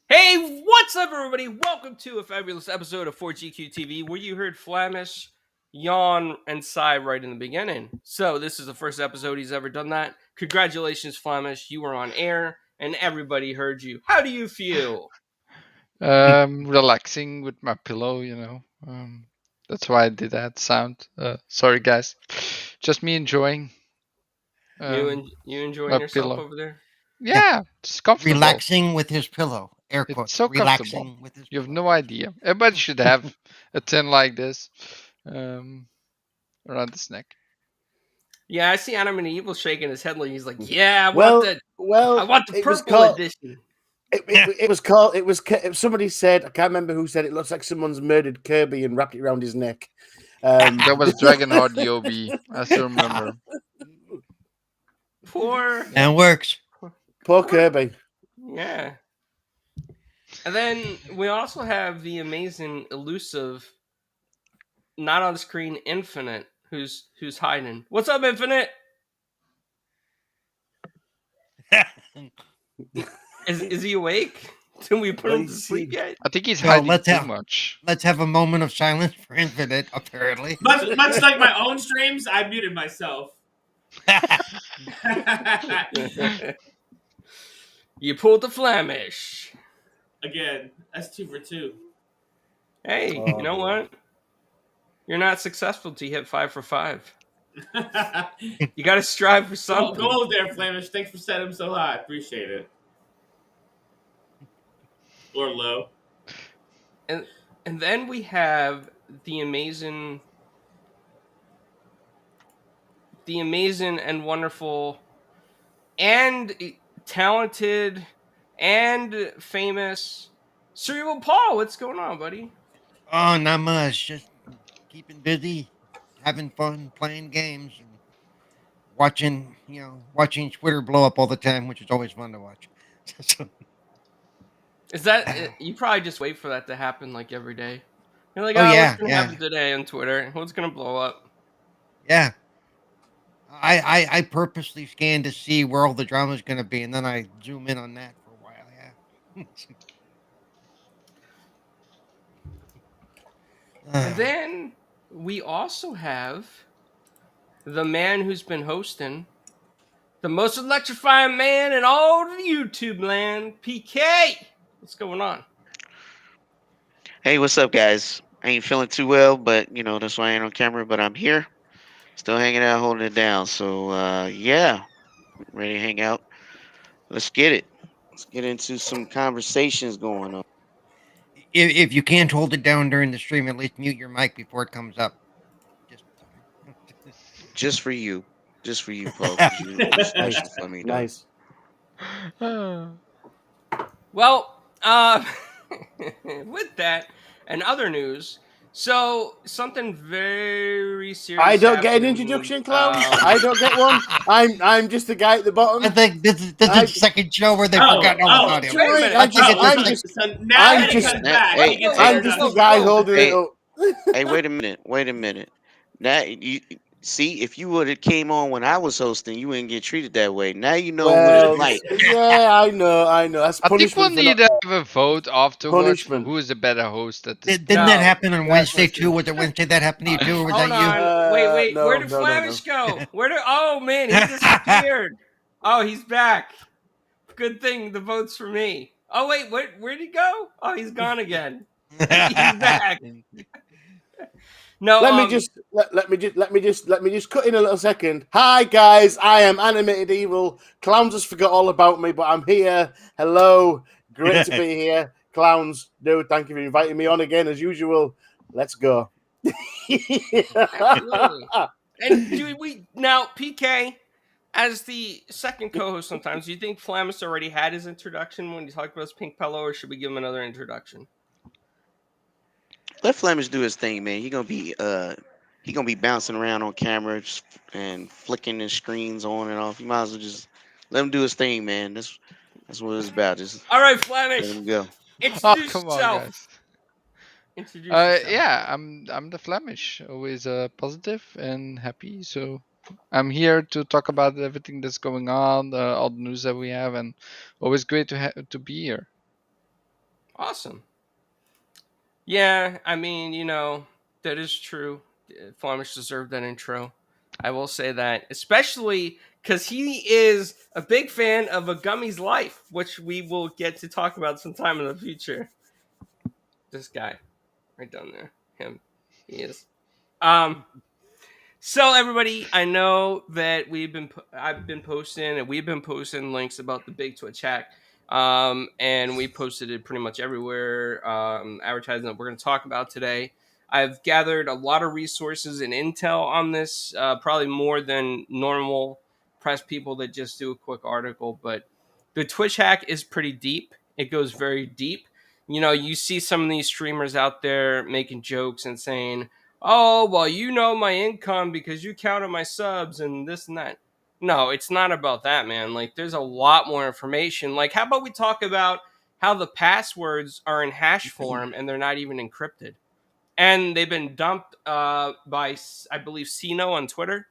Hey, what's up, everybody? Welcome to a fabulous episode of 4GQ TV, where you heard Flamish, Yawn, and Sigh right in the beginning. So, this is the first episode he's ever done that. Congratulations, Flamish. You were on air, and everybody heard you. How do you feel? Relaxing with my pillow, that's why I did that sound. Sorry, guys. Just me enjoying You enjoying my yourself pillow. over there? Yeah. Yeah, it's comfortable. Relaxing with his pillow. Air It's quotes. so comfortable. Relaxing with his You have pillow. no idea. Everybody should have a tin like this around his neck. Yeah, I see Adam and Evil shaking his head like he's like, yeah, I Well, want the it was purple called. edition. It was called. It was. Somebody said. I can't remember who said it. Looks like someone's murdered Kirby and wrapped it around his neck. That was Dragonheart Yobi. I still remember. Poor. And works. Poor Kirby. Yeah. And then we also have the amazing, elusive, not on screen Infinite, who's hiding. What's up, Infinite? Is he awake? Did we put him to sleep yet? I think he's So hiding let's too have- much. Let's have a moment of silence for Infinite, apparently. Much like my own streams, I muted myself. You pulled the Flamish. Again, that's 2 for 2. Hey, you know what? You're not successful till you hit 5 for 5. You got to strive for something. Go there, Flamish. Thanks for setting him so high. Appreciate it. Or low. And then we have the amazing and wonderful and talented and famous Cerebral Paul. What's going on, buddy? Oh, not much. Just keeping busy, having fun, playing games, and watching Twitter blow up all the time, which is always fun to watch. Is that you probably just wait for that to happen like every day? You're like, Oh, yeah, what's gonna yeah. happen today on Twitter? What's gonna blow up? Yeah. I purposely scan to see where all the drama is going to be, and then I zoom in on that for a while. Yeah. And then we also have the man who's been hosting the most electrifying man in all of YouTube land, PK. What's going on? Hey, what's up, guys? I ain't feeling too well, but that's why I ain't on camera. But I'm here, still hanging out, holding it down. So yeah, ready to hang out. Let's get it. Let's get into some conversations going on. If you can't hold it down during the stream, at least mute your mic before it comes up. Just for you, folks. You're special for me, though. Nice. Well, with that and other news, so something very serious. I don't get an happened, introduction, clowns. I don't get one. I'm just the guy at the bottom. I think this is the second show where they've forgotten all about him. Wait a minute. I'm just the guy holding it up. Hey, wait a minute. Now you see, if you would have came on when I was hosting, you wouldn't get treated that way. Now you know Well, what it's like. yeah, I know. That's I think we'll punishment. need to have a vote afterwards for Punishment. who is the better host at this. Didn't that happen on That's Wednesday what too? Was it Wednesday that happened to you too, or was Hold that you? on. Wait. No, Where did no, Flamish go? Oh man, he disappeared. Oh, he's back. Good thing the vote's for me. Oh wait, where'd he go? Oh, he's gone again. He's back. No, Let me just cut in a little second. Hi guys, I am Animated Evil. Clowns has forgot all about me, but I'm here. Hello, great to be here. Clowns, dude, thank you for inviting me on again as usual. Let's go. absolutely. And do we now, PK, as the second co-host? Sometimes do you think Flamus already had his introduction when he talked about his pink pillow, or should we give him another introduction? Let Flemish do his thing, man. He gonna be bouncing around on camera and flicking the screens on and off. You might as well just let him do his thing, man. That's what it's about. Just All right, let Flamish, him go. introduce Come on, yourself. guys. Introduce yourself. Yeah, I'm the Flemish, always positive and happy. So I'm here to talk about everything that's going on, all the news that we have, and always great to be here. Awesome. Yeah, I mean, that is true. Flemish deserved that intro. I will say that, especially because he is a big fan of A Gummy's Life, which we will get to talk about sometime in the future. This guy, right down there, him, he is. Um, So everybody, I know that I've been posting and we've been posting links about the big Twitch hack, and we posted it pretty much everywhere. Advertising that we're going to talk about today. I've gathered a lot of resources and intel on this, probably more than normal press people that just do a quick article. But the Twitch hack is pretty deep. It goes very deep. You see some of these streamers out there making jokes and saying, oh, well, my income because you counted my subs and this and that. No, it's not about that, man. Like, there's a lot more information. Like, how about we talk about how the passwords are in hash form and they're not even encrypted? And they've been dumped by, I believe, Sino on Twitter.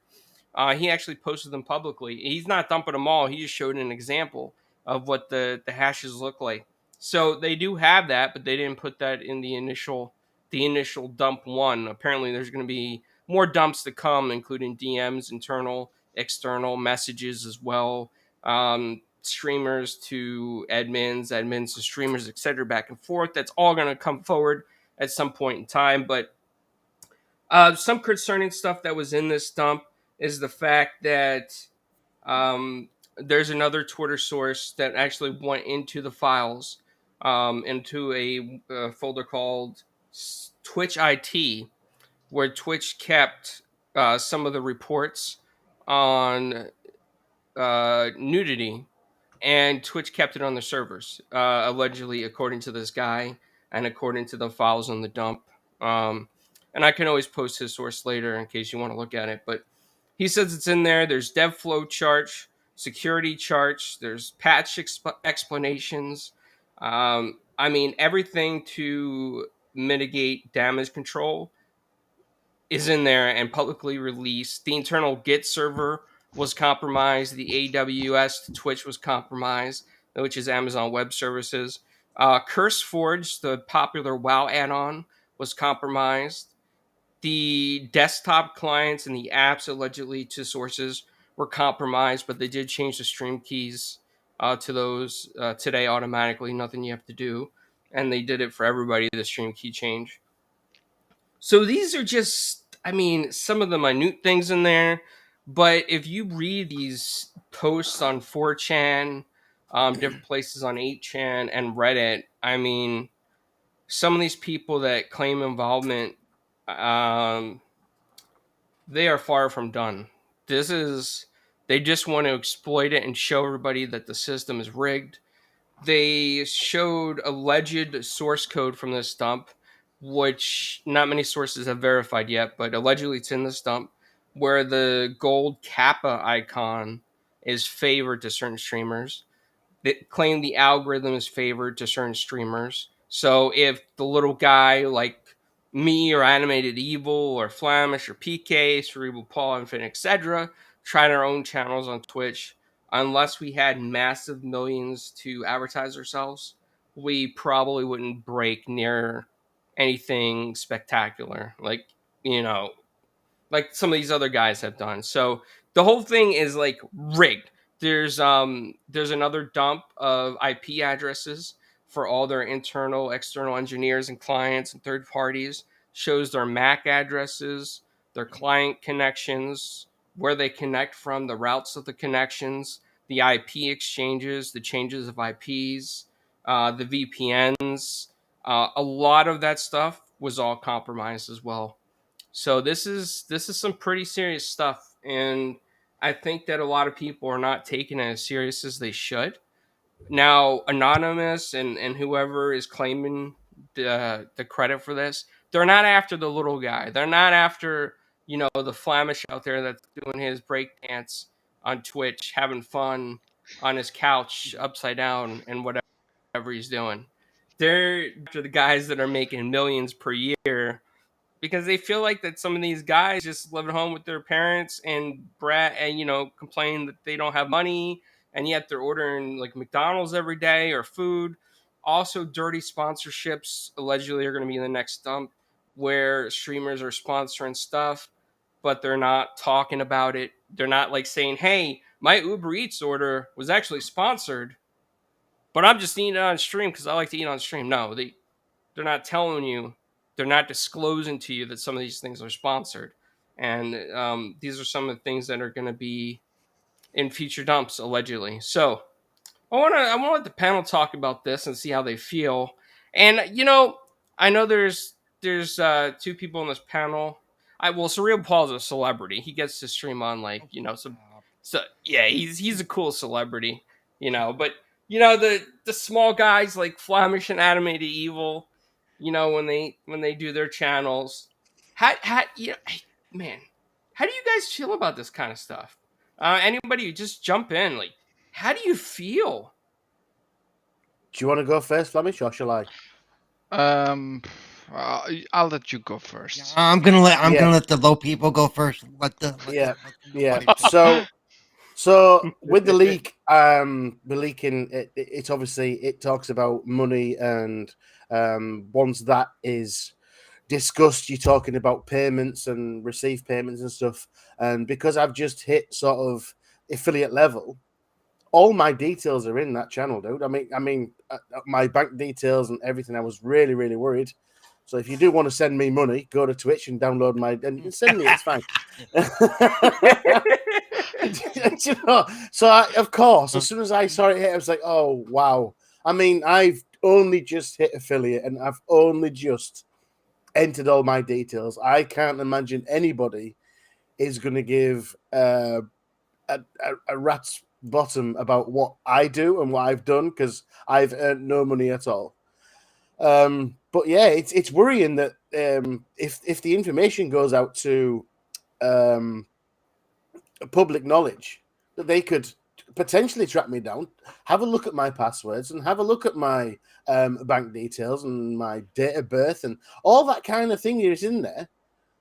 He actually posted them publicly. He's not dumping them all. He just showed an example of what the hashes look like. So they do have that, but they didn't put that in the initial dump one. Apparently, there's going to be more dumps to come, including DMs, internal, external messages as well. Streamers to admins, admins to streamers, etc. Back and forth. That's all going to come forward at some point in time. But some concerning stuff that was in this dump is the fact that there's another Twitter source that actually went into the files, into a folder called Twitch IT, where Twitch kept some of the reports on nudity, and Twitch kept it on the servers, allegedly, according to this guy, and according to the files on the dump. And I can always post his source later in case you want to look at it. But he says it's in there. There's dev flow charts, security charts, there's patch explanations. I mean, everything to mitigate damage control is in there and publicly released. The internal Git server was compromised. The AWS to Twitch was compromised, which is Amazon Web Services. CurseForge, the popular WoW add-on, was compromised. The desktop clients and the apps allegedly to sources were compromised, but they did change the stream keys to those today automatically. Nothing you have to do. And they did it for everybody, the stream key change. So these are just, I mean, some of the minute things in there. But if you read these posts on 4chan, different places on 8chan and Reddit, I mean, some of these people that claim involvement, they are far from done. They just want to exploit it and show everybody that the system is rigged. They showed alleged source code from this dump, which not many sources have verified yet, but allegedly it's in this dump, where the gold kappa icon is favored to certain streamers. They claim the algorithm is favored to certain streamers. So if the little guy like me or Animated Evil or Flamish or PK, Cerebral Paul, Infinite, etc., tried our own channels on Twitch, unless we had massive millions to advertise ourselves, we probably wouldn't break near anything spectacular. Like some of these other guys have done. So the whole thing is like rigged. There's another dump of IP addresses for all their internal, external engineers and clients and third parties. Shows their MAC addresses, their client connections, where they connect from, the routes of the connections, the IP exchanges, the changes of IPs, the VPNs. A lot of that stuff was all compromised as well. So this is some pretty serious stuff, and I think that a lot of people are not taking it as serious as they should. Now, Anonymous and whoever is claiming the credit for this, they're not after the little guy. They're not after the Flamish out there that's doing his breakdance on Twitch, having fun on his couch upside down and whatever he's doing. They're after the guys that are making millions per year, because they feel like that some of these guys just live at home with their parents and brat and complain that they don't have money, and yet they're ordering like McDonald's every day or food. also dirty sponsorships allegedly are going to be in the next dump, where streamers are sponsoring stuff, but they're not talking about it. They're not like saying, "Hey, my Uber Eats order was actually sponsored, but I'm just eating it on stream because I like to eat on stream." No, they're not telling you, they're not disclosing to you that some of these things are sponsored, and these are some of the things that are going to be in future dumps allegedly. So I want to let the panel talk about this and see how they feel. And I know there's two people on this panel. Cerebral Paul's a celebrity. He gets to stream on some. So yeah, he's a cool celebrity, But the small guys like Flamish and Animated Evil, when they do their channels, hey, man, how do you guys feel about this kind of stuff? Anybody just jump in, like, how do you feel? Do you want to go first, Flemish, or shall I? I'll let you go Yeah, first. I'm gonna Yeah. let the low people go first. Yeah, Let the yeah. nobody talk. So with the leak, the leaking, it's obviously it talks about money, and once that is discussed, you're talking about payments and receive payments and stuff. And because I've just hit sort of affiliate level, all my details are in that channel, dude. My bank details and everything. I was really, really worried. So if you do want to send me money, go to Twitch and download and send me. It's fine. Of course, as soon as I saw it hit, I was like, "Oh wow!" I mean, I've only just hit affiliate, and I've only just entered all my details. I can't imagine anybody is going to give a rat's bottom about what I do and what I've done, because I've earned no money at all. But yeah, it's worrying that if the information goes out to public knowledge, that they could potentially track me down, have a look at my passwords, and have a look at my bank details and my date of birth and all that kind of thing is in there.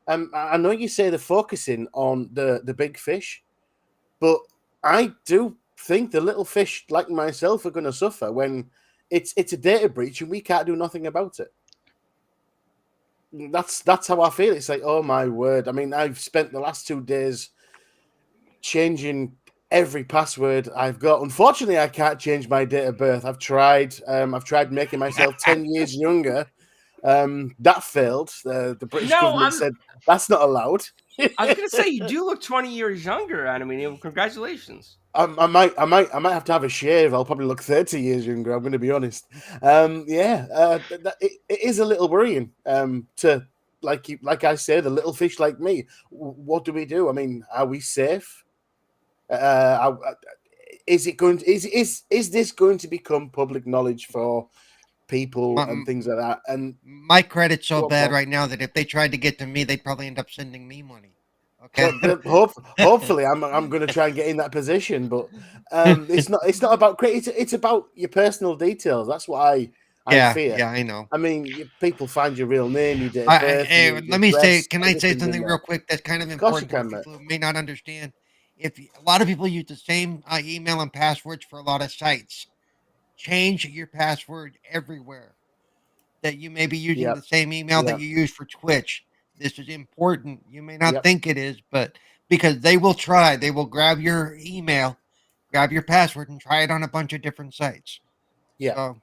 I know you say they're focusing on the big fish, but I do think the little fish like myself are going to suffer when it's a data breach and we can't do nothing about it. That's how I feel. It's like, oh my word. I mean, I've spent the last 2 days changing every password I've got. Unfortunately, I can't change my date of birth. I've tried. I've tried making myself 10 years younger. That failed. The British government said that's not allowed. I was gonna say you do look 20 years younger, Adam. Congratulations. I might have to have a shave. I'll probably look 30 years younger. I'm going to be honest. It is a little worrying. To like I said, a little fish like me. What do we do? I mean, are we safe? Is it going? Is this going to become public knowledge for people and things like that? And my credit's so bad right now that if they tried to get to me, they'd probably end up sending me money. Okay. Hopefully, I'm going to try and get in that position, but it's not about credit. It's about your personal details. That's what I fear. Yeah, I know. I mean, people find your real name, your date of birth. Let me say, can I say something real quick that's kind of important for for people who may not understand? A lot of people use the same email and passwords for a lot of sites, change your password everywhere. That you may be using the same email that you use for Twitch. This is important. You may not think it is, but because they will grab your email, grab your password, and try it on a bunch of different sites. Yeah.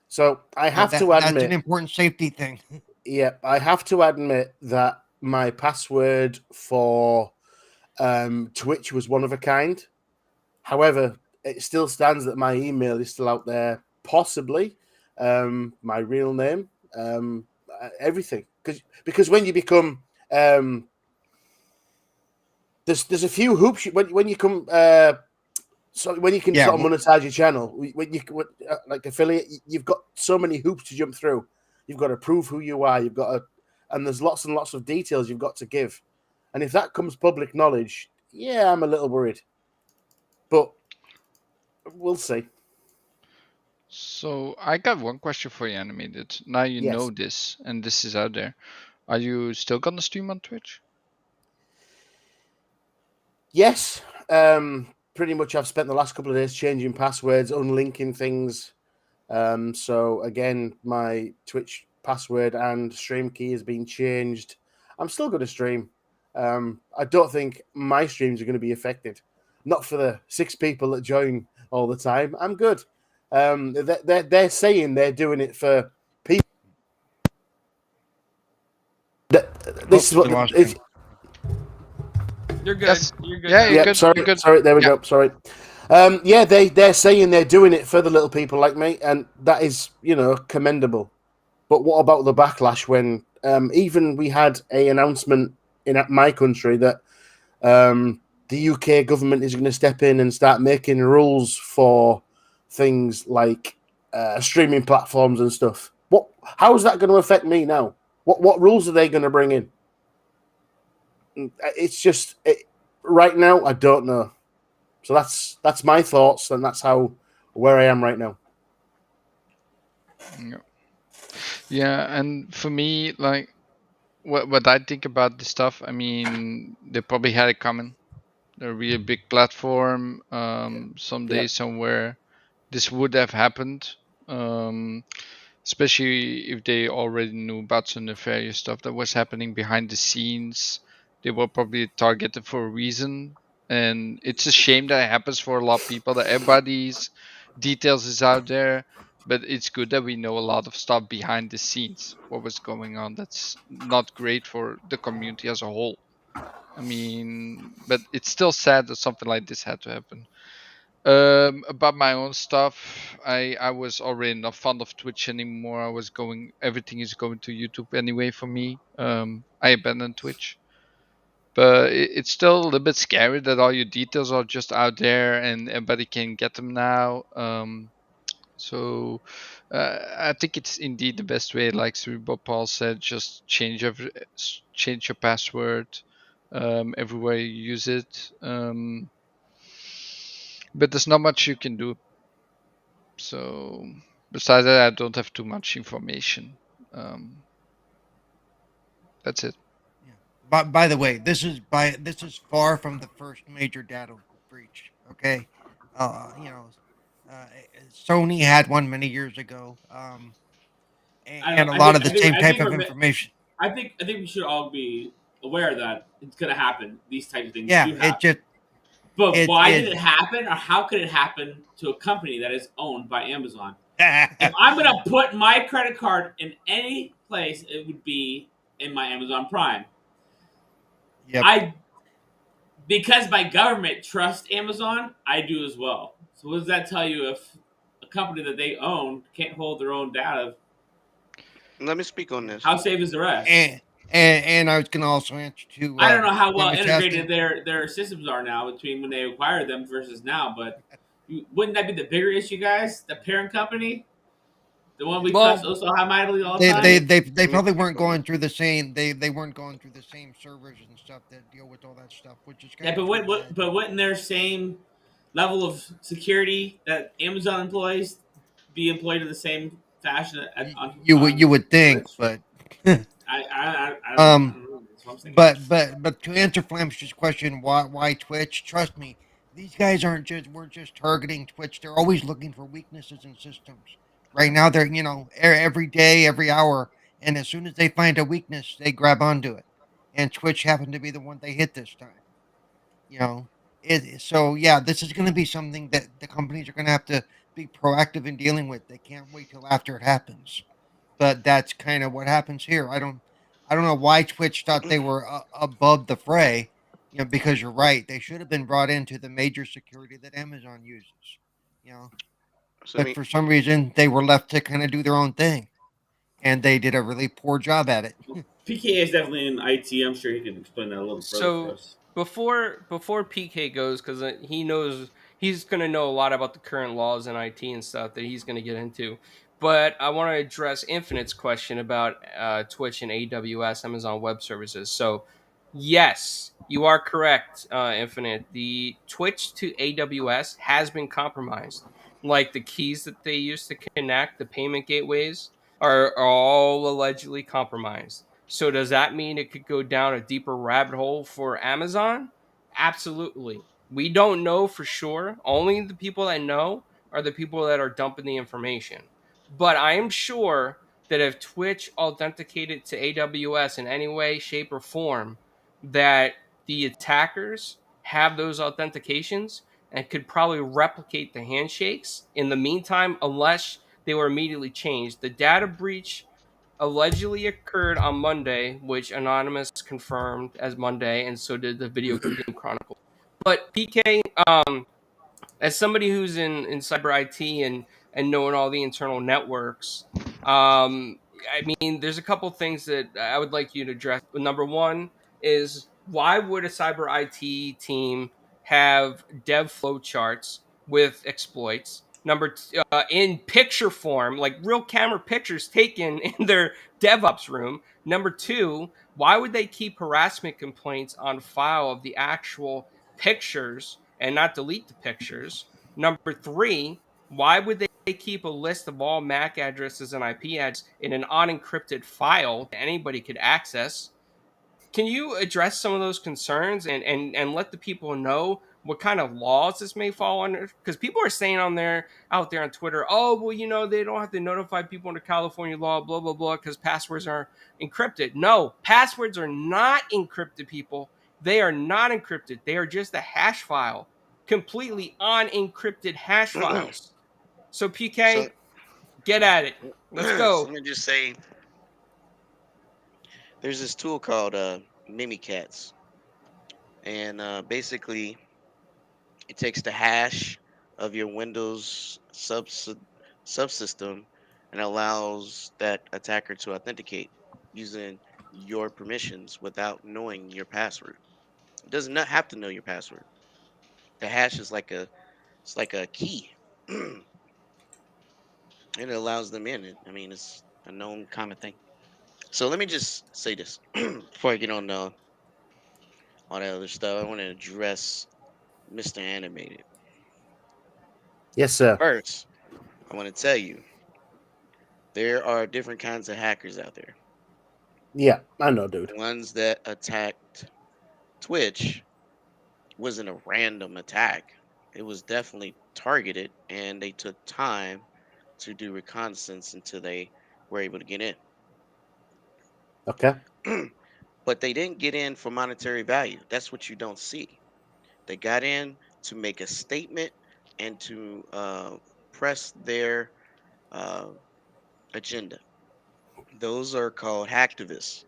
So I have to admit, that's an important safety thing. Yeah, I have to admit that my password for Twitch was one of a kind. However, it still stands that my email is still out there, possibly my real name, everything. Because when you become there's a few hoops when you come when you can sort of monetize your channel, when you like affiliate, you've got so many hoops to jump through. You've got to prove who you are. And there's lots and lots of details you've got to give. And if that comes public knowledge, yeah, I'm a little worried. But we'll see. So I got one question for you, Animated. Now you know this, and this is out there. Are you still gonna stream on Twitch? Yes. Pretty much I've spent the last couple of days changing passwords, unlinking things. So again, my Twitch password and stream key has been changed. I'm still going to stream. I don't think my streams are going to be affected. Not for the 6 people that join all the time. I'm good. They're saying they're doing it for people. Oh, This is we what lost it's, him. You're good. Yes. You're good Yeah, now. you're yeah. good. You're Sorry, good. sorry. There we Yeah. go. Sorry. Yeah, they're saying they're doing it for the little people like me, and that is commendable. But what about the backlash when even we had a announcement in my country that the UK government is going to step in and start making rules for things like streaming platforms and stuff. How is that going to affect me now? What rules are they going to bring in? It's just right now I don't know. So that's my thoughts, and that's how where I am right now. Yeah. Yeah, and for me, like what I think about this stuff, I mean, they probably had it coming. They're a really big platform. Someday, Yeah, somewhere, this would have happened. Um, Especially if they already knew about some nefarious stuff that was happening behind the scenes. They were probably targeted for a reason, and it's a shame that it happens for a lot of people. That everybody's details is out there, but it's good that we know a lot of stuff behind the scenes. What was going on? That's not great for the community as a whole. I mean, but it's still sad that something like this had to happen. About my own stuff, I was already not fond of Twitch anymore. I was going, everything is going to YouTube anyway for me. I abandoned Twitch, but it's still a little bit scary that all your details are just out there and everybody can get them now. So I think it's indeed the best way, like Cerebral Paul said, just change your password everywhere you use it. But there's not much you can do. So besides that, I don't have too much information. Um, that's it. Yeah. By the way, this is far from the first major data breach. Okay, you know, uh, Sony had one many years ago, I don't know. and a lot of the same I type think of we're information. I think we should all be aware that it's gonna happen. These types of things Yeah, do happen. just But why did it it happen, or how could it happen to a company that is owned by Amazon? If I'm gonna put my credit card in any place, it would be in my Amazon Prime. yep. I because my government trusts Amazon, I do as well. So what does that tell you if a company that they own can't hold their own data? Let me speak on Yeah. this. How safe is the rest? And I was going to also answer to I don't know how well Flemish integrated asking. their systems are now between when they acquired them versus now, but wouldn't that be the bigger issue, guys? The parent company, the one we trust Well, oh so mightily all the They Let time. they me they they let me probably speak weren't on going this. through the same they weren't going through the same servers and stuff that deal with all that stuff, which is Yeah, kind of too bad. but wouldn't their same level of security that Amazon employs be employed in the same fashion You on would think, Twitch? but I um, don't know. That's what I'm thinking. but to answer Flamish's question, why Twitch? Trust me, these guys weren't just targeting Twitch. They're always looking for weaknesses in systems. Right now, they're every day, every hour, and as soon as they find a weakness, they grab onto it. And Twitch happened to be the one they hit this time. You know, so yeah, this is going to be something that the companies are going to have to be proactive in dealing with. They can't wait till after it happens. But that's kind of what happens here. I don't know why Twitch thought they were above the fray. Because you're right, they should have been brought into the major security that Amazon uses. You know, So let but me for some reason they were left to kind of do their own thing, and they did a really poor job at it. PKA is definitely in IT. I'm sure he can explain that a little further for so us. before PK goes, because he knows he's going to know a lot about the current laws in IT and stuff that he's going to get into. But I want to address Infinite's question about Twitch and AWS, Amazon Web Services. So, yes, you are correct, Infinite. The Twitch to AWS has been compromised. Like the keys that they use to connect, the payment gateways are all allegedly compromised. So does that mean it could go down a deeper rabbit hole for Amazon? Absolutely. We don't know for sure. Only the people that know are the people that are dumping the information. But I am sure that if Twitch authenticated to AWS in any way, shape, or form, that the attackers have those authentications and could probably replicate the handshakes in the meantime, unless they were immediately changed. The data breach allegedly occurred on Monday, which Anonymous confirmed as Monday, and so did the Video Game Chronicle. But PK, as somebody who's in cyber IT and knowing all the internal networks, I mean, there's a couple things that I would like you to address. Number one is, why would a cyber IT team have dev flow charts with exploits? In picture form, like real camera pictures taken in their DevOps room. Number two, why would they keep harassment complaints on file of the actual pictures and not delete the pictures? Number three, why would they keep a list of all MAC addresses and IP addresses in an unencrypted file that anybody could access? Can you address some of those concerns and let the people know what kind of laws this may fall under? Because people are saying out there on Twitter, oh, well, they don't have to notify people under California law, blah, blah, blah, because passwords are encrypted. No, passwords are not encrypted, people. They are not encrypted. They are just a hash file, completely unencrypted hash files. So, So, PK, get at it. Let's so go. let me just say, there's this tool called Mimikatz, and basically it takes the hash of your Windows subsystem and allows that attacker to authenticate using your permissions without knowing your password. It does not have to know your password. The hash is like a key, and it allows them in. I mean, it's a known common thing. So let me just say this before I get on all that other stuff. I want to address Mr. Animated. Yes, sir. First, I want to tell you there are different kinds of hackers out there. Yeah, I know, dude. The ones that attacked Twitch wasn't a random attack. It was definitely targeted, and they took time to do reconnaissance until they were able to get Okay. in. But they didn't get in for monetary value. That's what you don't see. They got in to make a statement and to press their uh, agenda. Those are called hacktivists.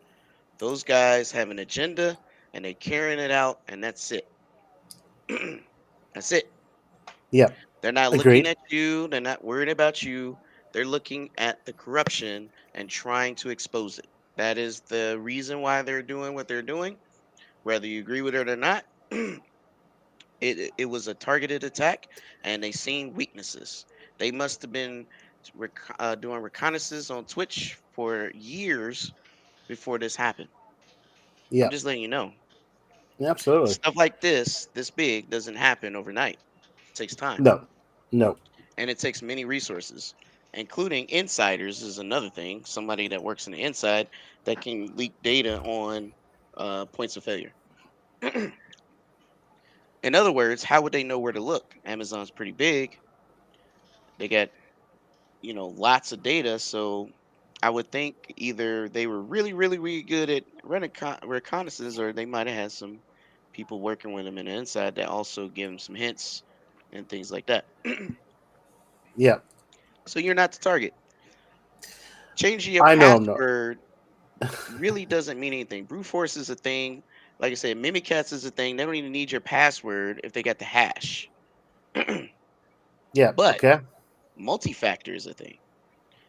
Those guys have an agenda and they carrying it out, and that's it. That's it. Yeah, They're not looking agreed. at you. They're not worried about you. They're looking at the corruption and trying to expose it. That is the reason why they're doing what they're doing, whether you agree with it or not. It was a targeted attack, and they seen weaknesses. They must have been doing reconnaissance on Twitch for years before this happened. I'm Yeah, just letting you know. absolutely. Stuff like this big, doesn't happen overnight. It takes time, No, no. and it takes many resources, including insiders is another thing. Somebody that works in the inside that can leak data on points of failure. In other words, how would they know where to look? Amazon's pretty big. They got lots of data, so I would think either they were really really really good at running reconnaissance, or they might have had some people working with them in the inside that also give them some hints and things like that. Yeah, So you're not the target. Changing your I know I'm not. password really doesn't mean anything. Brute force is a thing. Like I said, Mimikatz is a thing. They don't even need your password if they got the hash. Yeah, But okay. multi-factor is a thing.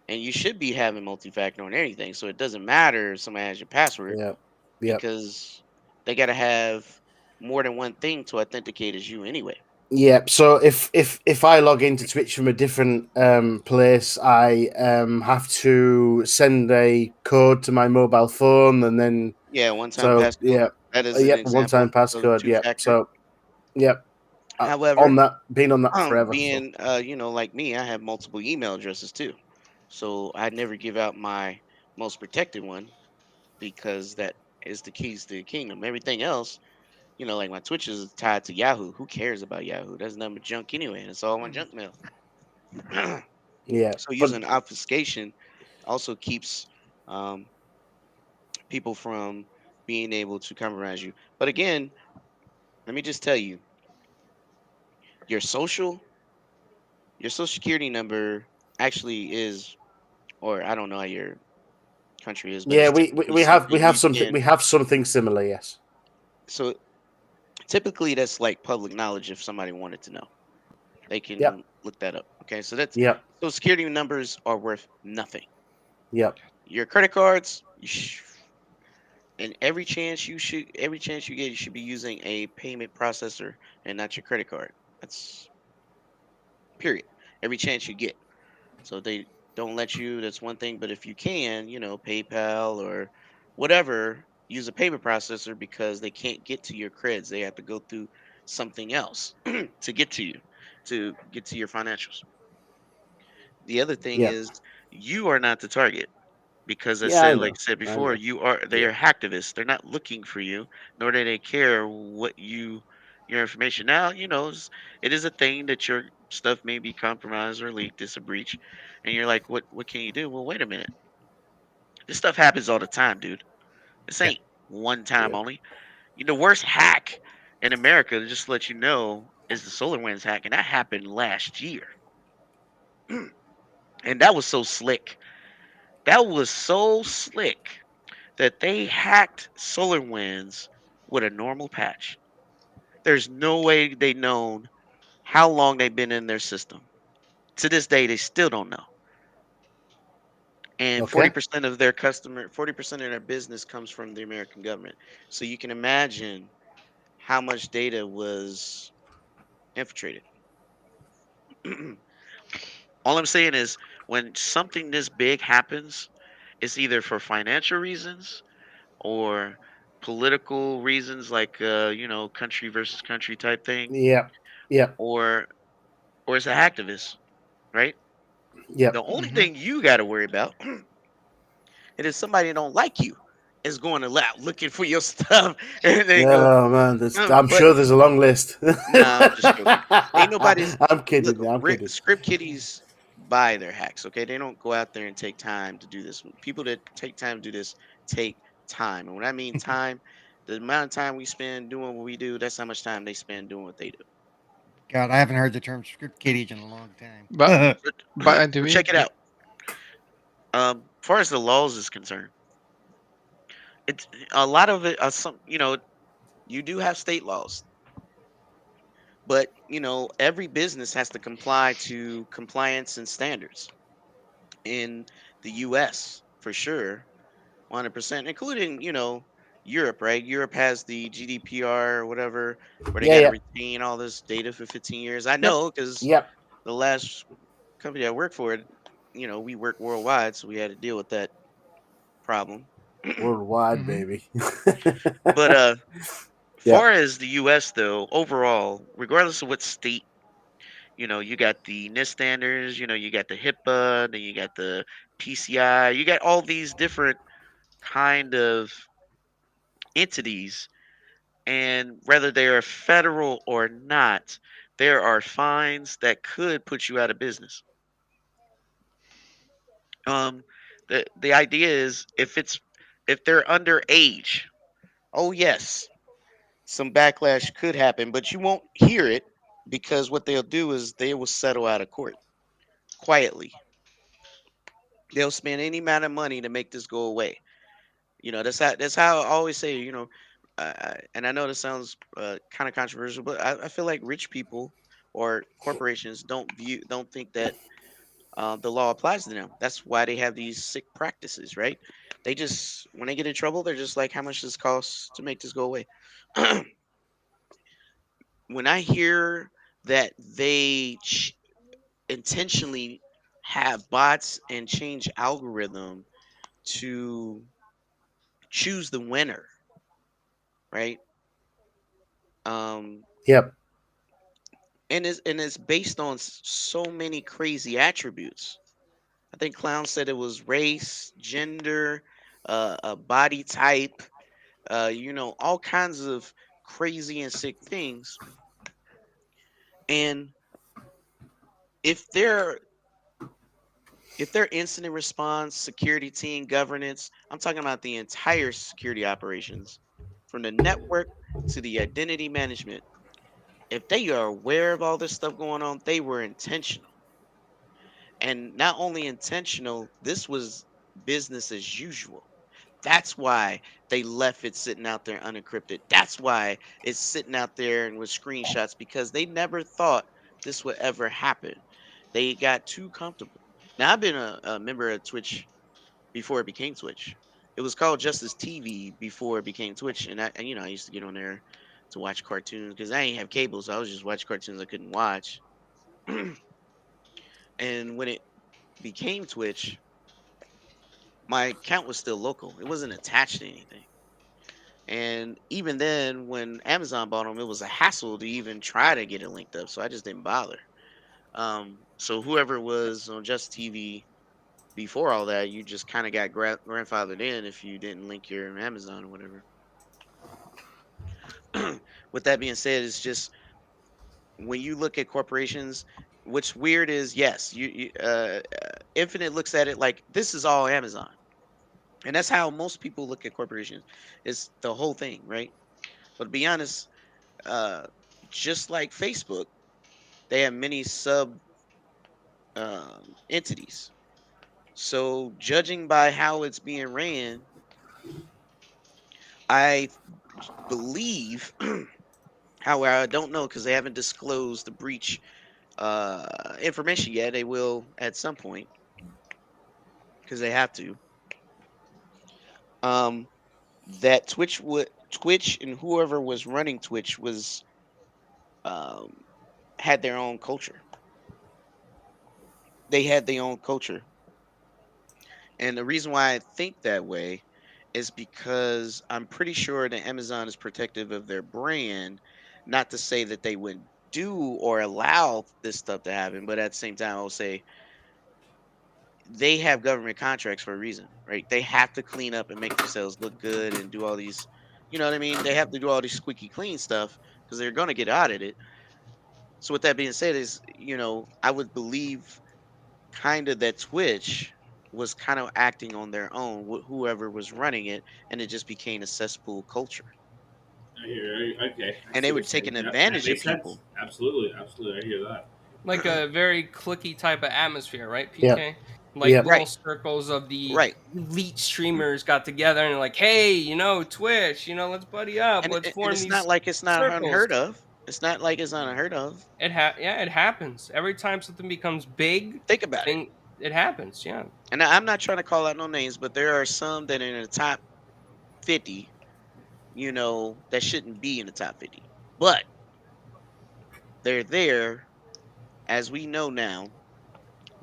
And you should be having multi-factor on anything. So it doesn't matter if somebody has your password, Yeah, yeah, because they got to have more than one thing to authenticate as you anyway. yeah. So if I log into Twitch from a different place, I have to send a code to my mobile phone, and then Yeah, one-time so passcode. yeah, That is an yep, one time example of passcode. Yep. two-factor. So yep, on However, that, been on that forever. So being like me, I have multiple email addresses too. So I never give out my most protected one, because that is the keys to the kingdom. Everything else, like my Twitch is tied to Yahoo. Who cares about Yahoo? That's nothing but junk anyway, and it's all my junk mail. Yeah, So but using obfuscation also keeps um, people from being able to compromise you. But again, let me just tell you, your social your social security number actually is, or I don't know how your country is, but yeah, it's we, we, typically we have we something have you something can. we have something similar. Yes. So typically that's like public knowledge. If somebody wanted to know, they Yep. can look that up. Okay, so that's Yep. social security numbers are worth nothing. Yep. Your credit cards, and every chance you get, you should be using a payment processor and not your credit card. That's period. Every chance you get. So they don't let you. That's one thing. But if you can, PayPal or whatever, use a payment processor because they can't get to your creds. They have to go through something else to get to you, to get to your financials. The other thing Yep. is you are not the target because Yeah, I like know. I said I before, know. you are they Yeah. are hacktivists. They're not looking for you, nor do they care what your information. Now, it is a thing that your stuff may be compromised or leaked. It's a breach, and you're like, what can you do? Well, wait a minute. This stuff happens all the time, dude. This Yeah. ain't one time Yeah. only. The worst hack in America, just to let you know, is the SolarWinds hack, and that happened last year, and that was so slick. That was so slick that they hacked SolarWinds with a normal patch. There's no way they known how long they've been in their system. To this day, they still don't know. And Okay. 40% of their business comes from the American government. So you can imagine how much data was infiltrated. All I'm saying is when something this big happens, it's either for financial reasons or political reasons like country versus country type thing, Yep. Yep. or it's an activist, right? The Yep. only Hmm. thing you got to worry about it is somebody that don't like you is going to lap looking for your stuff and they go, Oh man, I'm but sure there's a long list. nah, I'm just joking. Ain't nobody's I'm look. kidding. I'm kidding. Script kiddies buy their hacks. Okay, they don't go out there and take time to do this. People that take time to do this take time, and when I mean time, the amount of time we spend doing what we do, that's how much time they spend doing what they do. God, I haven't heard the term script kiddies in a long time. But So, by the so way, check it out. As far as the laws is concerned, it's a lot of it. Some you do have state laws, but every business has to comply to compliance and standards in the U.S. for sure, 100%, including Europe, right? Europe has the GDPR or whatever, where they Yeah. got to Yeah. retain all this data for 15 years. I Yep. know because Yep. the last company I worked for, we work worldwide, so we had to deal with that problem. Worldwide, Hmm. baby. But Yeah. far as the U.S. though, overall, regardless of what state, you got the NIST standards, you got the HIPAA, then you got the PCI, you got all these different kind of entities, and whether they are federal or not, there are fines that could put you out of business. Um, the idea is if they're underage, oh yes, some backlash could happen, but you won't hear it because what they'll do is they will settle out of court quietly. They'll spend any amount of money to make this go away. That's how I always say. And I know this sounds kind of controversial, but I feel like rich people or corporations don't think that the law applies to them. That's why they have these sick practices, right? They just when they get in trouble, they're just like, how much does this cost to make this go away? When I hear that they intentionally have bots and change algorithm to choose the winner, right? Um, Yep. and it's based on so many crazy attributes. I think Clown said it was race, gender, body type, all kinds of crazy and sick things. And if they're If their incident response, security team, governance, I'm talking about the entire security operations, from the network to the identity management. If they are aware of all this stuff going on, they were intentional. And not only intentional, this was business as usual. That's why they left it sitting out there unencrypted. That's why it's sitting out there and with screenshots, because they never thought this would ever happen. They got too comfortable. Now, I've been a member of Twitch before it became Twitch. It was called Justice TV before it became Twitch, and I used to get on there to watch cartoons because I ain't have cable, so I was just watching cartoons I couldn't watch. And when it became Twitch, my account was still local. It wasn't attached to anything. And even then, when Amazon bought them, it was a hassle to even try to get it linked up. So I just didn't bother. So whoever was on Just TV before all that, you just kind of got grandfathered in if you didn't link your Amazon or whatever. With that being said, it's just when you look at corporations, what's weird is yes, Infinite looks at it like this is all Amazon, and that's how most people look at corporations. It's the whole thing, right? But to be honest, uh, just like Facebook, they have many sub entities. So judging by how it's being ran, I believe, however, I don't know because they haven't disclosed the breach information yet. They will at some point because they have to. Um, that Twitch and whoever was running Twitch was um, had their own culture. They had their own culture. And the reason why I think that way is because I'm pretty sure that Amazon is protective of their brand. Not to say that they would do or allow this stuff to happen, but at the same time, I will say they have government contracts for a reason, right? They have to clean up and make themselves look good and do all these, you know what I mean? They have to do all these squeaky clean stuff because they're going to get audited. So with that being said, is I would believe kind of that Twitch was kind of acting on their own, whoever was running it, and it just became a cesspool culture. Okay, I And see they what were you're saying. taking That advantage of makes sense. people. Absolutely, absolutely. I hear that. Like a very clicky type of atmosphere, right, Yep. PK? Like Yep. little Right, circles of the right. elite streamers got together and like, hey, Twitch, let's buddy up, And let's and form it's not these like it's not circles. unheard of. It's not like it's not unheard of. Yeah, it happens every time something becomes big. Think about it. Thing it happens, yeah. And I'm not trying to call out no names, but there are some that are in the top 50, that shouldn't be in the top 50. But they're there, as we know now,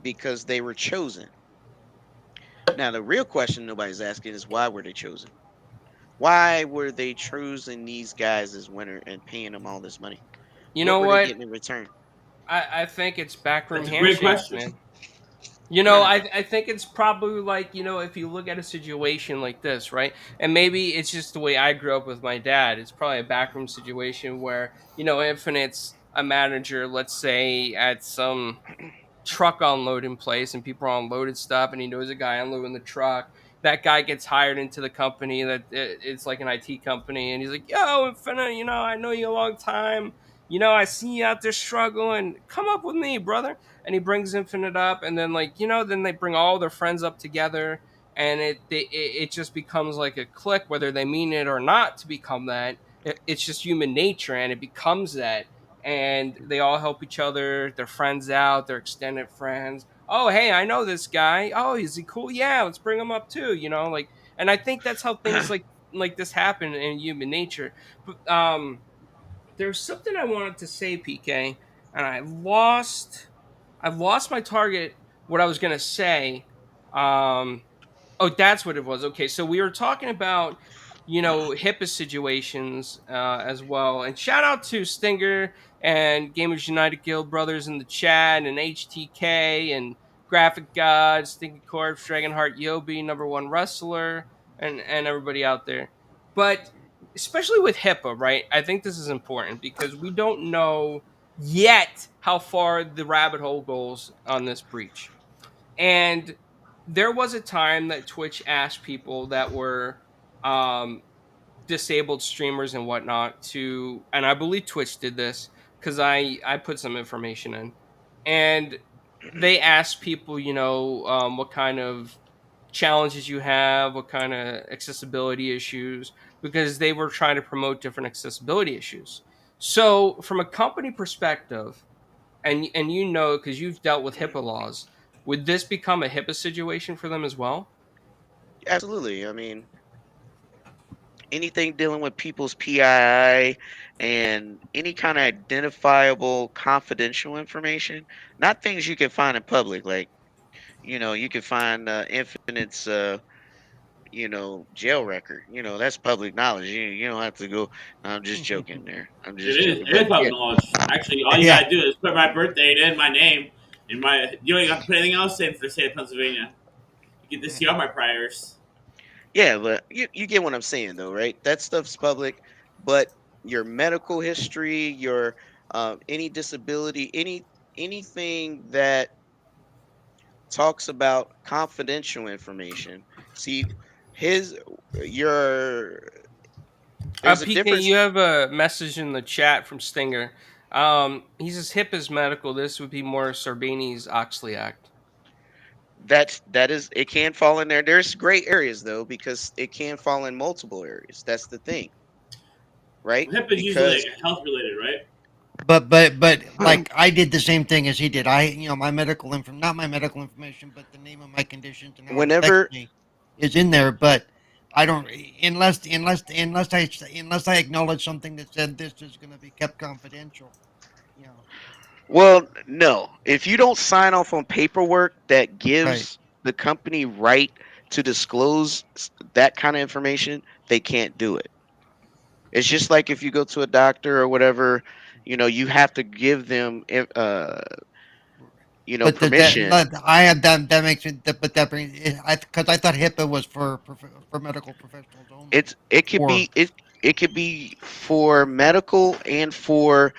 because they were chosen. Now, the real question nobody's asking is why were they chosen? Why were they choosing these guys as winner and paying them all this money? You What know were they what? getting in return? I think it's backroom That's a great handshakes, question. man. I think it's probably like, if you look at a situation like this, right? And maybe it's just the way I grew up with my dad. It's probably a backroom situation where, Infinite's a manager, let's say, at some truck unloading place and people are unloading stuff and he knows a guy unloading the truck. That guy gets hired into the company it's like an IT company and he's like, yo, Infinite, I know you a long time. I see you out there struggling. Come up with me, brother. And he brings Infinite up and then then they bring all their friends up together and it just becomes like a clique, whether they mean it or not to become that. It's just human nature and it becomes that and they all help each other, their friends out, their extended friends. Oh, hey, I know this guy. Oh, is he cool? Yeah, let's bring him up too. And I think that's how things like this happen in human nature. But there's something I wanted to say, PK, and I've lost my target. What I was gonna say. Um, Oh, that's what it was. Okay, so we were talking about, HIPAA situations as well. And shout out to Stinger and Gamers United Guild brothers in the chat, and HTK and Graphic God, Stinky Corpse, Dragonheart Yobi, number one wrestler, and everybody out there. But especially with HIPAA, right? I think this is important because we don't know yet how far the rabbit hole goes on this breach. And there was a time that Twitch asked people that were um, disabled streamers and whatnot to, and I believe Twitch did this because I put some information in, and they asked people, what kind of challenges you have, what kind of accessibility issues, because they were trying to promote different accessibility issues. So, from a company perspective, and because you've dealt with HIPAA laws, would this become a HIPAA situation for them as well? Absolutely. I mean, anything dealing with people's PII and any kind of identifiable confidential information, not things you can find in public, like, you can find Infinite's, jail record. That's public knowledge. You don't have to go. I'm just joking there. I'm It just is. joking. It But is yeah, public knowledge. Actually, all you Yeah. gotta do is put my birth date in, my name, and my. You don't even have to put anything else in for the state of Pennsylvania. You get to see all my priors. yeah, but you get what I'm saying, though, right? That stuff's public, but your medical history, your any disability, anything that talks about confidential information. See, his your there's a PK, difference. you have a message in the chat from Stinger. He says HIP is medical. This would be more Sarbanes Oxley Act. That is it can fall in there. There's gray areas though because it can fall in multiple areas. That's the thing, right? HIPAA is usually Because like health related, right? But like I did the same thing as he did. My medical not my medical information, but the name of my conditions and how it affects whenever me is in there. But I don't unless I acknowledge something that said this is going to be kept confidential. You know, well, no, if you don't sign off on paperwork that right, gives the company right to disclose that kind of information, they can't do it. It's just like if you go to a doctor or whatever, you have to give them but permission. I had that makes it. But that brings I because I thought HIPAA was for medical professionals only. It could Or be it could be for medical and for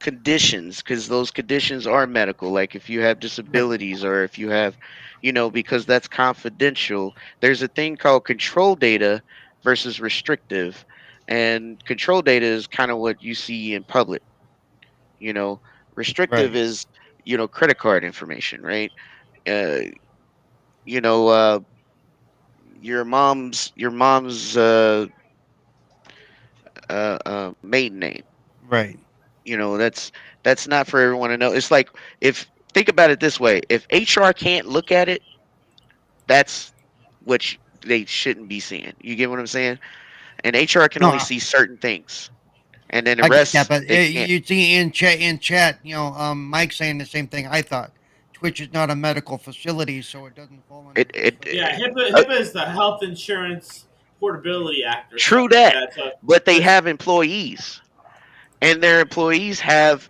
conditions because those conditions are medical. Like if you have right, disabilities or if you have, because that's confidential. There's a thing called control data versus restrictive, and control data is kind of what you see in public. You know, restrictive right, is credit card information, right? Uh, you know, uh, your mom's maiden name. right. That's not for everyone to know. It's like if think about it this way: if HR can't look at it, that's what they shouldn't be seeing. You get what I'm saying? And HR can only No, see certain things, and then the I get that, rest but they can't. you see in chat, Mike saying the same thing I thought. Twitch is not a medical facility, so it doesn't fall under It the it, restriction. Yeah, it HIPAA. uh, HIPAA is the Health Insurance Portability Act or true something like that, that. So but they it's have employees. And their employees have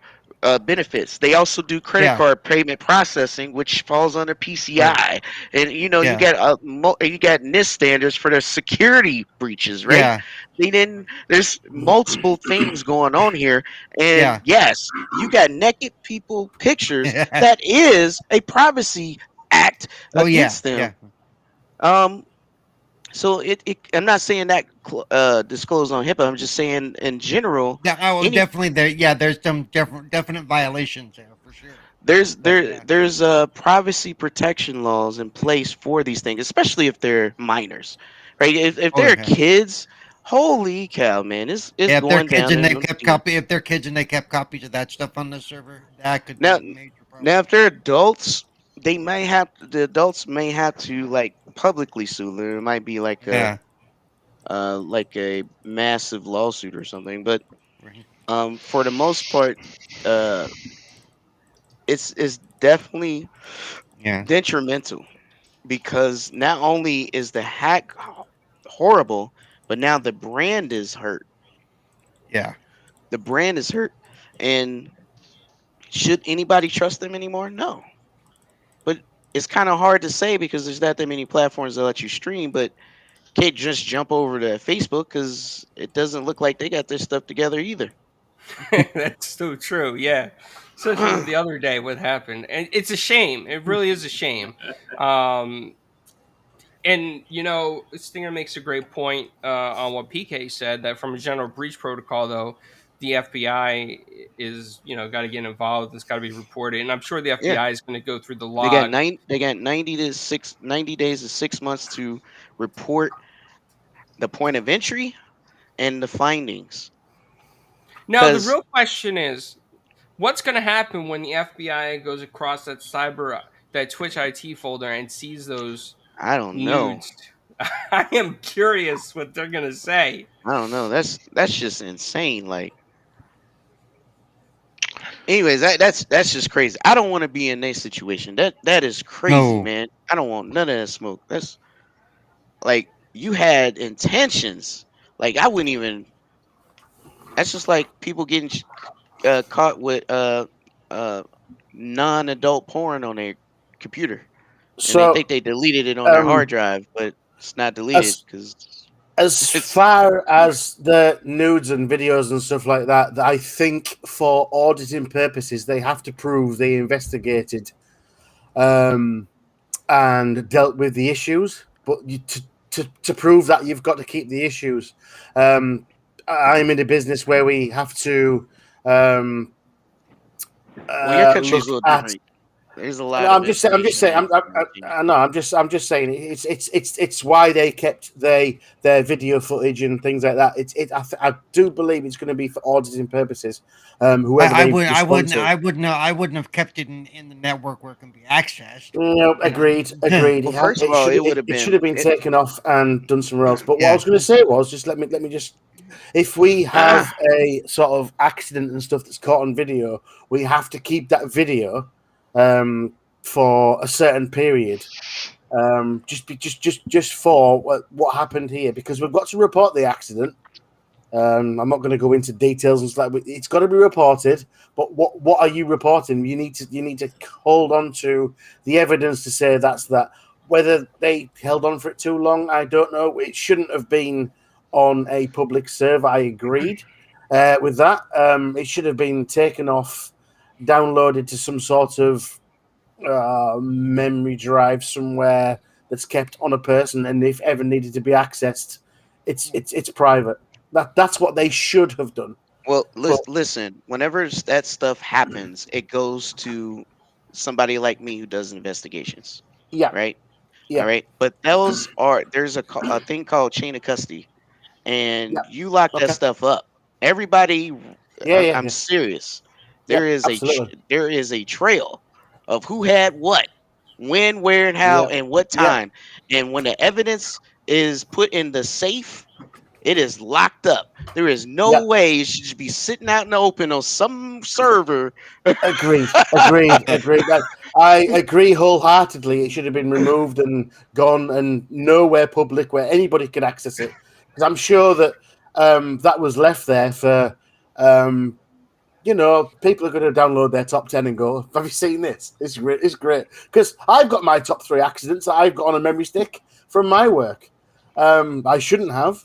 benefits. They also do credit Yeah, card payment processing, which falls under right. PCI. And you Yeah, got you got NIST standards for the security breaches, right? yeah, They didn't. There's multiple things going on here, and yeah. yes, you got naked people pictures. That is a privacy act Oh yeah, against them. yeah. Um, so I'm not saying that disclosed on HIPAA. I'm just saying in general, Yeah, I will any definitely there. Yeah, there's some definite violations there for sure. there's But there yeah. there's privacy protection laws in place for these things, especially if they're minors, right? If Oh they're yeah. kids, holy cow, man, it's Yeah, if they're going kids down and in they the kept you know. copy, if they're kids and they kept copies of that stuff on the server, that could Now be major now if problems. they're adults, the adults may have to like publicly sue them. It might be Yeah. like a massive lawsuit or something, but Right. for the most part, uh, it's definitely Yeah. detrimental because not only is the hack horrible, but now the brand is hurt. Yeah. The brand is hurt, and should anybody trust them anymore? No, but it's kind of hard to say because there's not that many platforms that let you stream, but can't just jump over to Facebook because it doesn't look like they got their stuff together either. That's so true. Yeah, especially with the other day, what happened, and it's a shame. It really is a shame. Um, and Stinger makes a great point on what PK said, that from a general breach protocol, though, the FBI is got to get involved. It's got to be reported, and I'm sure the Yeah, FBI is going to go through the they got log. They got 90 days to 6 months to report the point of entry and the findings. Now, the Because real question is, what's going to happen when the FBI goes across that Twitch IT folder and sees those I don't know. nudes? I am curious what they're going to say. I don't know. That's just insane. Like, anyways, that's just crazy. I don't want to be in that situation. That is crazy, No. man. I don't want none of that smoke. That's like you had intentions. Like I wouldn't even. That's just like people getting caught with uh non-adult porn on their computer, and they think So, they deleted it on their hard um, drive, but it's not deleted as because as it's far as the nudes and videos and stuff like that, I think for auditing purposes, they have to prove they investigated um, and dealt with the issues. But to prove that, you've got to keep the issues. Um, I'm in a business where we have to um, well, your country's look a little at. different. There's a No, lot of I'm just information saying. that can be changed. No, I'm just saying. It's why they kept their video footage and things like that. I do believe it's going to be for auditing purposes. Whoever I they would respond to. I wouldn't have kept it in the network where it can be accessed. No, You agreed, know. agreed. Well, first of It all, should it would have it should have been been it. taken off and done somewhere else. But what I Yeah. was going to say was just let me just, if we have a sort of accident and stuff that's caught on video, we have to keep that video for a certain period. Just for what happened here, because we've got to report the accident. I'm not going to go into details and stuff. It's got to be reported. But what are you reporting? You need to hold on to the evidence to say that's that. Whether they held on for it too long, I don't know. It shouldn't have been on a public server. I agreed with that. It should have been taken off, downloaded to some sort of memory drive somewhere that's kept on a person, and if ever needed to be accessed, it's private. That's what they should have done. Well, But listen. Whenever that stuff happens, it goes to somebody like me who does investigations, yeah, right? All yeah, right, but those are there's a thing called chain of custody, yeah. and you lock that Okay. stuff up. Everybody, Yeah, yeah, I'm yeah. serious. Yep. Absolutely. There is a trail of who had what, when, where, and how, Yeah. and what Yeah. time, and when the evidence is put in the safe, it is locked up. There is Yeah. no way it should just be sitting out in the open on some server. Agreed. Agreed. Agreed. I agree wholeheartedly. It should have been removed and gone and nowhere public where anybody could access it. Because I'm sure that that was left there for people are going to download their top 10 and go, have you seen this? It's great. It's great. Because I've got my top 3 accidents that I've got on a memory stick from my work. I shouldn't have.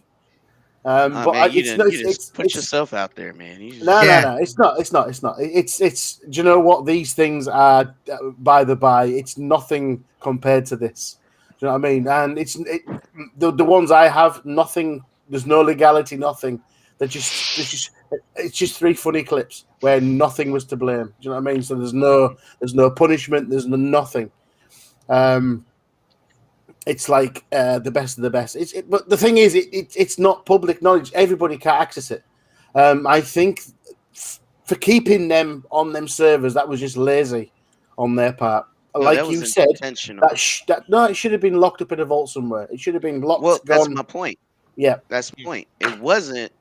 Oh But man, you just put it's yourself out there, man. You no, just no, Yeah. no. It's not. It's not. It's not. It's. Do you know what these things are? By the by, it's nothing compared to this. Do you know what I mean? And the ones I have, nothing. There's no legality, nothing. It's just 3 funny clips where nothing was to blame. Do you know what I mean? So there's no punishment. There's nothing. Um, it's like the best of the best. But the thing is, it's not public knowledge. Everybody can't access it. I think for keeping them on them servers, that was just lazy on their part. no, that Like was you said, intentional. no, it should have been locked up in a vault somewhere. It should have been Well, locked, that's gone. my point. Yeah, That's my point. It wasn't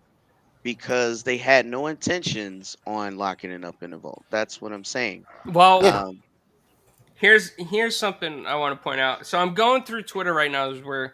because they had no intentions on locking it up in a vault. That's what I'm saying. Well, yeah, Um, here's something I want to point out. So I'm going through Twitter right now as we're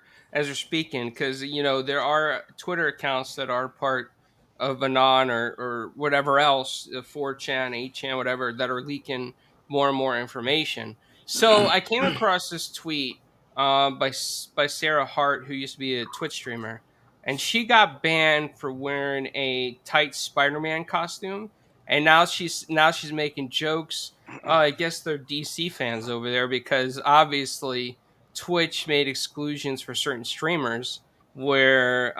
speaking, because there are Twitter accounts that are part of Anon or whatever else, 4chan, 8chan, whatever, that are leaking more and more information. So I came across this tweet by Sarah Hart, who used to be a Twitch streamer, and she got banned for wearing a tight Spider-Man costume. And now she's making jokes. I guess they're DC fans over there because obviously Twitch made exclusions for certain streamers where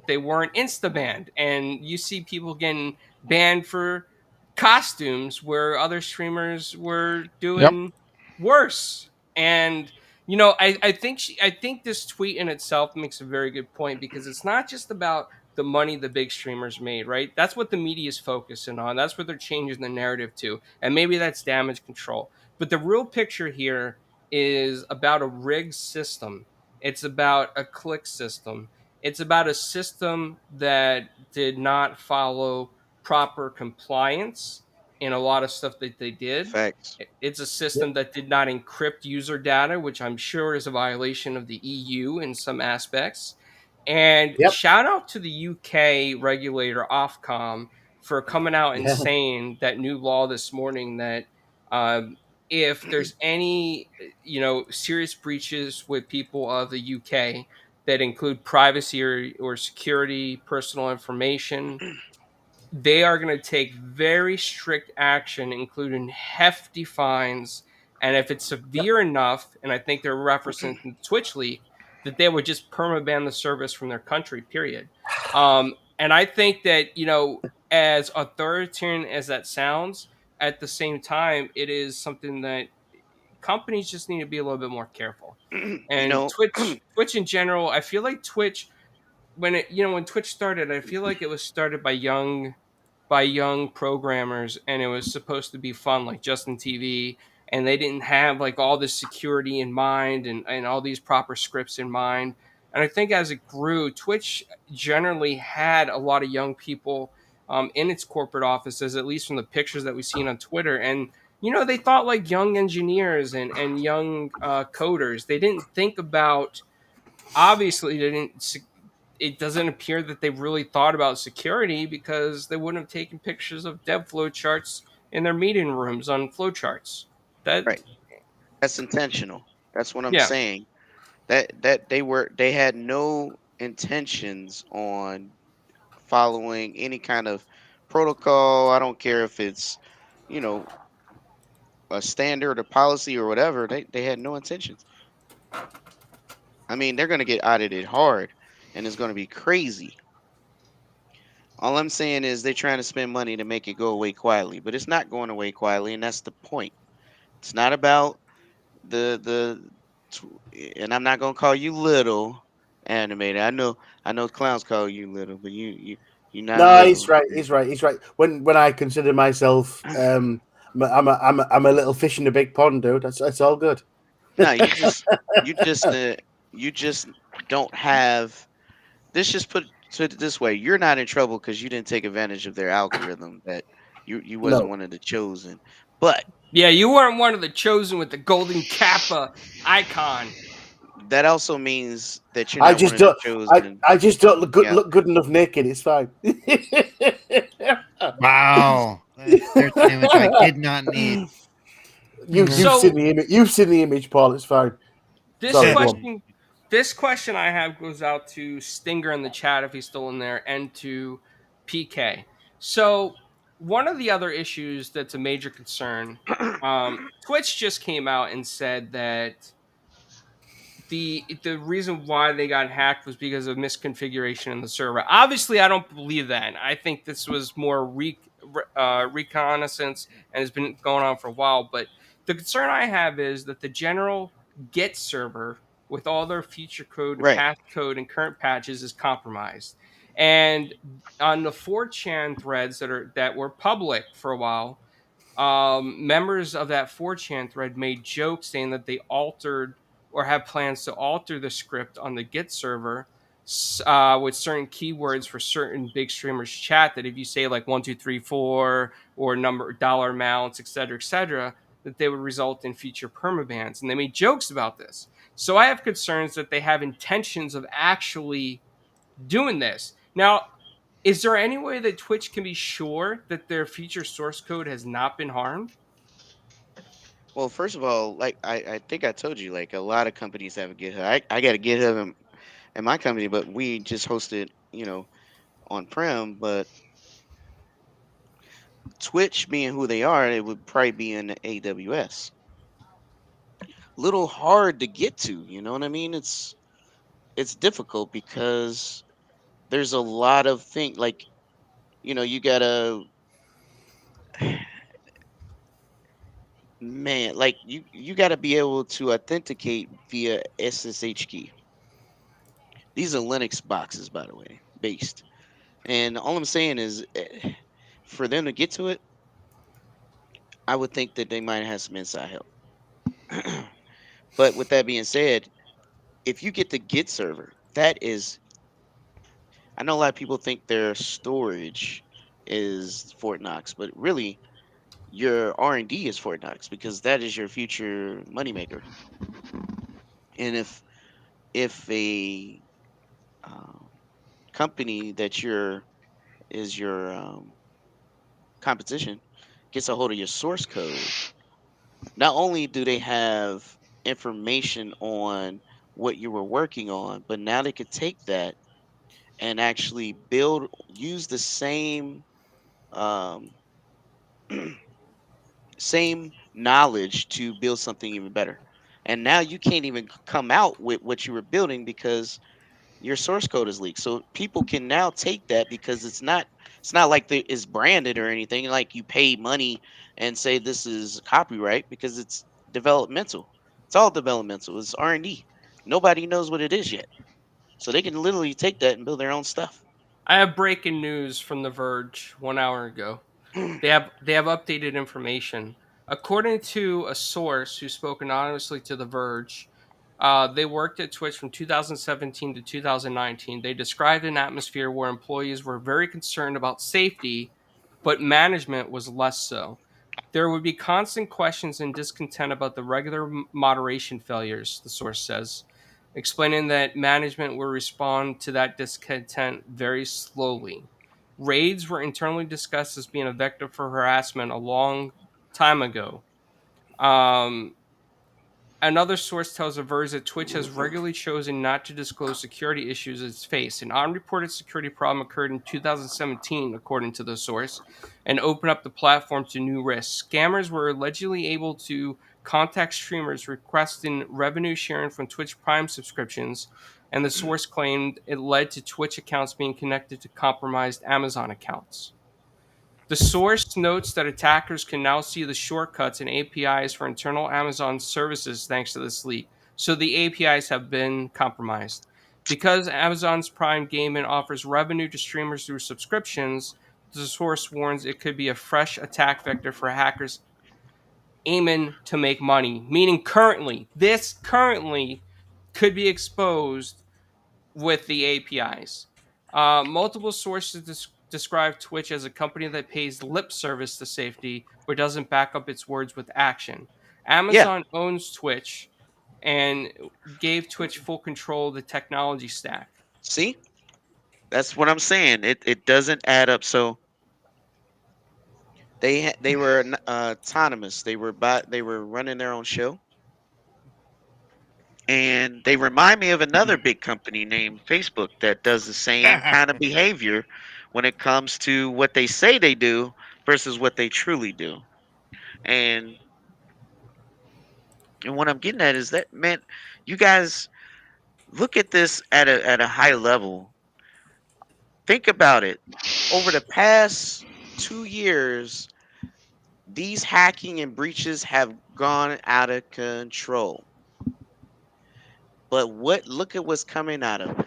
they weren't insta banned, and you see people getting banned for costumes where other streamers were Yep. doing worse. And I think this tweet in itself makes a very good point because it's not just about the money the big streamers made, right? That's what the media is focusing on. That's what they're changing the narrative to. And maybe that's damage control. But the real picture here is about a rigged system. It's about a click system. It's about a system that did not follow proper compliance in a lot of stuff that they did. Facts. It's a system that did not encrypt user data, which I'm sure is a violation of the EU in some aspects. And Yep. shout out to the UK regulator Ofcom for coming out and Yeah. saying that new law this morning that if there's any serious breaches with people of the UK that include privacy or security, personal information, they are going to take very strict action, including hefty fines. And if it's severe enough, and I think they're referencing the Twitch leak, that they would just permaban the service from their country, period. And I think that, as authoritarian as that sounds, at the same time, it is something that companies just need to be a little bit more careful. You And know, Twitch in general, I feel like Twitch, when Twitch started, I feel like it was started by young programmers, and it was supposed to be fun like Justin TV, and they didn't have like all this security in mind and all these proper scripts in mind. And I think as it grew, Twitch generally had a lot of young people in its corporate offices, at least from the pictures that we've seen on Twitter. And they thought like young engineers and young coders. They didn't think about, obviously they didn't, it doesn't appear that they really thought about security because they wouldn't have taken pictures of dev flow charts in their meeting rooms on flowcharts. That right? That's intentional. That's what I'm Yeah. saying. They had no intentions on following any kind of protocol. I don't care if it's, you know, a standard or policy or whatever. They had no intentions. I mean, they're gonna get audited hard, and it's gonna be crazy. All I'm saying is they're trying to spend money to make it go away quietly, but it's not going away quietly, and that's the point. It's not about the and I'm not gonna call you little animated. I know clowns call you little, but you're not No, he's little. right. He's right. He's right. When I consider myself, I'm a little fish in a big pond, dude. That's all good. No, you just don't have this. Just put it this way: you're not in trouble because you didn't take advantage of their algorithm. That you wasn't No, one of the chosen. But Yeah, you weren't one of the chosen with the golden kappa icon. that also means that you're I not one just of the don't. chosen. I just don't Yeah, look good enough naked. It's fine. Wow. There's an image I did not need. You've So seen the image. You've seen the image, Paul. It's fine. this Sorry, go on. question this question I have goes out to Stinger in the chat if he's still in there, and to PK. So one of the other issues that's a major concern, Twitch just came out and said that the reason why they got hacked was because of misconfiguration in the server. Obviously, I don't believe that. I think this was more reconnaissance and has been going on for a while. But the concern I have is that the general Get server, with all their feature code, right. patch code, and current patches, is compromised. And on the 4chan threads that were public for a while, members of that 4chan thread made jokes saying that they altered or have plans to alter the script on the Git server with certain keywords for certain big streamers chat. That if you say like 1234 or number dollar amounts, etc., that they would result in future permabans. And they made jokes about this. So I have concerns that they have intentions of actually doing this. Now, is there any way that Twitch can be sure that their feature source code has not been harmed? Well, first of all, like I think I told you, like a lot of companies have a GitHub. I got a GitHub in my company, but we just hosted, on prem. But Twitch being who they are, it would probably be in the AWS. Little hard to get to, you know what I mean? It's difficult because there's a lot of things like, you gotta man, like you gotta be able to authenticate via SSH key. These are Linux boxes, by the way, based. And all I'm saying is, for them to get to it, I would think that they might have some inside help. But with that being said, if you get the Git server, that is, I know a lot of people think their storage is Fort Knox, but really your R&D is Fort Knox because that is your future moneymaker. And if a um, company that is your competition gets a hold of your source code, not only do they have information on what you were working on, but now they could take that and actually use the um, same knowledge to build something even better. And now you can't even come out with what you were building because your source code is leaked. So people can now take that because it's not like it's branded or anything. Like you pay money and say this is copyright because it's developmental. It's all developmental. It's R&D. Nobody knows what it is yet. So they can literally take that and build their own stuff. I have breaking news from The Verge 1 hour ago. They have updated information. According to a source who spoke anonymously to The Verge, they worked at Twitch from 2017 to 2019. They described an atmosphere where employees were very concerned about safety, but management was less so. There would be constant questions and discontent about the regular moderation failures, the source says, explaining that management will respond to that discontent very slowly. Raids were internally discussed as being a vector for harassment a long time ago. Um, Another source tells Averse that Twitch has regularly chosen not to disclose security issues it's faced. An unreported security problem occurred in 2017, according to the source, and opened up the platform to new risks. Scammers were allegedly able to contact streamers requesting revenue sharing from Twitch Prime subscriptions, and the source claimed it led to Twitch accounts being connected to compromised Amazon accounts. The source notes that attackers can now see the shortcuts and APIs for internal Amazon services thanks to this leak. So the APIs have been compromised. Because Amazon's Prime Gaming offers revenue to streamers through subscriptions, the source warns it could be a fresh attack vector for hackers aiming to make money. Meaning this currently could be exposed with the APIs. Multiple sources describe Twitch as a company that pays lip service to safety but doesn't back up its words with action. Yeah. Amazon owns Twitch and gave Twitch full control of the technology stack. See? That's what I'm saying. It doesn't add up. So they were autonomous. They were running their own show, and they remind me of another big company named Facebook that does the same kind of behavior when it comes to what they say they do versus what they truly do. And and what I'm getting at is that, man, you guys look at this at a high level. Think about it. Over the past 2 years, these hacking and breaches have gone out of control. But look at what's coming out of it.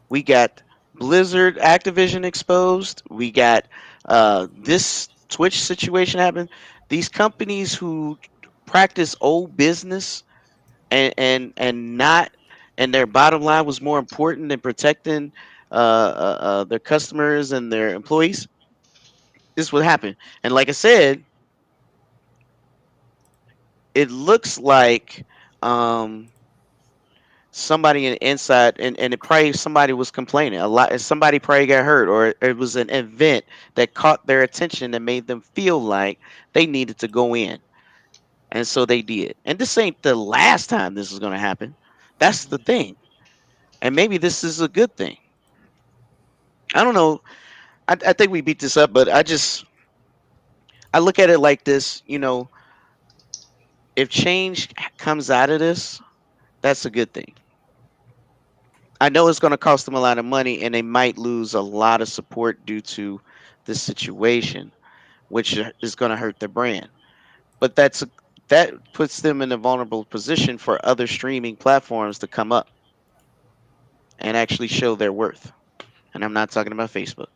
We got Blizzard Activision exposed. We got this Twitch situation happen. These companies who practice old business and not and their bottom line was more important than protecting their customers and their employees. This would happen. And like I said, it looks like um, somebody in inside and it probably somebody was complaining a lot and somebody probably got hurt or it was an event that caught their attention and made them feel like they needed to go in, and so they did. And this ain't the last time this is going to happen. That's the thing. and maybe this is a good thing. I don't know. I think we beat this up, but I look at it like this. If change comes out of this, that's a good thing. I know it's going to cost them a lot of money, and they might lose a lot of support due to this situation, which is going to hurt their brand. But that puts them in a vulnerable position for other streaming platforms to come up and actually show their worth. And I'm not talking about Facebook.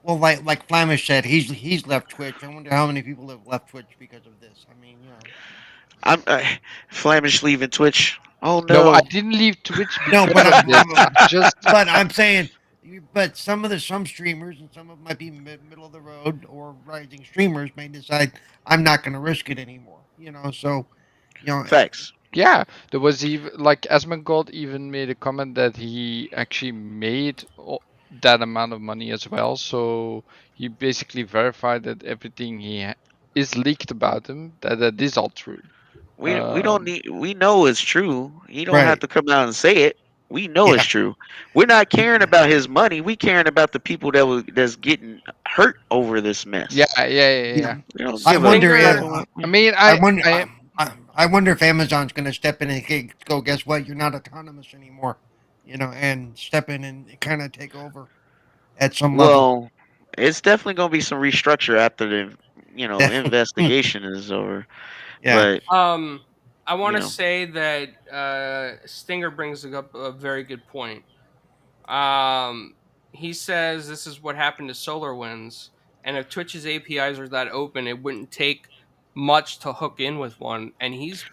Well, like Flamish said, he's left Twitch. I wonder how many people have left Twitch because of this. I mean, I'm Flamish leaving Twitch. Oh No, I no. didn't leave Twitch no, because of this. I just but I'm saying, but some streamers and some of them might be middle of the road or rising streamers may decide I'm not going to risk it anymore. So you know, Facts. yeah, there was even like Asmongold even made a comment that he actually made that amount of money as well. So he basically verified that everything is leaked about him, that is all true. We don't Um, need. We know it's true. He don't have right? to come out and say it. We know it's Yeah, true. We're not caring about his money. We caring about the people that's getting hurt over this yeah, mess. yeah, yeah, yeah. yeah. We don't I give a wonder if crap Stinger, about. I mean, I wonder. I I wonder if Amazon's going to step in and go. Guess what? You're not autonomous anymore. And step in and kind of take over at some level. Well, it's definitely gonna be some restructure after the Hmm. investigation is over. Yeah. But um, I you want to know, say that Stinger brings up a very good point. Um, he says this is what happened to SolarWinds, and if Twitch's APIs are that open, it wouldn't take much to hook in with one. And he's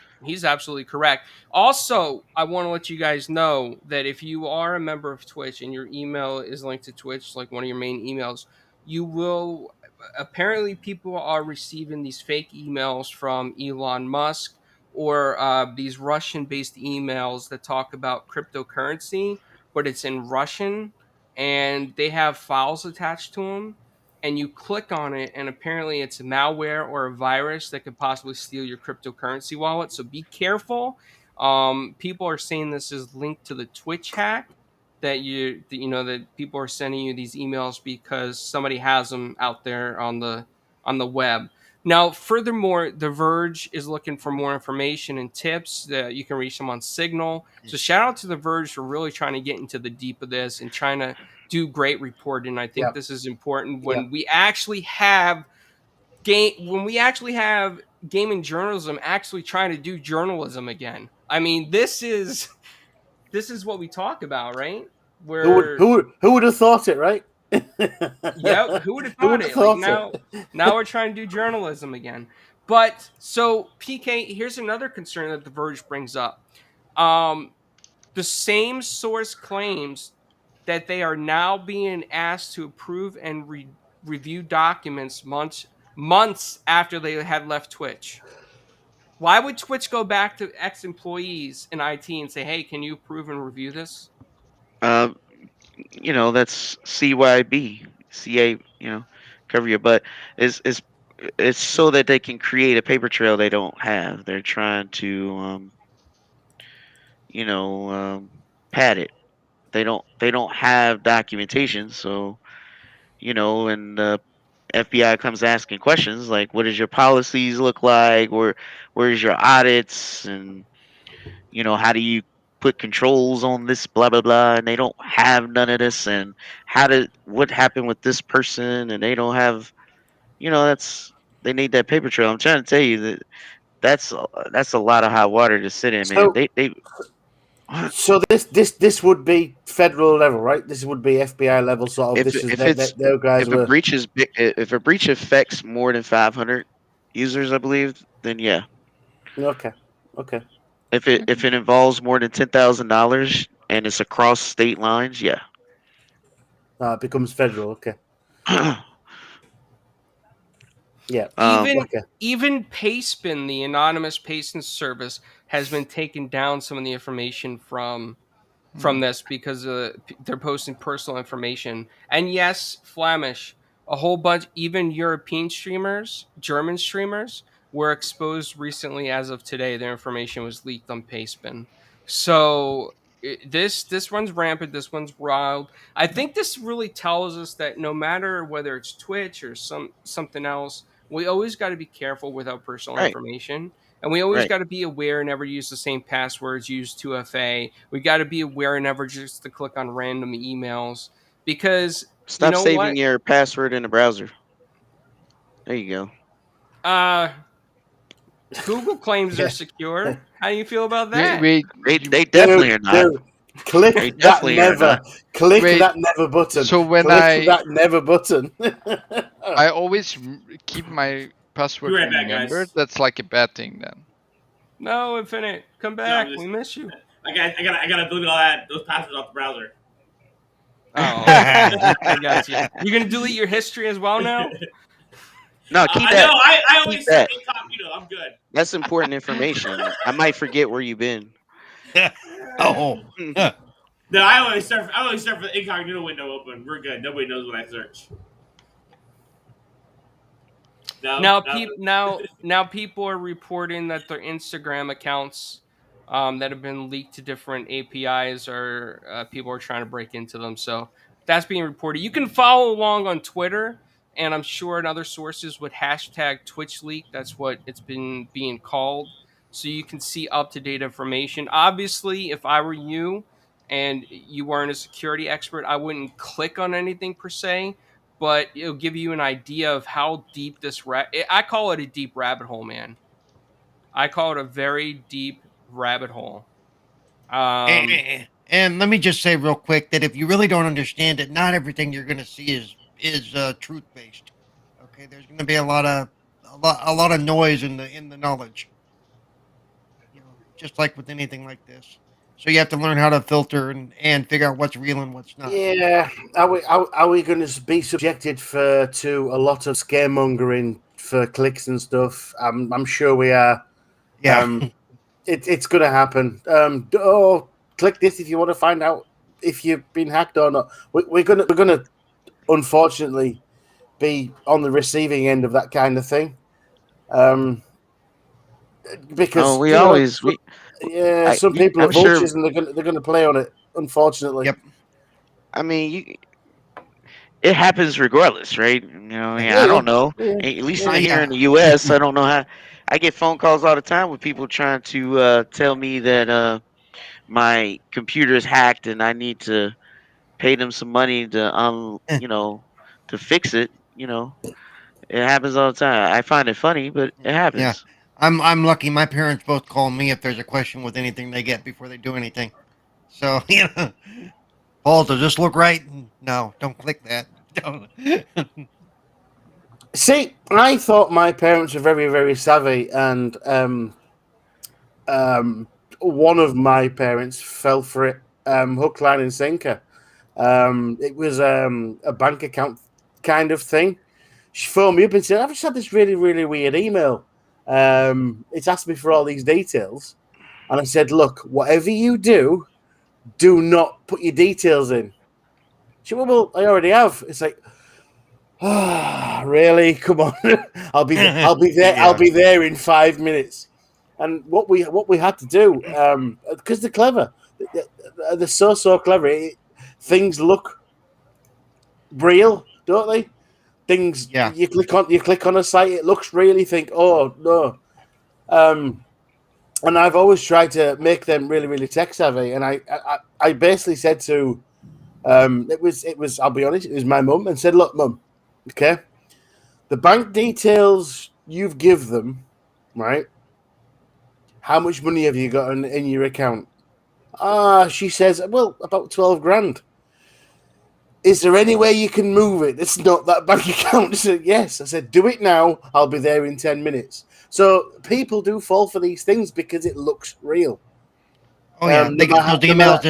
absolutely correct. Also, I want to let you guys know that if you are a member of Twitch and your email is linked to Twitch, like one of your main emails, you will apparently people are receiving these fake emails from Elon Musk or these Russian-based emails that talk about cryptocurrency, but it's in Russian and they have files attached to them. And you click on it, and apparently it's a malware or a virus that could possibly steal your cryptocurrency wallet. So be careful. People are saying this is linked to the Twitch hack that people are sending you these emails because somebody has them out there on the web. Now, furthermore, The Verge is looking for more information and tips that you can reach them on Signal. So shout out to The Verge for really trying to get into the deep of this and trying to do great reporting. I think Yeah, this is important yeah. when we actually have gaming journalism actually trying to do journalism again. I mean, this is what we talk about, right? Where Who would have thought it, right? yeah, who would have Who thought would have it? Like thought now, it? now we're trying to do journalism again. But so PK, here's another concern that The Verge brings up. Um, the same source claims that they are now being asked to approve and review documents months after they had left Twitch. Why would Twitch go back to ex-employees in IT and say, "Hey, can you approve and review this?" um, that's CYB, CA. Cover your butt. It's so that they can create a paper trail they don't have. They're trying to you know pad it. They don't have documentation, so and the FBI comes asking questions like, "What does your policies look like? Where's your audits? And how do you put controls on this? Blah blah blah." And they don't have none of this. And what happened with this person? And they don't have. They need that paper trail. I'm trying to tell you that that's a lot of hot water to sit in, man. So, They so this would be federal level, right? This would be FBI level, sort of. if This is if it's their guys if a were breach is big, if a breach affects more than 500 users, I believe, then yeah. okay, okay. If it involves more than $10,000 and it's across state lines, yeah. It becomes federal. Okay, yeah, Even okay. even Pastebin, the anonymous Pastebin service, has been taking down some of the information from this because they're posting personal information. And yes, Flamish, a whole bunch, even European streamers, German streamers, were exposed recently as of today. Their information was leaked on Pastebin. So This runs rampant. This one's wild. I think this really tells us that no matter whether it's Twitch or something else, we always got to be careful with our personal Right. information, and we always Right. got to be aware and never use the same passwords. Use 2FA. We got to be aware and never just to click on random emails because you Stop know what? saving your password in the browser. There you go. Google claims they're secure. How do you feel about Wait, that? wait, They definitely are Dude, not. dude, click They that definitely are never. not. Click Wait, that never button. so when Click that never button. I always keep my password Be right back, remembered, guys. that's like a bad thing then. No, Infinite, come No, back. I'm just- We miss you. I gotta delete all those passwords off the browser. Oh, I got you. You're gonna delete your history as well now? No, keep I that. know. I Keep always set that. incognito. I'm good. That's important information. I might forget where you've been. Oh. No, I always surf for the incognito window open. We're good. Nobody knows what I search. No, Now people are reporting that their Instagram accounts that have been leaked to different APIs or people are trying to break into them. So that's being reported. You can follow along on Twitter, and I'm sure in other sources with hashtag Twitch leak. That's what it's been being called. So you can see up to date information. Obviously, if I were you and you weren't a security expert, I wouldn't click on anything per se, but it'll give you an idea of how deep this I call it a deep rabbit hole, man. I call it a very deep rabbit hole. And let me just say real quick that if you really don't understand it, not everything you're going to see is truth based. Okay, there's going to be a lot of noise in the knowledge. You know, just like with anything like this. So you have to learn how to filter and figure out what's real and what's not. Yeah, are we going to be subjected to a lot of scaremongering for clicks and stuff? I'm sure we are. Yeah. It's going to happen. Click this if you want to find out if you've been hacked or not. We're gonna unfortunately be on the receiving end of that kind of thing. Because some people are I'm sure. vultures and they're gonna play on it. Unfortunately. Yep. I mean, it happens regardless, right? You know, Yeah, I don't know. yeah, At least yeah. here in the U.S., I don't know how. I get phone calls all the time with people trying to tell me that my computer is hacked and I need to pay them some money to to fix it. You know, it happens all the time. I find it funny, but it happens. Yeah. I'm lucky. My parents both call me if there's a question with anything they get before they do anything. So Paul, does this look right? No, don't click that. Don't. See, I thought my parents were very, very savvy, and one of my parents fell for it, hook, line, and sinker. It was a bank account kind of thing. She phoned me up and said, "I've just had this really, really weird email. It's asked me for all these details," and I said, "Look, whatever you do, do not put your details in." She went, "Well, I already have." It's like, really? Come on, I'll be there. Yeah. I'll be there in 5 minutes. And what we had to do, because they're clever, they're so clever. Things look real, don't they? Things you click on a site, it looks real. You think, oh no. And I've always tried to make them really, really tech savvy. And I basically said to, it was I'll be honest, it was my mum, and said, "Look, mum, okay, the bank details you've give them, right? How much money have you got in your account?" She says, "Well, about 12 grand. Is there any way you can move it? It's not that bank account." I said, "Yes." I said, "Do it now. I'll be there in 10 minutes. So people do fall for these things because it looks real. Oh yeah, they get those emails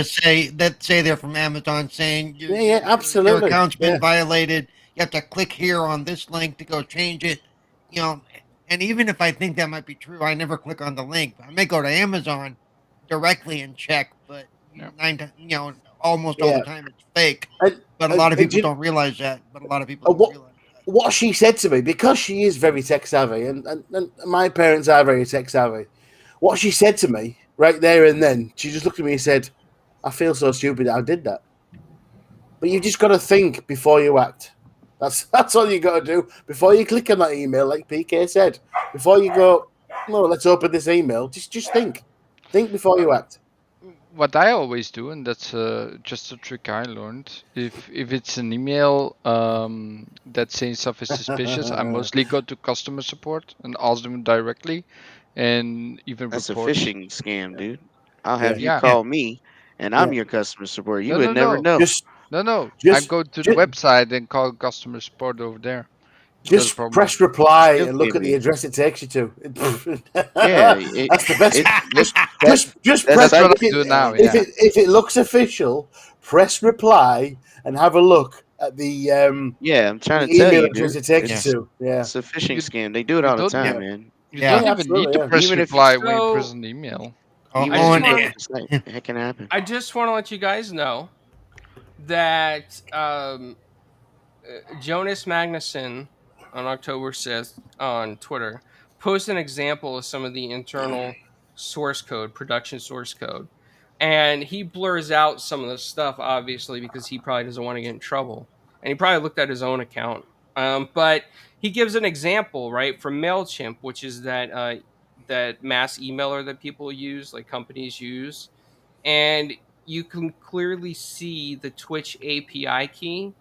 that say they're from Amazon saying absolutely. Your account's been violated. You have to click here on this link to go change it. You know, and even if I think that might be true, I never click on the link. I may go to Amazon directly and check, but almost all the time it's fake. But a lot of people don't realize that. What she said to me, because she is very tech savvy, and my parents are very tech savvy, what she said to me right there and then, she just looked at me and said, I feel so stupid that I did that. But you just got to think before you act. That's all you got to do before you click on that email, like PK said. Before you go, no, let's open this email. Just think before you act. What I always do, and that's just a trick I learned. If it's an email that's saying stuff is suspicious, I mostly go to customer support and ask them directly, and even That's a report. phishing scam, dude. I'll Yeah. have you Yeah. call me, and Yeah. I'm your customer support. You No, would no, never no, know. Just no. I just go to the just, website and call customer support over there. It's not a just problem. press reply Still and look can't at the be. address it takes you to. Yeah, That's the best. it that Just that press That's site. what if I do now. if Yeah. it looks official. Press reply and have a look at Yeah, I'm trying to the tell email you, address dude. it takes Yeah. you to. Yeah, It's a phishing You scam. They do it you all the don't time, yeah, man. you Yeah. don't yeah, even need absolutely. to Yeah. press Even if reply when you press So an email. Oh, even I if oh, just you and go want to to the site, it can happen. I just want to let you guys know that Jonas Magnuson on October 6th on Twitter posted an example of some of the internal source code, production source code. And he blurs out some of the stuff, obviously, because he probably doesn't want to get in trouble. And he probably looked at his own account. But he gives an example, right, from MailChimp, which is that mass emailer that people use, like companies use. And you can clearly see the Twitch API key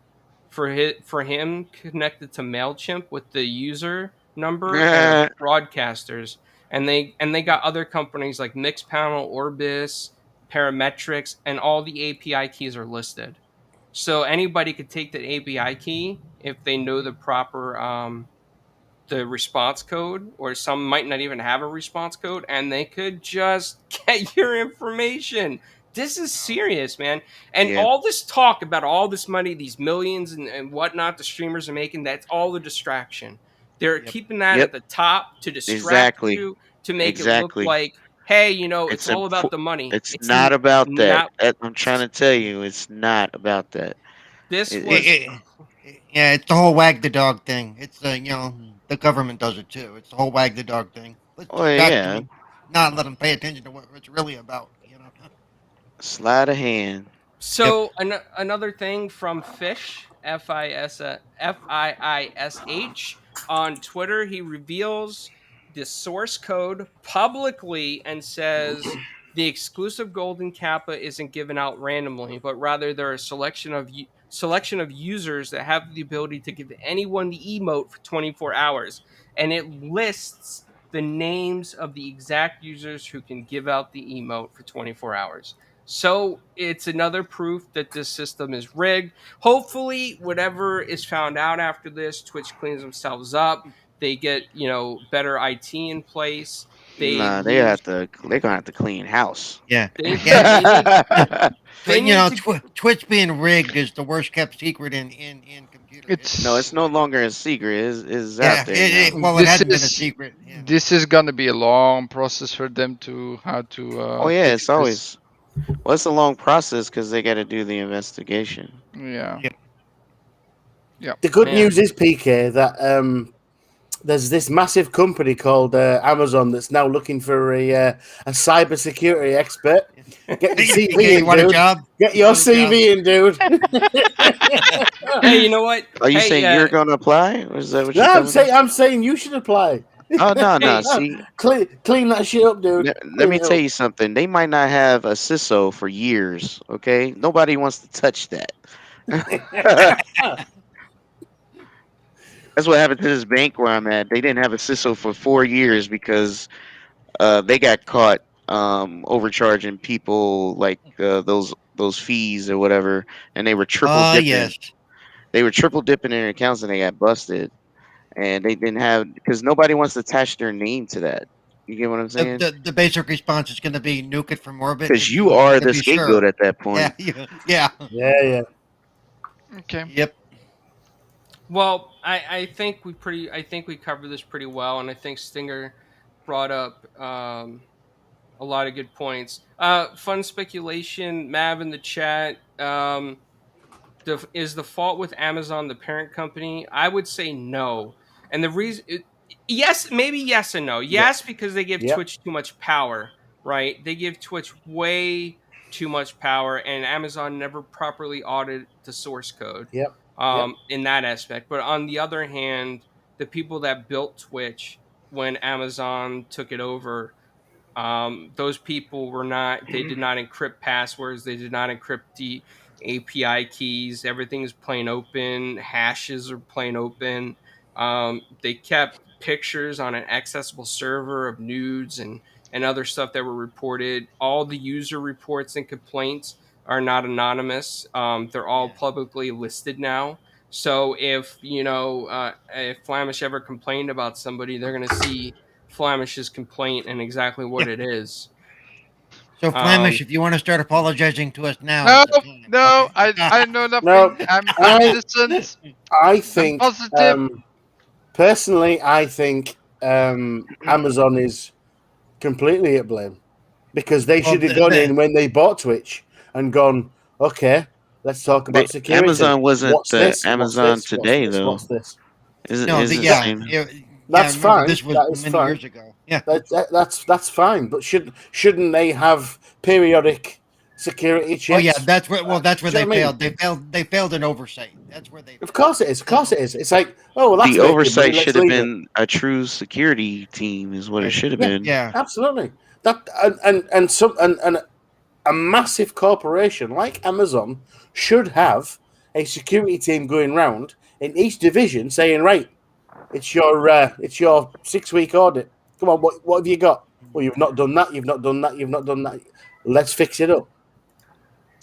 for him connected to Mailchimp with the user number and of broadcasters, and they got other companies like Mixpanel, Orbis, Parametrics, and all the API keys are listed. So anybody could take the API key if they know the response code, or some might not even have a response code, and they could just get your information. This is serious, man. And Yeah, all this talk about all this money, these millions and whatnot the streamers are making, that's all a distraction. They're yep. keeping that yep, at the top to distract exactly, you, to make it look exactly. like, hey, it's It's all about important. the money. It's not about that. Not. I'm trying to tell you, it's not about that. This It, was Yeah, it's the whole wag the dog thing. It's the government does it too. It's the whole wag the dog thing. Let's oh distract them yeah, and not let them pay attention to what it's really about. sleight of hand. Yep. So another thing from Fish Fiish on Twitter, he reveals the source code publicly and says the exclusive golden kappa isn't given out randomly, but rather there are a selection of users that have the ability to give anyone the emote for 24 hours, and it lists the names of the exact users who can give out the emote for 24 hours. So it's another proof that this system is rigged. Hopefully, whatever is found out after this, Twitch cleans themselves up. They get better IT in place. They Nah, they lose. have to. They're gonna have to clean house. Yeah. Yeah. Yeah. They need. They need to. Twitch being rigged is the worst kept secret in computer No, history. it's It's no longer a secret. It's Yeah. out there now. Well, it this hasn't been a is secret. Yeah. this is gonna be a long process for them to how to Oh yeah, fix it's this. always. Well, it's a long process because they got to do the investigation. Yeah, Yep. yeah. The good Man. news is, PK, that there's this massive company called Amazon that's now looking for a cybersecurity expert. Get your Okay, CV you in, want a dude. job? Get You your want a job? CV in, dude. Hey, you know what? Are you Hey, saying you're gonna apply, or is that what No, you're telling me? I'm saying you should apply. Oh no, no. hey, See, Clean that shit up, dude. let Clean me it tell up. you something. They might not have a CISO for years. Okay, nobody wants to touch that. That's what happened to this bank where I'm at. They didn't have a CISO for 4 years because they got caught overcharging people like those fees or whatever, and they were triple Oh dipping. yes. They were triple dipping their accounts, and they got busted. And they didn't have because nobody wants to attach their name to that. You get what I'm The, saying? the the basic response is going to be nuke it from orbit Because if you you are want to the be scapegoat sure. at that Yeah. point. Yeah. Yeah. Okay. Yep. well, I think we covered this pretty well, and I think Stinger brought up a lot of good points. Fun speculation, Mav in the chat. Is the fault with Amazon the parent company? I would say no, and the reason, yes, maybe yes and no. Yep. Yes, because they give Yep. Twitch too much power, right? They give Twitch way too much power, and Amazon never properly audited the source code Yep. Yep. in that aspect. But on the other hand, the people that built Twitch when Amazon took it over, those people were not, they did not encrypt passwords, they did not encrypt the API keys. Everything's plain open, hashes are plain open. They kept pictures on an accessible server of nudes and other stuff that were reported. All the user reports and complaints are not anonymous. They're all Yeah. publicly listed now. So if Flamish ever complained about somebody, they're going to see Flamish's complaint and exactly what Yeah. it is. So Um, Flamish, if you want to start apologizing to us now, No, is the time. no, Okay. I know No, nothing. I'm I innocent. I I'm think positive. personally, I think Amazon is completely at blame because they Well, should have gone in when they bought Twitch and gone, okay, let's talk They, about security. Amazon wasn't What's the this? What's Amazon this? What's today this? though. What's this? no, Is the Yeah, same? yeah. that's Remember, fine. this was That is many fine. years ago. Yeah. That's fine. But shouldn't they have periodic security checks? Oh yeah, that's where. Well, that's where Do you they know what I mean? failed. They failed. They failed in oversight. That's where they Of failed. course it is. Of So, course it is. It's like, oh well, that's The making money. oversight Let's should have leave it. been a true security team, is what it right. should have Yeah, been. Yeah. absolutely. That and a massive corporation like Amazon should have a security team going round in each division saying, right, it's your 6 week audit. Come on, what have you got? Well, you've not done that. You've not done that. You've not done that. Let's fix it up.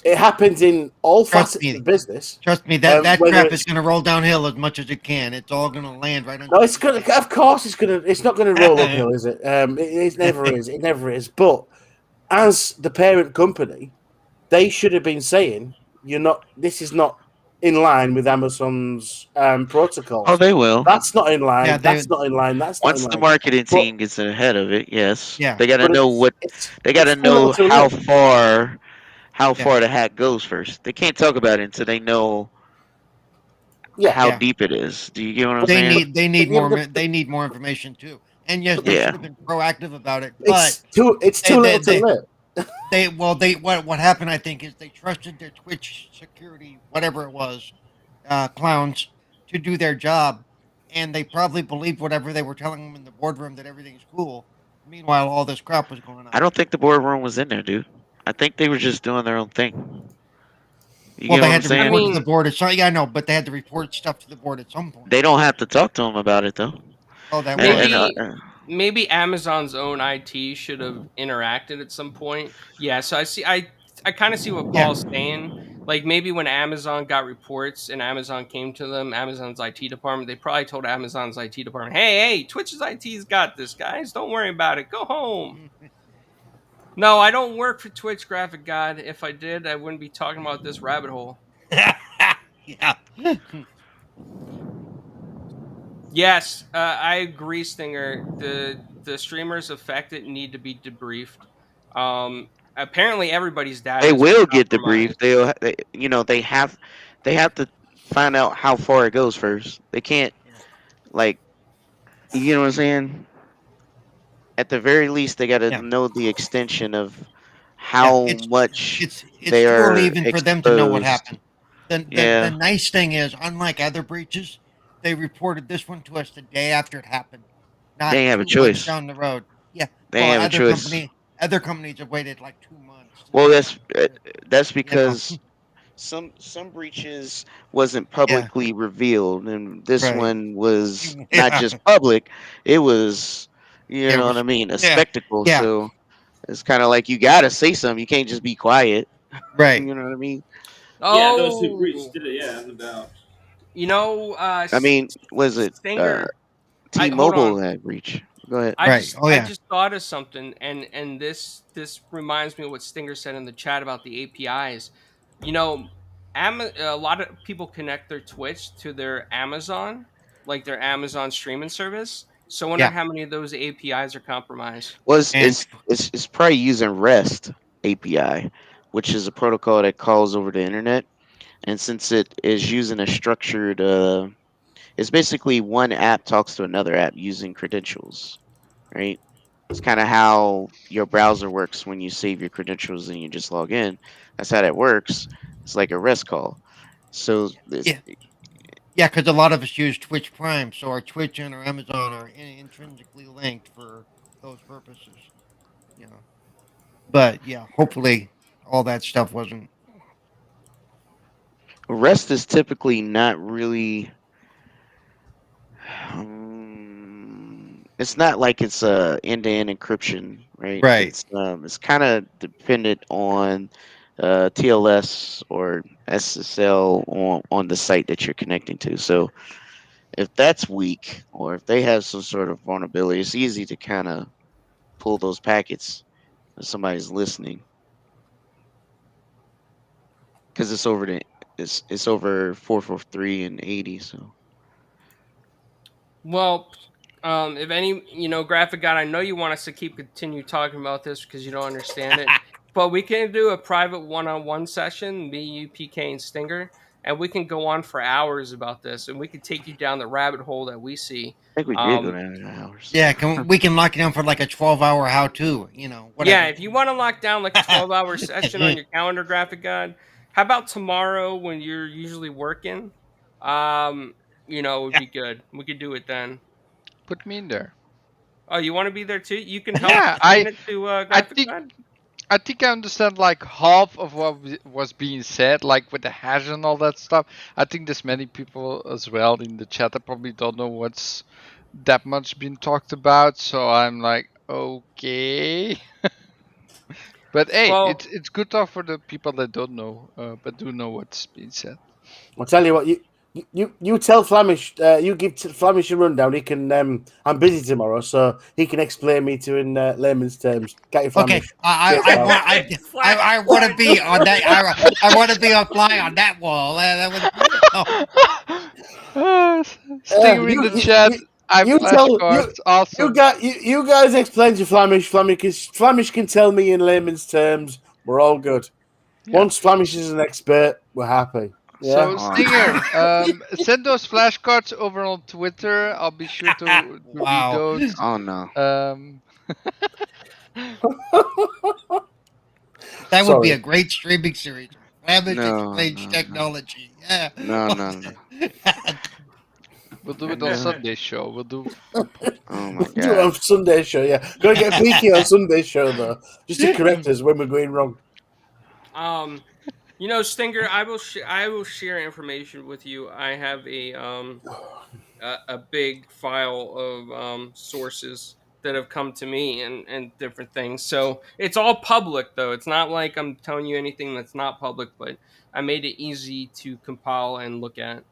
It happens in all Trust facets me. of business. Trust me. That Whether crap is it's going to roll downhill as much as it can. It's all going to land right on. no, it's gonna. Of course, it's gonna. It's not gonna roll uphill, is it? It never is. It never is. But as the parent company, they should have been saying, "You're not. This is not in line with Amazon's Oh, protocols. they will. That's not in Yeah. line. They. That's not in line. That's not in Once the line." marketing But team gets ahead of it, yes, Yeah. they got to but know it's what they got it's to too little, know too late. how Yeah. far the hack goes first. They can't talk about it until they know Yeah, how Yeah. deep it is. Do you get what I'm but They saying? need. They but need yeah, more. They need more information too. And yes, they should Yeah. have been proactive about it. But it's they. too They. little, too They. late. They. What happened? I think is they trusted their Twitch security, whatever it was, clowns, to do their job, and they probably believed whatever they were telling them in the boardroom that everything's cool. Meanwhile, all this crap was going I on. don't think the boardroom was in there, dude. I think they were just doing their own thing. You Well, get they what I'm had to I report saying? to the mean, board. So yeah, I know, but they had to report stuff to the board at some point. They don't have to talk to them about it though. Oh, that was And maybe maybe Amazon's own IT should have interacted at some point. Yeah, so I kind of see what yeah, Paul's saying. Like maybe when Amazon got reports and Amazon came to them, Amazon's IT department, they probably told Amazon's IT department, "Hey, Twitch's IT's got this, guys. Don't worry about it. Go home." No, I don't work for Twitch, Graphic God. If I did, I wouldn't be talking about this rabbit hole. yeah. Yes, I agree, Stinger. The streamers affected need to be debriefed. Apparently, everybody's data they has been will get debriefed. compromised. They have to find out how far it goes first. They can't like you know what I'm saying. At the very least, they got to Yeah, know the extension of yeah. how much It's they too early are even for them to know what exposed. happened. The Yeah, nice thing is, unlike other breaches, they reported this one to us the day after it happened, they not ain't have a 2 months choice. down the road. Yeah. They Well, ain't have a choice. other companies have waited like 2 months to Well, do something stupid. that's You know. because some breaches wasn't Yeah. publicly revealed, and this Right. one was not Yeah. just public. It was, you Yeah. know what I mean, a Yeah. spectacle. Yeah. So it's kind of like you gotta say something. You can't just be quiet. Right. You know what I mean? Yeah, those who breached Oh, did it. Yeah, no doubt. I mean, was it Stinger. I hold T-Mobile on. that breach? Go ahead. Right. Oh I yeah. just thought of something, and this reminds me of what Stinger said in the chat about the APIs. You know, a lot of people connect their Twitch to their Amazon, like their Amazon streaming service. So I wonder Yeah. how many of those APIs are compromised. Was And it's probably using REST API, which is a protocol that calls over the internet. And since it is using a structured, it's basically one app talks to another app using credentials, right? It's kind of how your browser works when you save your credentials and you just log in. That's how that works. It's like a REST call. So this, Yeah, yeah, because a lot of us use Twitch Prime, so our Twitch and our Amazon are intrinsically linked for those purposes. You know, but yeah, hopefully all that stuff wasn't. REST is typically not really. It's not like it's a end-to-end encryption, right? Right. It's kind of dependent on TLS or SSL on the site that you're connecting to. So if that's weak, or if they have some sort of vulnerability, it's easy to kind of pull those packets if somebody's listening, because it's over 443 and 80. So Well, if any, graphic god, I know you want us to continue talking about this because you don't understand it, but we can do a private one-on-one session, me, you, PK, and Stinger, and we can go on for hours about this, and we can take you down the rabbit hole that we see. I think we did go Um, down to hours. Yeah, we can lock it down for like a 12-hour how to. yeah, Whatever. if you want to lock down like a 12-hour session on your calendar, graphic god, how about tomorrow when you're usually working? Um, it would be good. We could do it then. Put me in there. Oh, you want to be there too? You can help Yeah, explain it to I graphic think god. I think I understand like half of what was being said, like with the hash and all that stuff. I think there's many people as well in the chat that probably don't know what's that much been talked about. So I'm like, okay. But hey, Well, it's good talk for the people that don't know, but do know what's being said. I'll tell you what, you tell Flamish, you give Flamish a rundown. He can. I'm busy tomorrow, so he can explain me to in layman's terms. Get you, Okay, Flamish. I want to be on that. I want to be a fly on that wall. That was, Stinger in the chat. I you tell flashcards. Awesome. you guys explain to Flamish. Flamish can tell me in layman's terms. We're all good. Yeah. Once Flamish is an expert, we're happy. Yeah. So Stinger, send those flashcards over on Twitter. I'll be sure to read wow. those. Oh no. That would be Sorry. a great streaming series. Rabbit No, explains no, no. technology. Yeah. No, no, no. We'll do it on No. Sunday show. We'll do. Oh my Do it on god. Sunday show, yeah. Gotta get PK on Sunday show though, just to correct us when we're going wrong. Stinger, I will share information with you. I have a big file of sources that have come to me and different things. So it's all public though. It's not like I'm telling you anything that's not public, but I made it easy to compile and look at.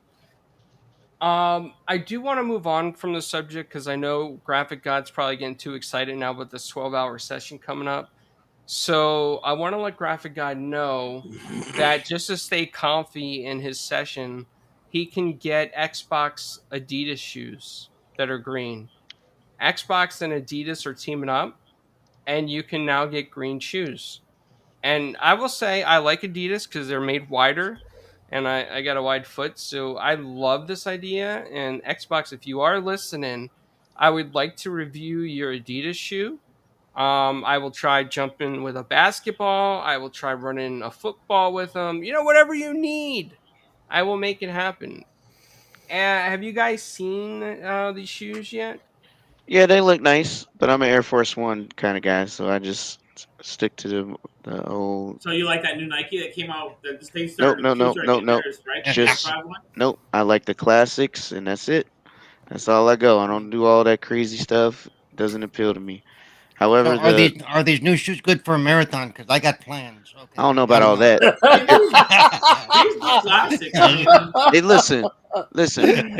I do want to move on from the subject because I know Graphic God's probably getting too excited now with this 12-hour session coming up. So I want to let Graphic God know that just to stay comfy in his session, he can get Xbox Adidas shoes that are green. Xbox and Adidas are teaming up, and you can now get green shoes. And I will say I like Adidas because they're made wider, and I got a wide foot, so I love this idea. And Xbox, if you are listening, I would like to review your Adidas shoe. I will try jumping with a basketball. I will try running a football with them. Whatever you need, I will make it happen. Have you guys seen these shoes yet? Yeah, they look nice, but I'm an Air Force One kind of guy, so I just stick to the old. So you like that new Nike that came out? That this thing Nope, started. no, Shoes no, started no, getting no. better, right? The Air Just 5 one. nope. I like the classics, and that's it. That's all I go. I don't do all that crazy stuff. Doesn't appeal to me. So However, are these new shoes good for a marathon? Because I got plans. Okay, I don't know I about got all 'em that. These the classics. I mean, Hey, listen,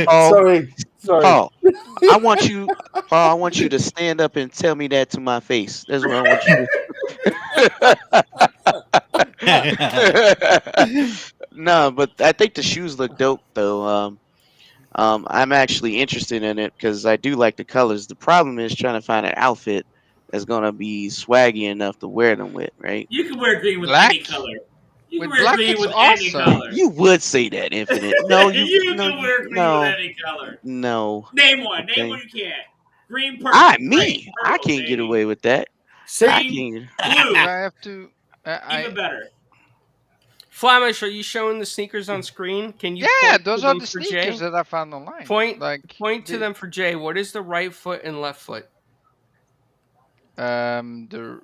Paul, Sorry. Paul. I want you, Paul. I want you to stand up and tell me that to my face. That's what I want you to. No, but I think the shoes look dope though. I'm actually interested in it because I do like the colors. The problem is trying to find an outfit that's gonna be swaggy enough to wear them with, right? you can wear green with Black? any color. You can With wear black, green it's with any awesome. color. You would say that, Infinite. No, You can wear green with no, any color. no. Name one. Name Okay. one you can't. Green, purple. I Green, I purple, can't get baby. away with that. See, I Green, can't. blue. Do I have to? Even better. Flamish, are you showing the sneakers on screen? Can you Yeah, point those to are them the for sneakers Jay? that I found online. Point to the, them for Jay. What is the right foot and left foot? The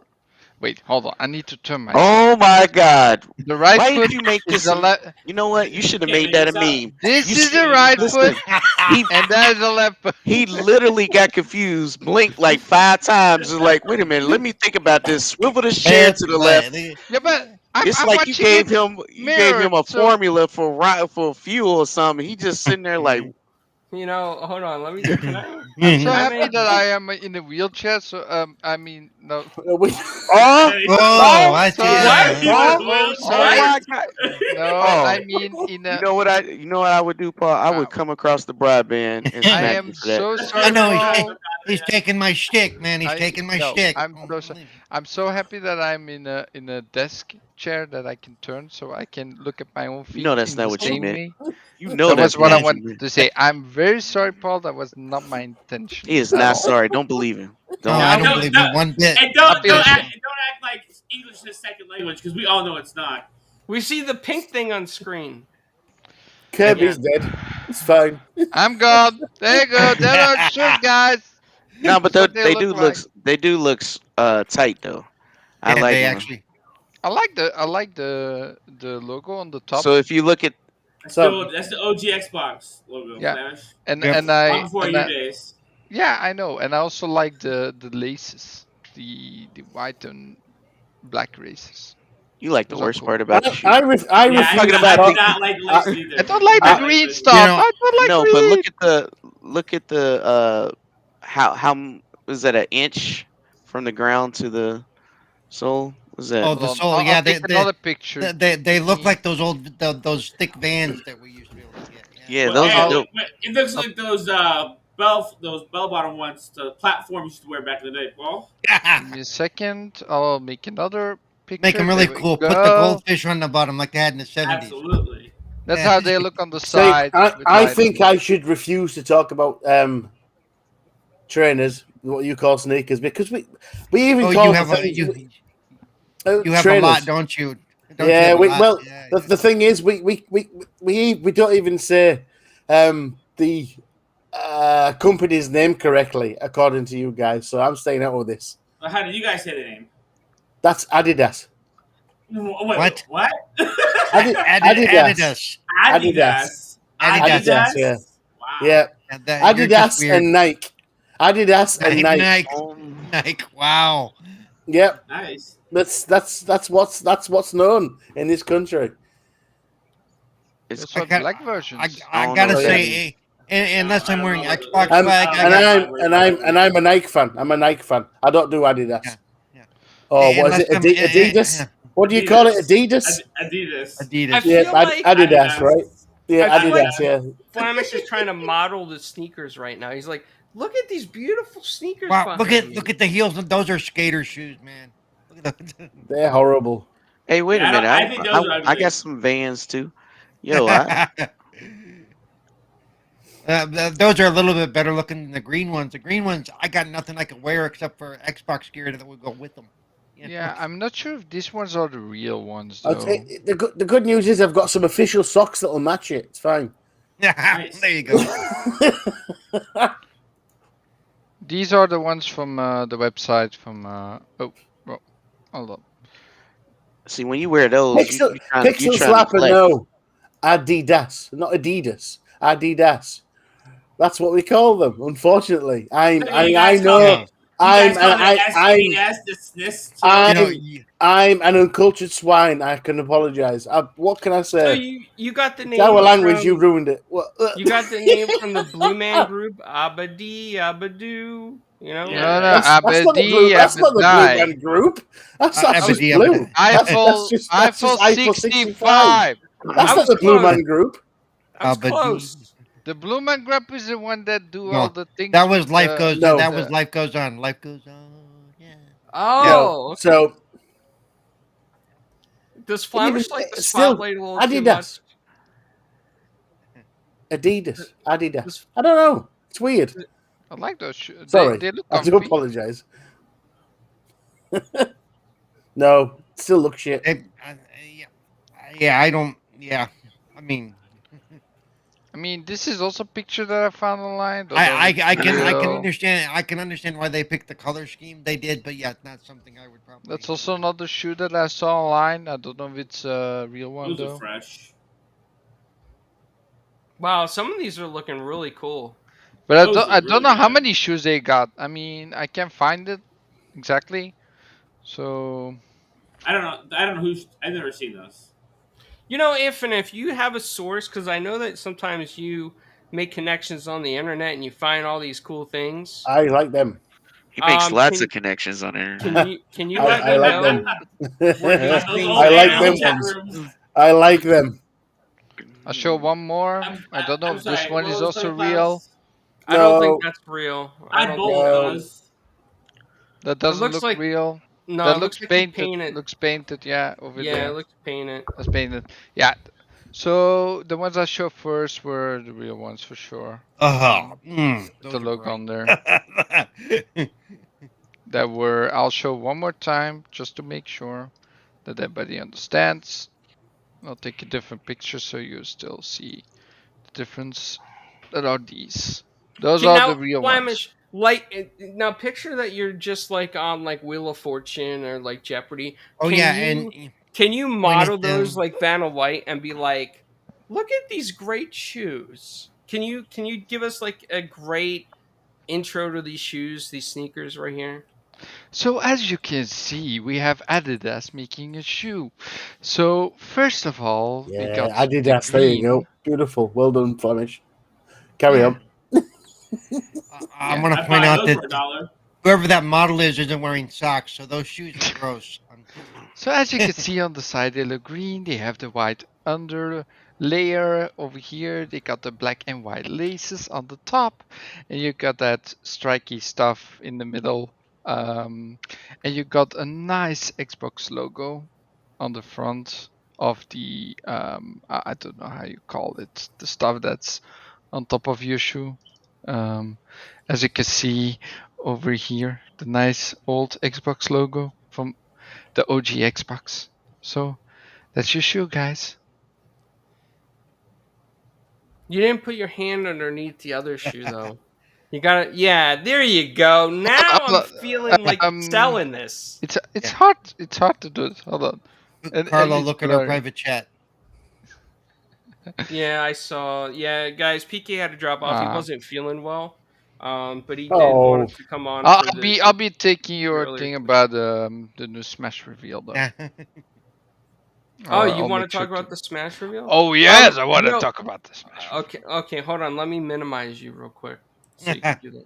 wait, hold on. I need to turn my. Oh my God! The right Why foot did you make is this? the left. You know what? You should have Can't made make that a this up. meme. This You is should- the right listen. foot, He and that is the left foot. he literally got confused, blinked like 5 times. Was like, wait a minute, let me think about this. Swivel the chair That's to the left. funny. Yeah, but I'm It's like you watching it gave him mirrored, a so formula for fuel or something. He just sitting there like, You know, hold on. Let me. Can I? I'm so Can I happy make? that I am in a wheelchair. So I mean, no. oh, Oh, I see. Sorry. What? He was oh, well, oh sorry. my God. No, Oh. I mean in a. You know what I would do, Paul? I would come across the broadband and I smack am you for that. so I sorry, know Paul. he's taking my shtick, man. He's taking my No, shtick. I'm Oh, so sorry. believe me. I'm so happy that I'm in a desk chair that I can turn so I can look at my own feet You know that's in not the what you same meant. way. You know That that's was what not I what you wanted meant. to say. I'm very sorry, Paul. That was not my intention. He is at not all. sorry. Don't believe him. No, Don't. I No, don't believe no. it one bit. And I feel ashamed. don't act like English is a second language because we all know it's not. We see the pink thing on screen. Kirby's dead. It's fine. I'm gone. There you go. There are shoes, guys. No, but That's what they they look do like. look tight though. I Yeah, like they them. actually. I like the logo on the top. So if you look at That's the OG Xbox logo. Yeah. Flash. And Yep. and I Long before and your I, days. yeah, I know. And I also like the laces, the white and black laces. you like the Those are worst cool. part about the shoe. I Yeah, refuse talking to about I the- do not like laces either. I don't like I- the green laces. stuff. know- I don't like No, green. but look at the how was that an inch from the ground to the sole? Was that? Oh, the Hold on. soul. I'll Yeah, take another picture. they look Me. like those old those thick vans that we used to be able to get. Yeah, Well, those are dope. it looks like those bell bottom ones, the platform you used to wear back in the day, Paul. Give me a second. I'll make another picture. Make them really There we cool. Put the go. goldfish on the bottom like they had in the 70s. Absolutely. That's Yeah. how they look on the See, side. I think I should refuse to talk about trainers, what you call sneakers, because we even Oh, call you have the a things- you uh, have trainers. a lot, don't you? Don't you Yeah, have a lot? well, Yeah, the thing is, we don't even say the company's name correctly, according to you guys. So I'm staying out of this. Well, how did you guys say the name? That's Adidas. What? What? Adidas. Adidas. Adidas, yeah. Wow. Yeah, You're just Adidas weird. and Nike. Adidas and Nike. Nike. Wow. Yep, Nice. that's what's known in this country. It's Those I are got- black versions. I I don't gotta know what that say, unless I'm wearing I don't know Xbox what- swag, I'm a Nike fan. I'm a Nike fan. I don't do Adidas. Yeah. Oh, what is it? Adidas? What do you call it? Adidas? Adidas. Adidas. I Yeah, feel like Adidas, right? Yeah, I feel like- Adidas. Yeah. Flamish is trying to model the sneakers right now. He's like, look at these beautiful sneakers. Wow, look behind me." at the heels. Those are skater shoes, man. Look at those. They're horrible. Hey, wait Yeah, a minute. I think those are I ugly. got some Vans too. Yo, I, Those are a little bit better looking than the green ones. The green ones, I got nothing I can wear except for Xbox gear that would go with them. You know? Yeah, I'm not sure if these ones are the real ones I'll though. take- the good news is I've got some official socks that'll match it. It's fine. Nice. There you go. These are the ones from the website from. Oh, hold on. see when you wear those, Pixel, you Pixel trying to Slapper, flex. no. Adidas, not Adidas. Adidas. That's what we call them. Unfortunately, I know. I'm an uncultured swine. I can apologize. What can I So say? you got the name. It's our language. from- You ruined it. What? You got the name from the Blue Man Group, Abadi, Abadoo. You know, No, Yeah. no, That's not the Blue. That's not the Blue Abadi. Man Group. That's just Abadi, Blue. Abadi. Eiffel, that's Eiffel just Eiffel 65. That's I not was the Blue close. Man Group. I was Abadi. close. The Blue Man Group is the one that do No, all the things. That was with, life goes. no. That was life goes on. Life goes on. Yeah. Oh, okay. So Does Flamish even- like the still, spotlight a little too Adidas. much? Adidas. This- I don't know. It's weird. I like those shoes. Sorry, They look I do comfy. apologize. No, still look shit. Yeah, yeah, I don't. Yeah, I mean, I mean, this is also a picture that I found online. Don't know I, if it's I can real. understand why they picked the color scheme they did, but yeah, it's not something I would probably. That's also another shoe that I saw online. I don't know if it's a real one Those are though. fresh. Wow, some of these are looking really cool. But Those I look don't really know how good. many shoes they got. I mean, I can't find it exactly. So I don't know. I don't know who's. I've never seen those. You know, if you have a source, because I know that sometimes you make connections on the internet and you find all these cool things. I like them. He makes lots Can of connections on the can internet. you let I me like know them. what these Those things old I like AOL them do? chat ones. rooms. I like them. I'll show one more. I don't know I'm if this sorry. one What is was also Tony real. Klaus? I don't think No, that's real. I I'd don't think bolt that's no. real. those. That It doesn't looks look like real. no, That it looks looks like he painted. painted. Looks painted, yeah, over Yeah, it there. looks painted. That's painted. Yeah. So the ones I showed first were the real ones for sure. The Those are logo great. on there. That were. I'll show one more time just to make sure that everybody understands. I'll take a different picture so you still see the difference. That are these. Those Okay, are now the real ones. Flamish, like now picture that you're just like on like Wheel of Fortune or like Jeopardy. Oh Can yeah, and you can you point model at those them. like Vanna White and be like, look at these great shoes? Can you give us like a great intro to these shoes, these sneakers right here? So as you can see, we have Adidas making a shoe. So first of all, we Yeah, got the Adidas. There you go. green. Beautiful. Well done, Flemish. Carry Yeah, on. I'm yeah. gonna I'd point buy out those for that $1. whoever that model is isn't wearing socks, so those shoes are gross. So as you can see on the side, they look green. They have the white under layer over here. They got the black and white laces on the top, and you got that striky stuff in the middle. And you got a nice Xbox logo on the front of the I don't know how you call it, the stuff that's on top of your shoe. As you can see over here, the nice old Xbox logo from the OG Xbox. So that's your shoe, guys. You didn't put your hand underneath the other shoe though. You got to Yeah, there you go. Now I'm Hold on. feeling like selling this. It's Yeah, hard. It's hard to do it. Hold on, and Carlo, it's look at our blurry. private chat. Yeah, I saw. Yeah, guys, PK had to drop off. He Uh, wasn't feeling well, but he did Oh, want to come on for the I'll be taking the your earlier thing session. about the new Smash reveal though. Yeah. Oh, you I'll want to make sure talk to. about the Smash reveal? Oh yes, I want You to know, talk about the Smash reveal. okay, hold on. Let me minimize you real quick so you can do that.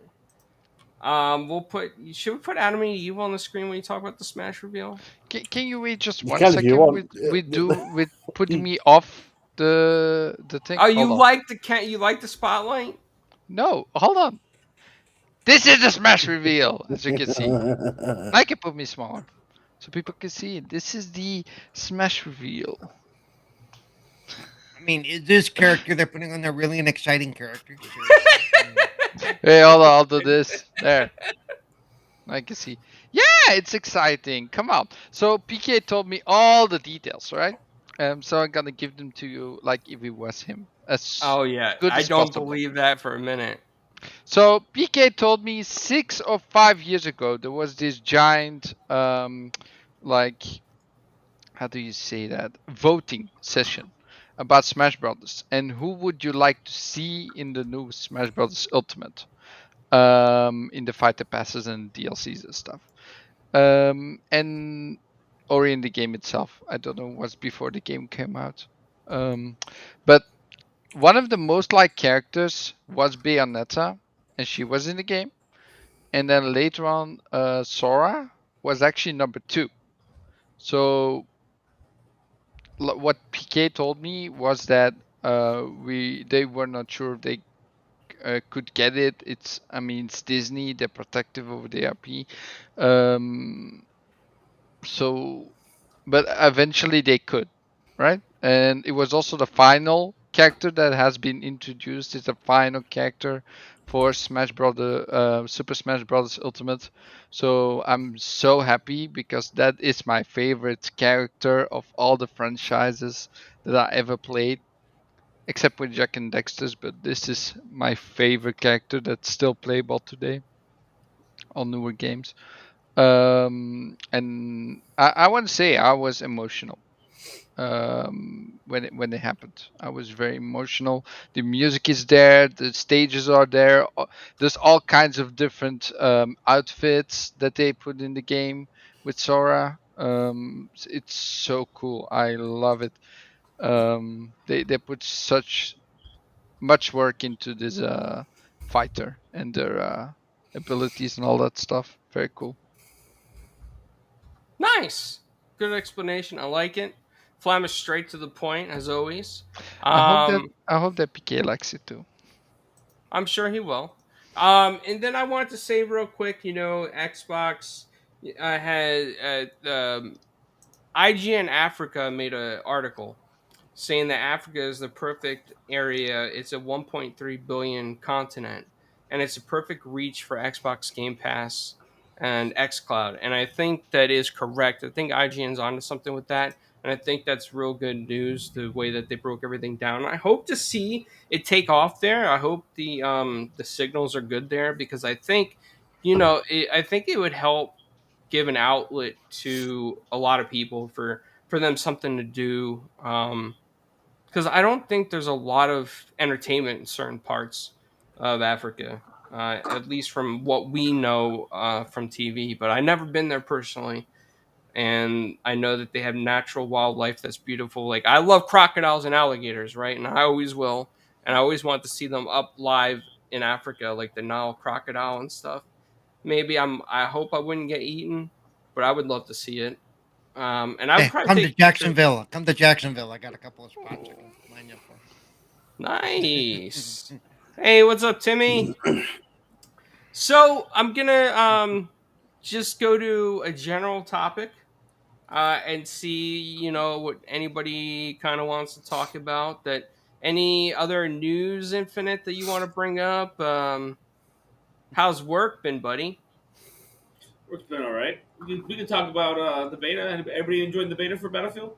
We'll put. Should we put Adam and Eve on the screen when you talk about the Smash reveal? Can you wait just you one can if you second want. with putting me off the thing? Oh, Hold you on. like the You like the spotlight? No, hold on. This is the Smash reveal, as you can see. I can put me smaller so people can see it. This is the Smash reveal. I mean, is this character they're putting on there really an exciting character? Hey, hold on, I'll do this. There. I can see. Yeah, it's exciting. Come on. So PK told me all the details, right? So I'm gonna give them to you like if it was him, as Oh yeah, good I as don't possible. believe that for a minute. So PK told me 6 or 5 years ago there was this giant, like how do you say that, voting session about Smash Brothers, and who would you like to see in the new Smash Brothers Ultimate, in the fighter passes and DLCs and stuff, and or in the game itself. I don't know what's before the game came out, but one of the most liked characters was Bayonetta, and she was in the game. And then later on, Sora was actually number 2. So what PK told me was that they were not sure if they could get it. It's Disney, they're protective over the IP. Um, so, but eventually they could, right? And it was also the final character that has been introduced. It's the final character for Super Smash Bros. Ultimate. So I'm so happy because that is my favorite character of all the franchises that I ever played, except with Jack and Dexter's. But this is my favorite character that's still playable today on newer games. And I want to say I was emotional when it happened. I was very emotional. The music is there, the stages are there. There's all kinds of different outfits that they put in the game with Sora. It's so cool. I love it. They put such much work into this fighter and their abilities and all that stuff. Very cool. Nice. Good explanation. I like it. Flam is straight to the point as always. I hope that PK likes it too. I'm sure he will. And then I wanted to say real quick, Xbox had IGN Africa made an article saying that Africa is the perfect area. It's a 1.3 billion continent, and it's a perfect reach for Xbox Game Pass and XCloud. And I think that is correct. I think IGN's onto something with that. And I think that's real good news, the way that they broke everything down. I hope to see it take off there. I hope the signals are good there, because I think, I think it would help give an outlet to a lot of people for them something to do. Because I don't think there's a lot of entertainment in certain parts of Africa, at least from what we know from TV. But I've never been there personally, and I know that they have natural wildlife that's beautiful. Like, I love crocodiles and alligators, right? And I always will, and I always want to see them up live in Africa, like the Nile crocodile and stuff. Maybe I hope I wouldn't get eaten, but I would love to see it. And I would Hey, probably come to take pictures. Jacksonville. Come to Jacksonville. I got a couple of spots I can line you up for. Nice. Hey, what's up, Timmy? So I'm gonna just go to a general topic and see, what anybody kind of wants to talk about. That any other news, Infinite, that you want to bring up? How's work been, buddy? Work's been all right. We can talk about the beta. Everybody enjoying the beta for Battlefield?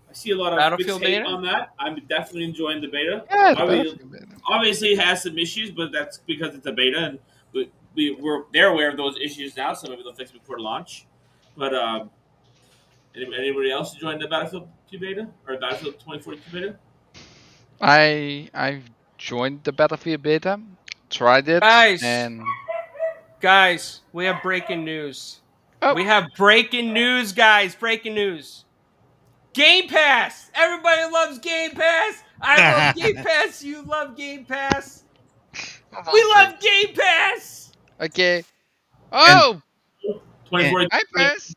I see a lot of mixed Battlefield hate beta? on that. I'm definitely enjoying the beta. Yeah, it's Obviously, Battlefield beta. obviously it has some issues, but that's because it's a beta, and they're aware of those issues now, so maybe they'll fix it before launch. But anybody else enjoying the Battlefield 2 beta or Battlefield 2042 beta? I've joined the Battlefield beta, tried it, Guys, and guys, we have breaking news. oh, We have breaking news, guys. Breaking news. Game Pass. Everybody loves Game Pass. I love Game Pass. You love Game Pass. We love Game Pass. okay. Oh, And, 2042. hi, Press.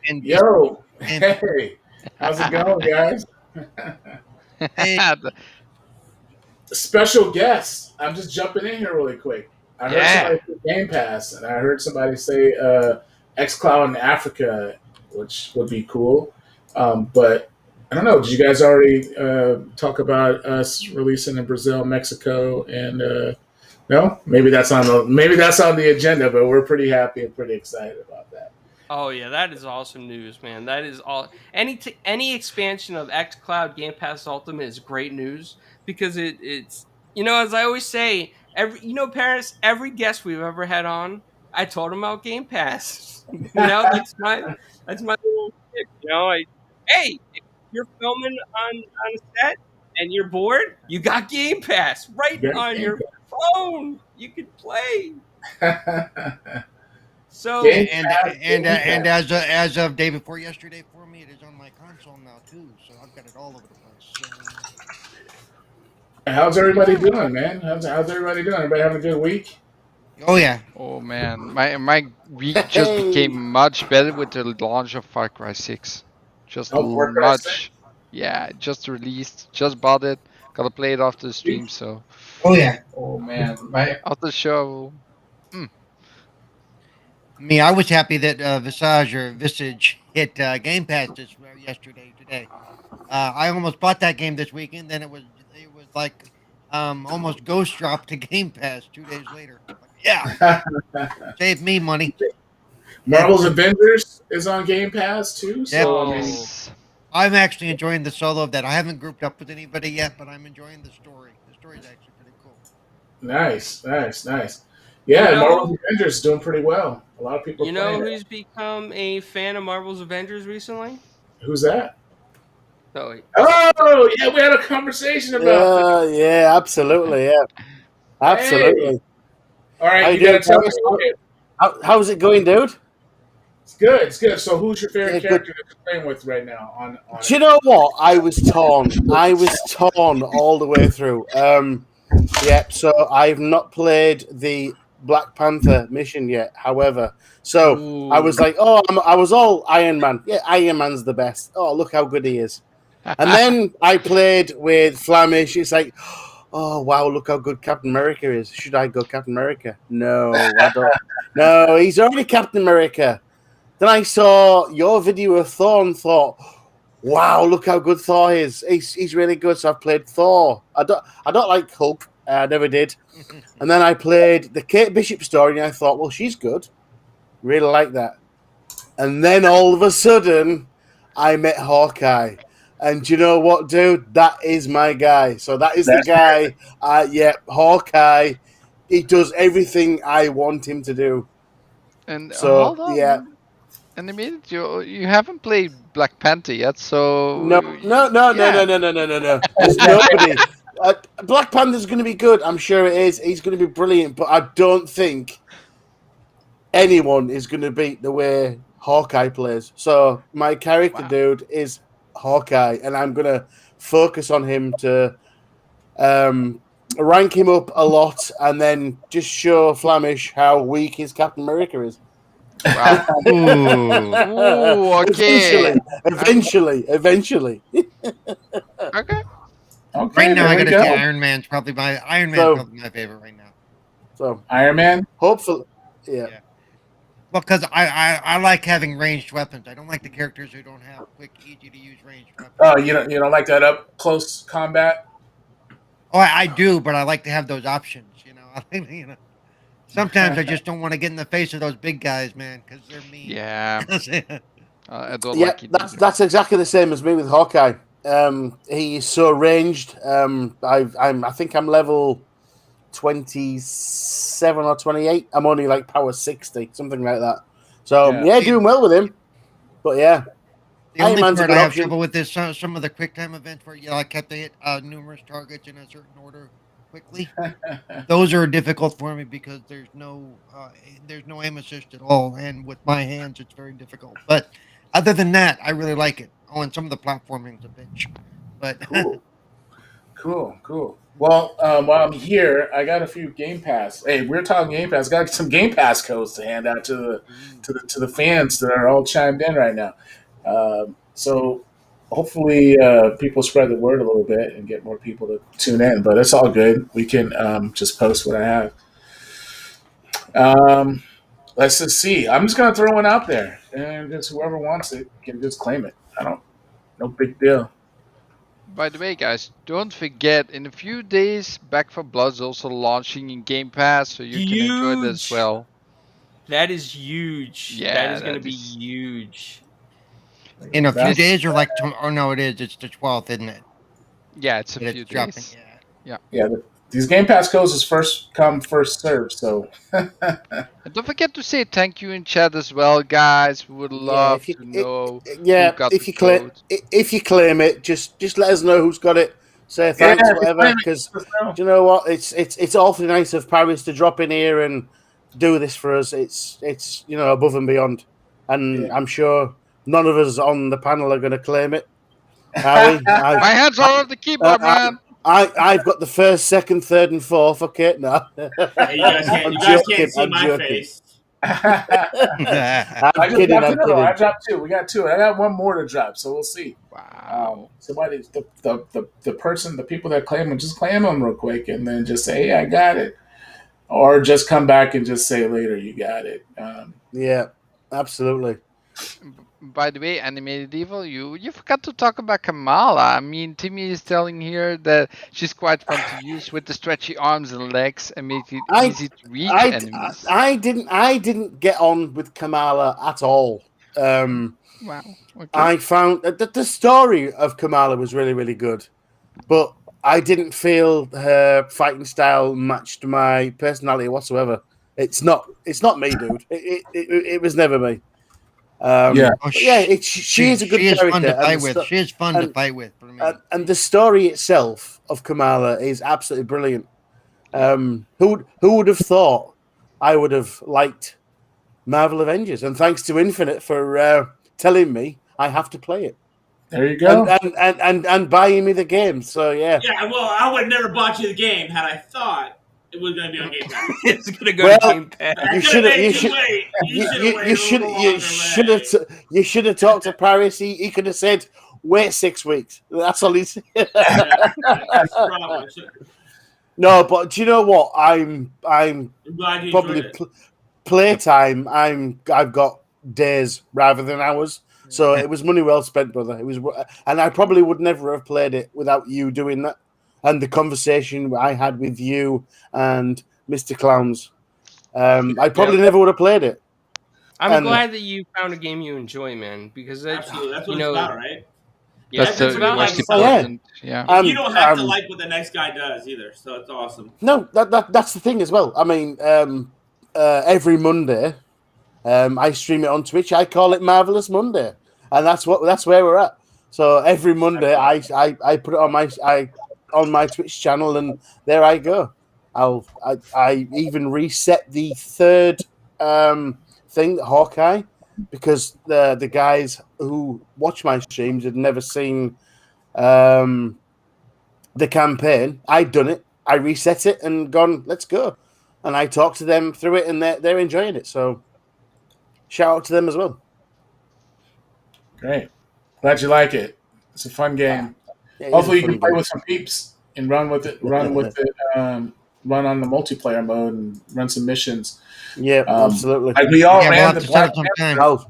and Yo, and- hey, how's it going, guys? Hey. Special guest. I'm just jumping in here really quick. I heard Yeah. somebody say Game Pass, and I heard somebody say xCloud in Africa, which would be cool. But I don't know. Did you guys already talk about us releasing in Brazil, Mexico, and no? Maybe that's on the agenda. But we're pretty happy and pretty excited about that. Oh yeah, that is awesome news, man. That is all. Any expansion of xCloud Game Pass Ultimate is great news, because it's, as I always say, Paris, every guest we've ever had on, I told him about Game Pass. That's my little stick. Hey, if you're filming on a set and you're bored, you got Game Pass right Game on your phone. You could play. So Game and Pass. as of day before yesterday for me, it is on my console now too. So I've got it all over the place. How's everybody doing, man? How's everybody doing? Everybody having a good week? Oh yeah. Oh man, my week just became much better with the launch of Far Cry 6. Just Far Cry 6? much, yeah, just released, just bought it, gotta play it after the stream. So, Oh yeah. Oh man, after the show, Me, I was happy that Visage or Visage hit Game Pass today. I almost bought that game this weekend. Then it was like almost ghost dropped to Game Pass 2 days later. Like, yeah, save me money. Marvel's Avengers is on Game Pass too. Yep. So I mean, Nice. I'm actually enjoying the solo of that. I haven't grouped up with anybody yet, but I'm enjoying the story. The story is actually pretty cool. nice. You Yeah, know, Marvel's Avengers is doing pretty well. A lot of people are you know playing it. who's become a fan of Marvel's Avengers recently? Who's that? Oh, wait. Oh, yeah, we had a conversation about that. Yeah, absolutely. Yeah, Hey, absolutely. all How right, you you gotta doing, tell Travis? us. Okay, How's it going, dude? it's good. It's good. So, who's your Yeah, favorite good. character that you're playing with right now on Do you it? know what? I was torn. I was torn all the way through. Yeah. So I've not played the Black Panther mission yet. However, so I was Ooh. like, I was all Iron Man. Yeah, Iron Man's the best. Oh, look how good he is. And then I played with Flamish. It's like, oh wow, look how good Captain America is. Should I go Captain America? No, I don't. No, he's already Captain America. Then I saw your video of Thor and thought, wow, look how good Thor is. He's really good. So I've played Thor. I don't like Hulk. I never did. And then I played the Kate Bishop story, and I thought, well, she's good. Really like that. And then all of a sudden, I met Hawkeye. And you know what, dude? That is my guy. So that is the guy. Yeah, Hawkeye. He does everything I want him to do. And So hold yeah, on. And a minute, you haven't played Black Panther yet, so no, no, no, no, yeah. no, no, no, no, no, no. There's nobody. Black Panther's going to be good. I'm sure it is. He's going to be brilliant. But I don't think anyone is going to beat the way Hawkeye plays. So my character, Wow. dude, is Hawkeye, and I'm going to focus on him to rank him up a lot, and then just show Flamish how weak his Captain America is. Wow. Ooh, okay. Eventually. Okay. Okay, Right now, there I we gotta go. say Iron Man's probably my favorite right now. So Iron Man. hopefully, yeah. Well, because I like having ranged weapons. I don't like the characters who don't have quick, easy to use ranged weapons. Oh, you don't like that up close combat? Oh, I do, but I like to have those options. Sometimes I just don't want to get in the face of those big guys, man, because they're mean. Yeah. I don't Yeah, like it either. that's exactly the same as me with Hawkeye. He is so ranged. I think I'm level 27 or 28. I'm only like power 60, something like that. So Yeah. doing well with him. But yeah, The Iron only Man's a part I good have option. trouble with is some of the quick time events where you like have to hit numerous targets in a certain order quickly. Those are difficult for me because there's no aim assist at all, and with my hands it's very difficult. But other than that, I really like it. Oh, and some of the platforming's a bitch. But Cool. Well, while I'm here, I got a few Game Pass. Hey, we're talking Game Pass. Got some Game Pass codes to hand out to the fans that are all chimed in right now. So hopefully, people spread the word a little bit and get more people to tune in. But it's all good. We can just post what I have. Let's just see. I'm just gonna throw one out there, and just whoever wants it can just claim it. No big deal. By the way, guys, don't forget, in a few days, Back for Blood's also launching in Game Pass, so you can enjoy that as Huge. well. That is huge. That Yeah, is going to that be is. huge. in a few That's- days, or like, oh no, it's the 12th, isn't it? Yeah, it's a That few it's dropping. days. Yeah. Yeah, these Game Pass codes is first come, first served. So And don't forget to say thank you in chat as well, guys. We would love to know who got the code. If you claim it, just let us know who's got it. Say thanks, yeah, whatever. Because you know what, it's awfully nice of Paris to drop in here and do this for us. It's above and beyond, and Yeah. I'm sure none of us on the panel are going to claim it. Are we? My hands are off the keyboard, man. I've got the first, second, third, and fourth. Okay, no. Hey, you guys can't. I'm You guys joking, can't see I'm my joking. face. I I'm just kidding. dropped I'm another one. I kidding. dropped two. We got two. I got one more to drop, so we'll see. Wow. Somebody, the people that claim them, just claim them real quick, and then just say, "Hey, I got it," or just come back and just say later, "You got it." Yeah, absolutely. by the way, Animated Evil, you forgot to talk about Kamala. I mean, Timmy is telling here that she's quite fun to use with the stretchy arms and legs and make it I, easy to reach enemies. I didn't get on with Kamala at all. Wow. Okay. I found that the story of Kamala was really, really good, but I didn't feel her fighting style matched my personality whatsoever. It's not me, dude. It was never me. Yeah. Oh, But yeah, she is a good she is fun character, to fight with. She is fun to and- fight with for me. and the story itself of Kamala is absolutely brilliant. Who would have thought I would have liked Marvel Avengers? And thanks to Infinite for telling me I have to play it There you go. and buying me the game. So yeah, Yeah, well, I would have never bought you the game had I thought it was going to be on Game Pass. It's gonna go Well, to Game Pass. I you could should have have. made You you should. wait. You should have You waited should. a little You longer, should man. have. You should have talked to Paris. He could have said, "Wait 6 weeks." That's all he said. That's the problem. No, but do you know what? I'm I'm glad you probably enjoyed it. playtime. I've got days rather than hours. So it was money well spent, brother. It was, and I probably would never have played it without you doing that, and the conversation I had with you and Mr. Clowns. I probably never would have played it. I'm And- glad that you found a game you enjoy, man, because Absolutely. That's what you it's know, about, right? yeah, That's that's the what I most like. Oh, yeah. important. Yeah. You don't have to like what the next guy does either, so it's awesome. No, that's the thing as well. I mean, every Monday, I stream it on Twitch. I call it Marvelous Monday, and that's where we're at. So every Monday, I put it on my Twitch channel, and there I go. I even reset the third thing, Hawkeye, because the guys who watch my streams had never seen the campaign. I'd done it. I reset it and gone, let's go. And I talked to them through it, and they're enjoying it. So shout out to them as well. Great. Glad you like it. It's a fun game. Yeah, it is Hopefully a you can fun play game. with some peeps and run with it. Run on the multiplayer mode and run some missions. Yeah, absolutely. Like we all Yeah, we'll ran have the to set Black up some time. Oh,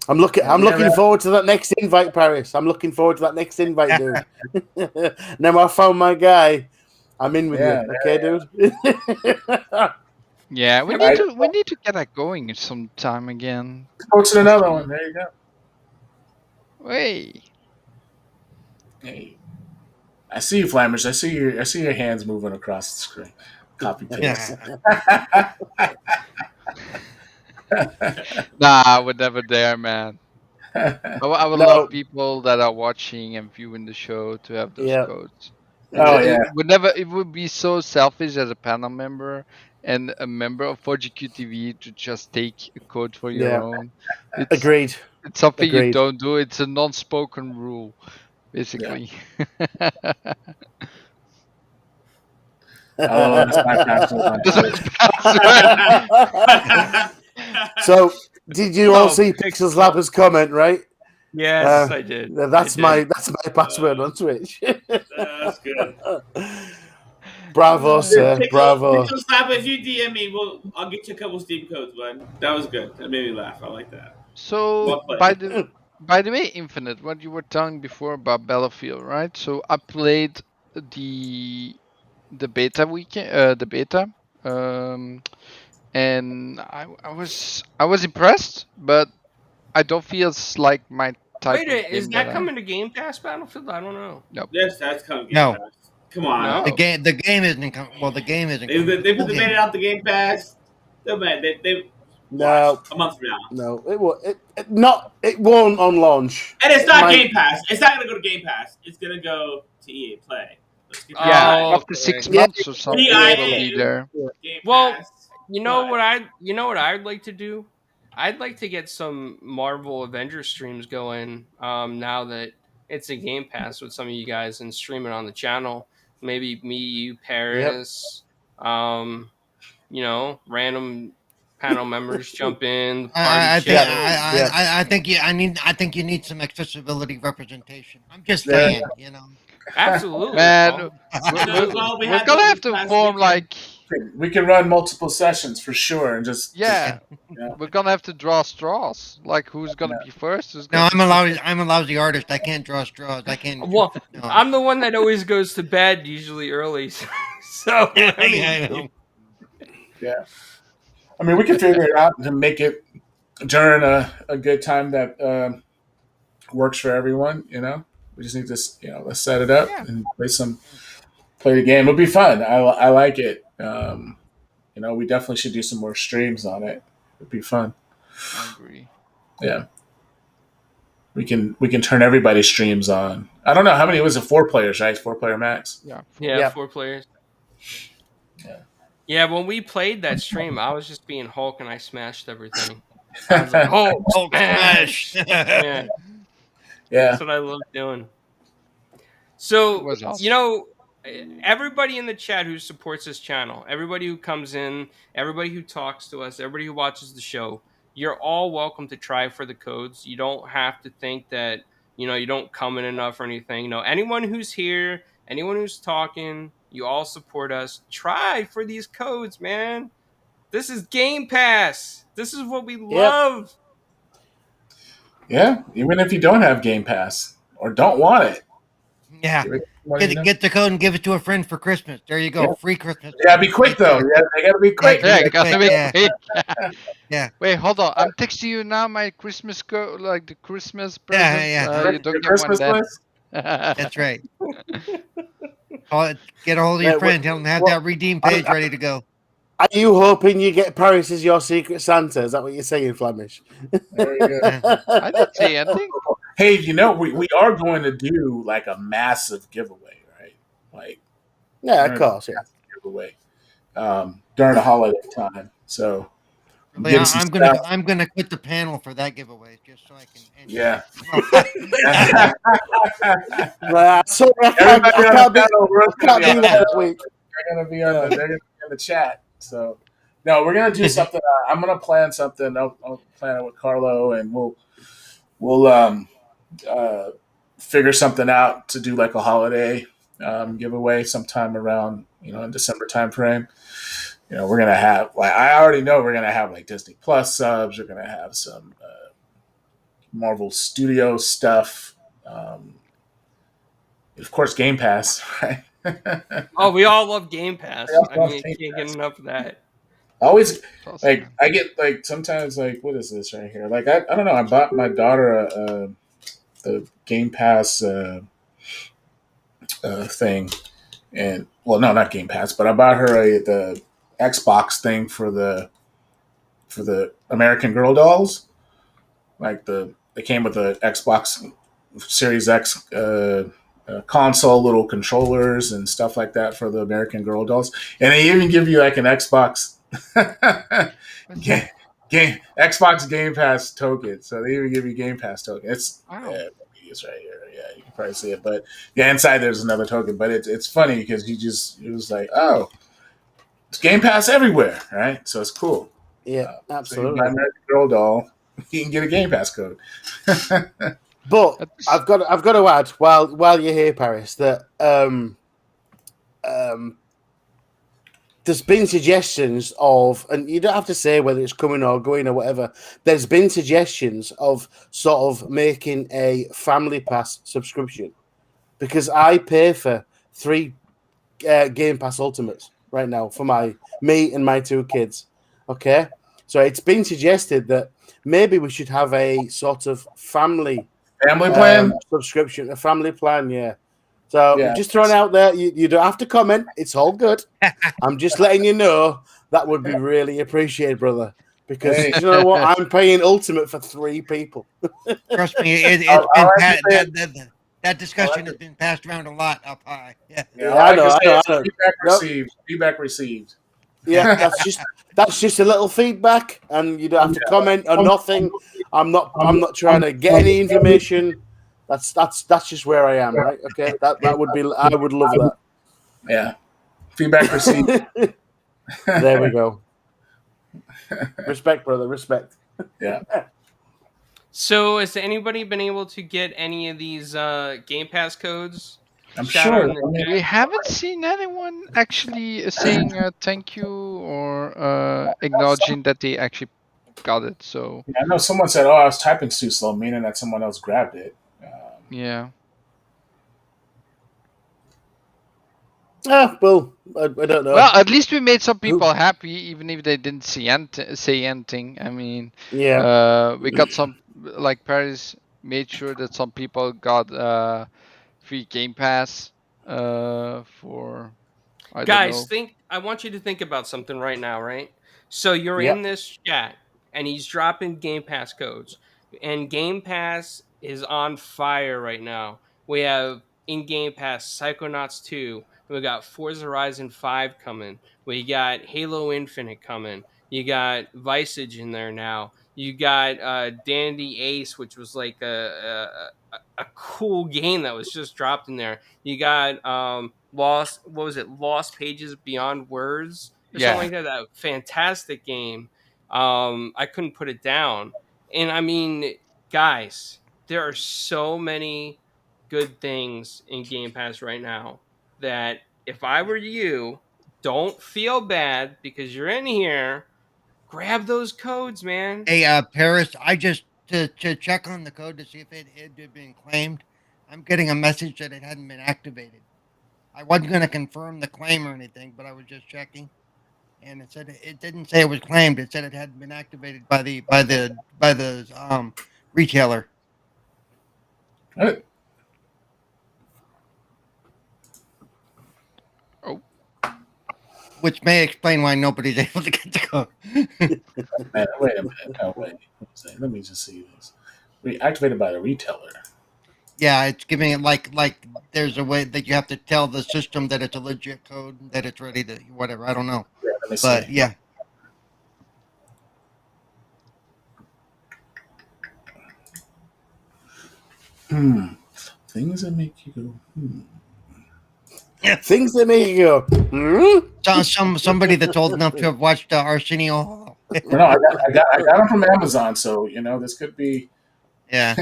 I'm looking Yeah. forward to that next invite, Paris. I'm looking forward to that next invite, dude. Now I found my guy. I'm in with Yeah, you, okay, dude. Yeah, we need to get that going sometime again. Posted another one. There you go. Hey. Hey. I see you, Flammers. I see your hands moving across the screen. Copy paste. Nah, I would never dare, man. I would No. love people that are watching and viewing the show to have those Yeah. codes. Oh, yeah. It would be so selfish as a panel member and a member of 4GQ TV to just take a code for your Yeah. own. Agreed. It's something you Agreed. don't do. It's a non-spoken rule, basically. Oh, that's my password on Twitch. So, did you all Oh, see Pixels Labber's comment, right? yes, I did. That's I did. my password on Twitch. That's good. Bravo, sir. Bravo. Pixel Slap, if you DM me, I'll get you a couple Steam codes, bud. That was good. That made me laugh. I like that. So Well played. by the way, Infinite, what you were telling before about Battlefield, right? So I played the beta weekend, and I was impressed, but I don't feel it's like my type. Wait, of is game that I- coming to Game Pass Battlefield? I don't know. Yes, that's coming. No. Game Pass. Come on. No. The game isn't well. The game isn't. They put the beta out the Game Pass. No, man, they No, a month from now. no, it won't on launch. And it's not My- Game Pass. It's not going to go to Game Pass. It's going to go to EA Play. Let's get that Yeah, Oh, after okay. 6 Yeah. months or something, it will be there. Game Well, Pass. You know But- what I'd like to do? I'd like to get some Marvel Avengers streams going. Now that it's a Game Pass with some of you guys and stream it on the channel. Maybe me, you, Paris. Random panel members jump in. The party I chat. think you need some accessibility representation. I'm just Yeah. saying, Absolutely. Man, Paul. we're Well, we gonna had have those to last form weekend. like We can run multiple sessions for sure, and just Yeah, yeah. we're gonna have to draw straws. Like who's gonna be first? Who's No, gonna be second? I'm a lousy artist. I can't draw straws. I can't. Well, No. I'm the one that always goes to bed usually early. So I mean, I know. Yeah. I mean, we can figure it out to make it during a good time that works for everyone. We just need to let's set it up Yeah, and play the game. It'll be fun. I like it. We definitely should do some more streams on it. It'd be fun. I agree. Yeah. We can turn everybody's streams on. I don't know how many was it. 4 players, right? 4-player max. Yeah. yeah, Yeah. 4 players. Yeah. Yeah, when we played that stream, I was just being Hulk and I smashed everything. I was like, Hulk smash! Yeah, Yeah. that's what I love doing. It So, was awesome. everybody in the chat who supports this channel, everybody who comes in, everybody who talks to us, everybody who watches the show, you're all welcome to try for the codes. You don't have to think that, you don't come in enough or anything. No, anyone who's here, anyone who's talking, you all support us. Try for these codes, man. This is Game Pass. This is what we love. Yeah. Even if you don't have Game Pass or don't want it, Yeah. give it to somebody you know. Get the code and give it to a friend for Christmas. There you go. Yeah. Free Christmas. You gotta be quick though. Yeah, they gotta be quick. Yeah, Yeah, gotta be yeah. quick. Yeah. Wait, hold on. I'm texting you now my Christmas the Christmas Yeah, present. yeah. You don't Your get one Christmas then. list? That's right. Get a hold of Yeah, your friend. Tell him to have well, that redeem page ready to go. Are you hoping you get Paris as your secret Santa? Is that what you're saying, Flemish? There you go. I didn't say anything. Hey, we are going to do like a massive giveaway, right? Like Yeah, of course. Yeah. giveaway during the holiday time. So Really, give some I'm gonna quit the panel for that giveaway just so I can. yeah. Sorry, I Everybody on can't the be panel, we're can't be there that week. They're gonna be in the chat. So no, we're gonna do something. I'm gonna plan something. I'll plan it with Carlo, and we'll figure something out to do like a holiday giveaway sometime around in December time frame. We're gonna have I already know we're gonna have like Disney Plus subs. We're gonna have some Marvel Studio stuff. Of course, Game Pass, right? Oh, we all love Game Pass. We all I love mean, Game can't Pass. get enough of that. Always Awesome, like man. I get like sometimes like what is this right here? Like I don't know. I bought my daughter the Game Pass thing, and well, no, not Game Pass, but I bought her the Xbox thing for the American Girl dolls. Like they came with the Xbox Series X console, little controllers and stuff like that for the American Girl dolls, and they even give you like an Xbox Xbox Game Pass token. So they even give you Game Pass token. It's Wow. it's right here. Yeah, you can probably see it. But yeah, inside there's another token. But it's funny because it was like, oh, it's Game Pass everywhere, right? So it's cool. Yeah, So you absolutely. buy American Girl doll, you can get a Game Pass code. But That's- I've got to add while you're here, Paris, that there's been suggestions of, and you don't have to say whether it's coming or going or whatever. There's been suggestions of sort of making a Family Pass subscription because I pay for 3 Game Pass Ultimates right now for me and my 2 kids. Okay, so it's been suggested that maybe we should have a sort of family Plan? subscription, a family plan. Yeah. So Yeah. just throwing out there, you don't have to comment. It's all good. I'm just letting you know that would be really appreciated, brother. Because Hey. you know what, I'm paying Ultimate for 3 people. Trust me, it's I'll been have to say- that discussion has been passed around a lot up high. Yeah. Yeah, I know. Feedback Nope. received. Feedback received. Yeah, that's just a little feedback, and you don't have to comment or nothing. I'm not trying to get any information. That's just where I am, right? Okay, that would be. I would love that. Yeah. Feedback received. There we go. Respect, brother. Respect. Yeah. So, has anybody been able to get any of these Game Pass codes? I'm Shout out sure. in the I mean, We haven't seen anyone actually saying thank you or acknowledging that they actually got it. So I know someone said, "Oh, I was typing too slow," meaning that someone else grabbed it. yeah. Well, I don't know. Well, at least we made some Who- people happy, even if they didn't say anything. I mean, Yeah. we got some, like Paris made sure that some people got free Game Pass for, I don't Guys, know. I want you to think about something right now, right? So you're in Yep. this chat and he's dropping Game Pass codes. And Game Pass is on fire right now. We have in Game Pass Psychonauts 2. We got Forza Horizon 5 coming. We got Halo Infinite coming. You got Visage in there now. You got Dandy Ace, which was like a cool game that was just dropped in there. You got Lost, what was it? Lost Pages Beyond Words or something Yeah. like that. That fantastic game. I couldn't put it down. And I mean, guys, there are so many good things in Game Pass right now that if I were you, don't feel bad because you're in here. Grab those codes, man. Hey, Paris, I just to check on the code to see if it had been claimed. I'm getting a message that it hadn't been activated. I wasn't going to confirm the claim or anything, but I was just checking, and it said it didn't say it was claimed. It said it hadn't been activated by the retailer, Right. Oh, which may explain why nobody's able to get the code. Man, wait a minute. No, wait. Let me just see this. Activated by the retailer. Yeah, it's giving it like there's a way that you have to tell the system that it's a legit code, that it's ready to whatever. I don't know, Yeah, let me but see. yeah. Things that make you go. Things that make you go, Somebody that's old enough to have watched Arsenio. No, I got them from Amazon, so this could be. Yeah.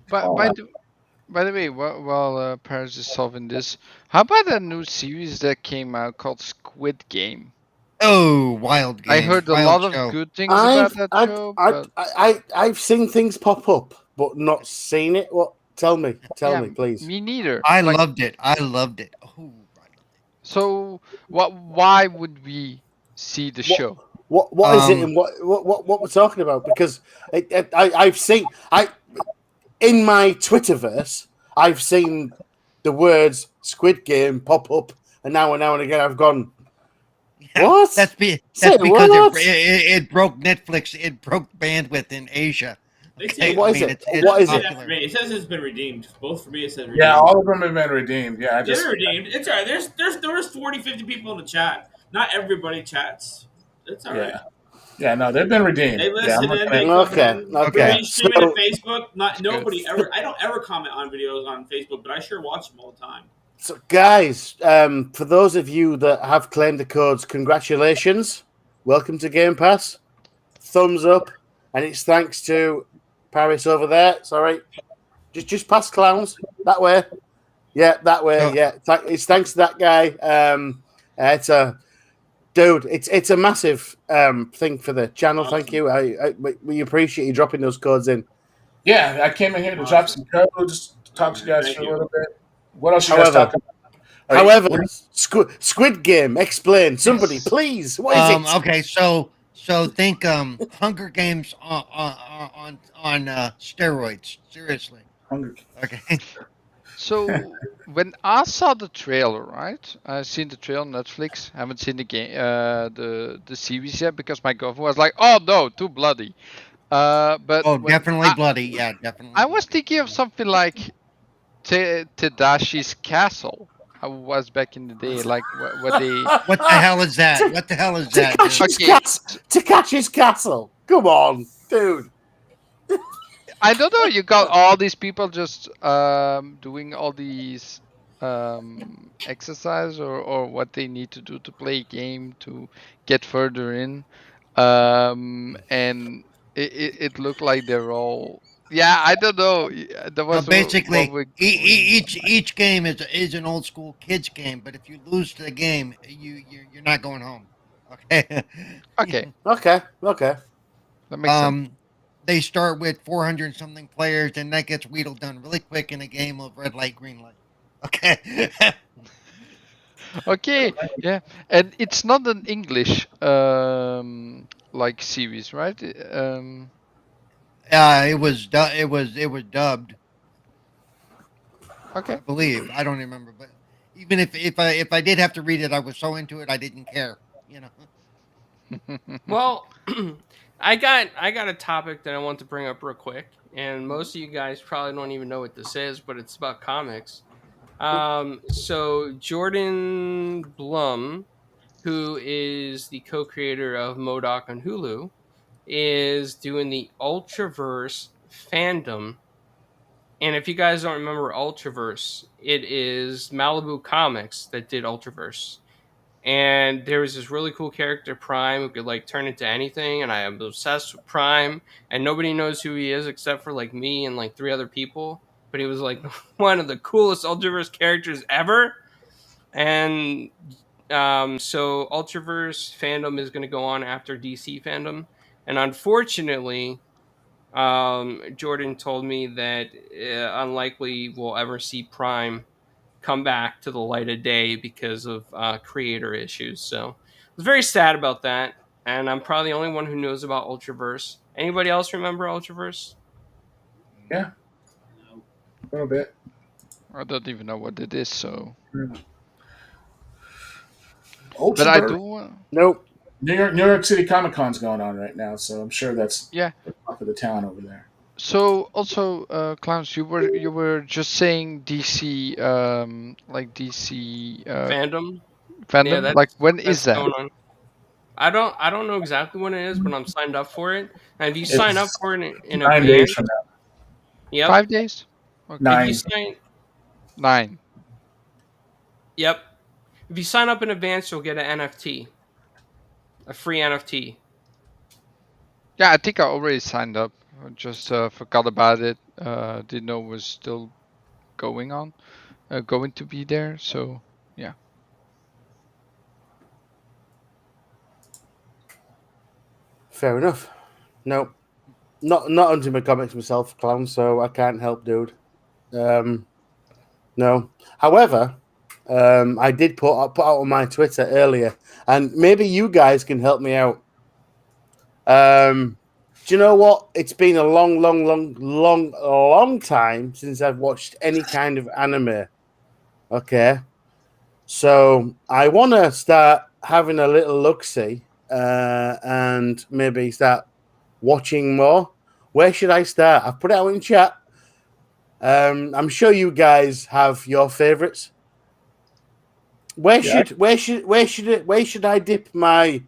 but Oh, by the way, while Paris is solving this, how about a new series that came out called Squid Game? Oh, wild game. I heard a Wild lot of show. good things about that show, but I've seen things pop up, but not seen it. What? Tell me, yeah, please. me neither. I Like, loved it. I loved it. Oh, I loved so what? Why would we see the show? What is it, and what we're talking about? Because I've seen in my Twitterverse, I've seen the words Squid Game pop up, and now and again I've gone, it. what? That's Say because what? it broke Netflix. It broke bandwidth in Asia. They say Okay, What I is mean, it? it's What is say it? that for me. It says it's been redeemed. Both for me, it says redeemed. yeah, all of them have been redeemed. Yeah, I They're just. redeemed. It's all right. There was 40, 50 people in the chat. Not everybody chats. It's all right. Yeah. Yeah, no, they've been redeemed. They Yeah, I'm listen in. looking They at. come Okay, in. okay. We stream it So- to Facebook. Not That's good. nobody ever. I don't ever comment on videos on Facebook, but I sure watch them all the time. So, guys, for those of you that have claimed the codes, congratulations. Welcome to Game Pass. Thumbs up. And it's thanks to Paris over there. Sorry. Just past clowns. That way. Yeah, that way. So- Yeah. It's thanks to that guy. It's a dude, it's a massive thing for the channel. Awesome. Thank you. We appreciate you dropping those codes in. Yeah, I came in here to drop some codes, talk to you guys Thank for a you. little bit. What else you guys However- talking about? All right, However, what- Squid Game, explain. Somebody, please. What is it? Okay, so think Hunger Games on steroids. Seriously. Hunger. Okay. So when I saw the trailer, right? I seen the trailer on Netflix. Haven't seen the game, the series yet because my girlfriend was like, "Oh no, too bloody." But Oh, when definitely bloody. Yeah, definitely. I was bloody. thinking of something like Tadashi's Castle. I was back in the day, like what they. What the hell is that? What the hell is that? dude? Takashi's Castle. Come on, dude. I don't know. You got all these people just doing all these exercise or what they need to do to play a game to get further in, and it looked like they're all Yeah, I don't know. That No, was what basically, we. each game is an old school kids game. But if you lose to the game, you're not going home. Okay. Okay, Okay, okay. that makes sense. They start with 400 something players, and that gets wheedled down really quick in a game of red light, green light. Okay. Okay, yeah, and it's not an English like series, right? It was dubbed, I Okay. believe. I don't remember, but even if I did have to read it, I was so into it I didn't care. You know. Well, I got a topic that I want to bring up real quick, and most of you guys probably don't even know what this is, but it's about comics. So Jordan Blum, who is the co-creator of Modoc on Hulu, is doing the Ultraverse fandom. And if you guys don't remember Ultraverse, it is Malibu Comics that did Ultraverse. And there was this really cool character, Prime, who could like turn into anything, and I am obsessed with Prime, and nobody knows who he is except for like me and like 3 other people. But he was like one of the coolest Ultraverse characters ever. And so Ultraverse fandom is going to go on after DC fandom, and unfortunately, Jordan told me that unlikely we'll ever see Prime come back to the light of day because of creator issues. So I was very sad about that, and I'm probably the only one who knows about Ultraverse. Anybody else remember Ultraverse? Yeah, a little bit. I don't even know what it is, so. But I Ultraverse. do. Nope. New York City Comic Con's going on right now, so I'm sure that's Yeah. the talk of the town over there. So also, Clowns, you were just saying DC, like DC Fandom. Yeah, fandom. Like, when that's is that? going on. I don't know exactly when it is, but I'm signed up for it. And if you sign up It's for it in 9 days advance, from now. yep. 5 days? Okay. If you 9. sign, 9. yep. If you sign up in advance, you'll get an NFT, a free NFT. Yeah, I think I already signed up. I just forgot about it. Didn't know it was still going on, going to be there. So yeah. Fair enough. Nope. Not into my comics myself, clown, so I can't help, dude. No. However, I did put out on my Twitter earlier, and maybe you guys can help me out. Do you know what? It's been a long time since I've watched any kind of anime. Okay, so I want to start having a little look-see, and maybe start watching more. Where should I start? I've put it out in chat. I'm sure you guys have your favorites. Where should I dip my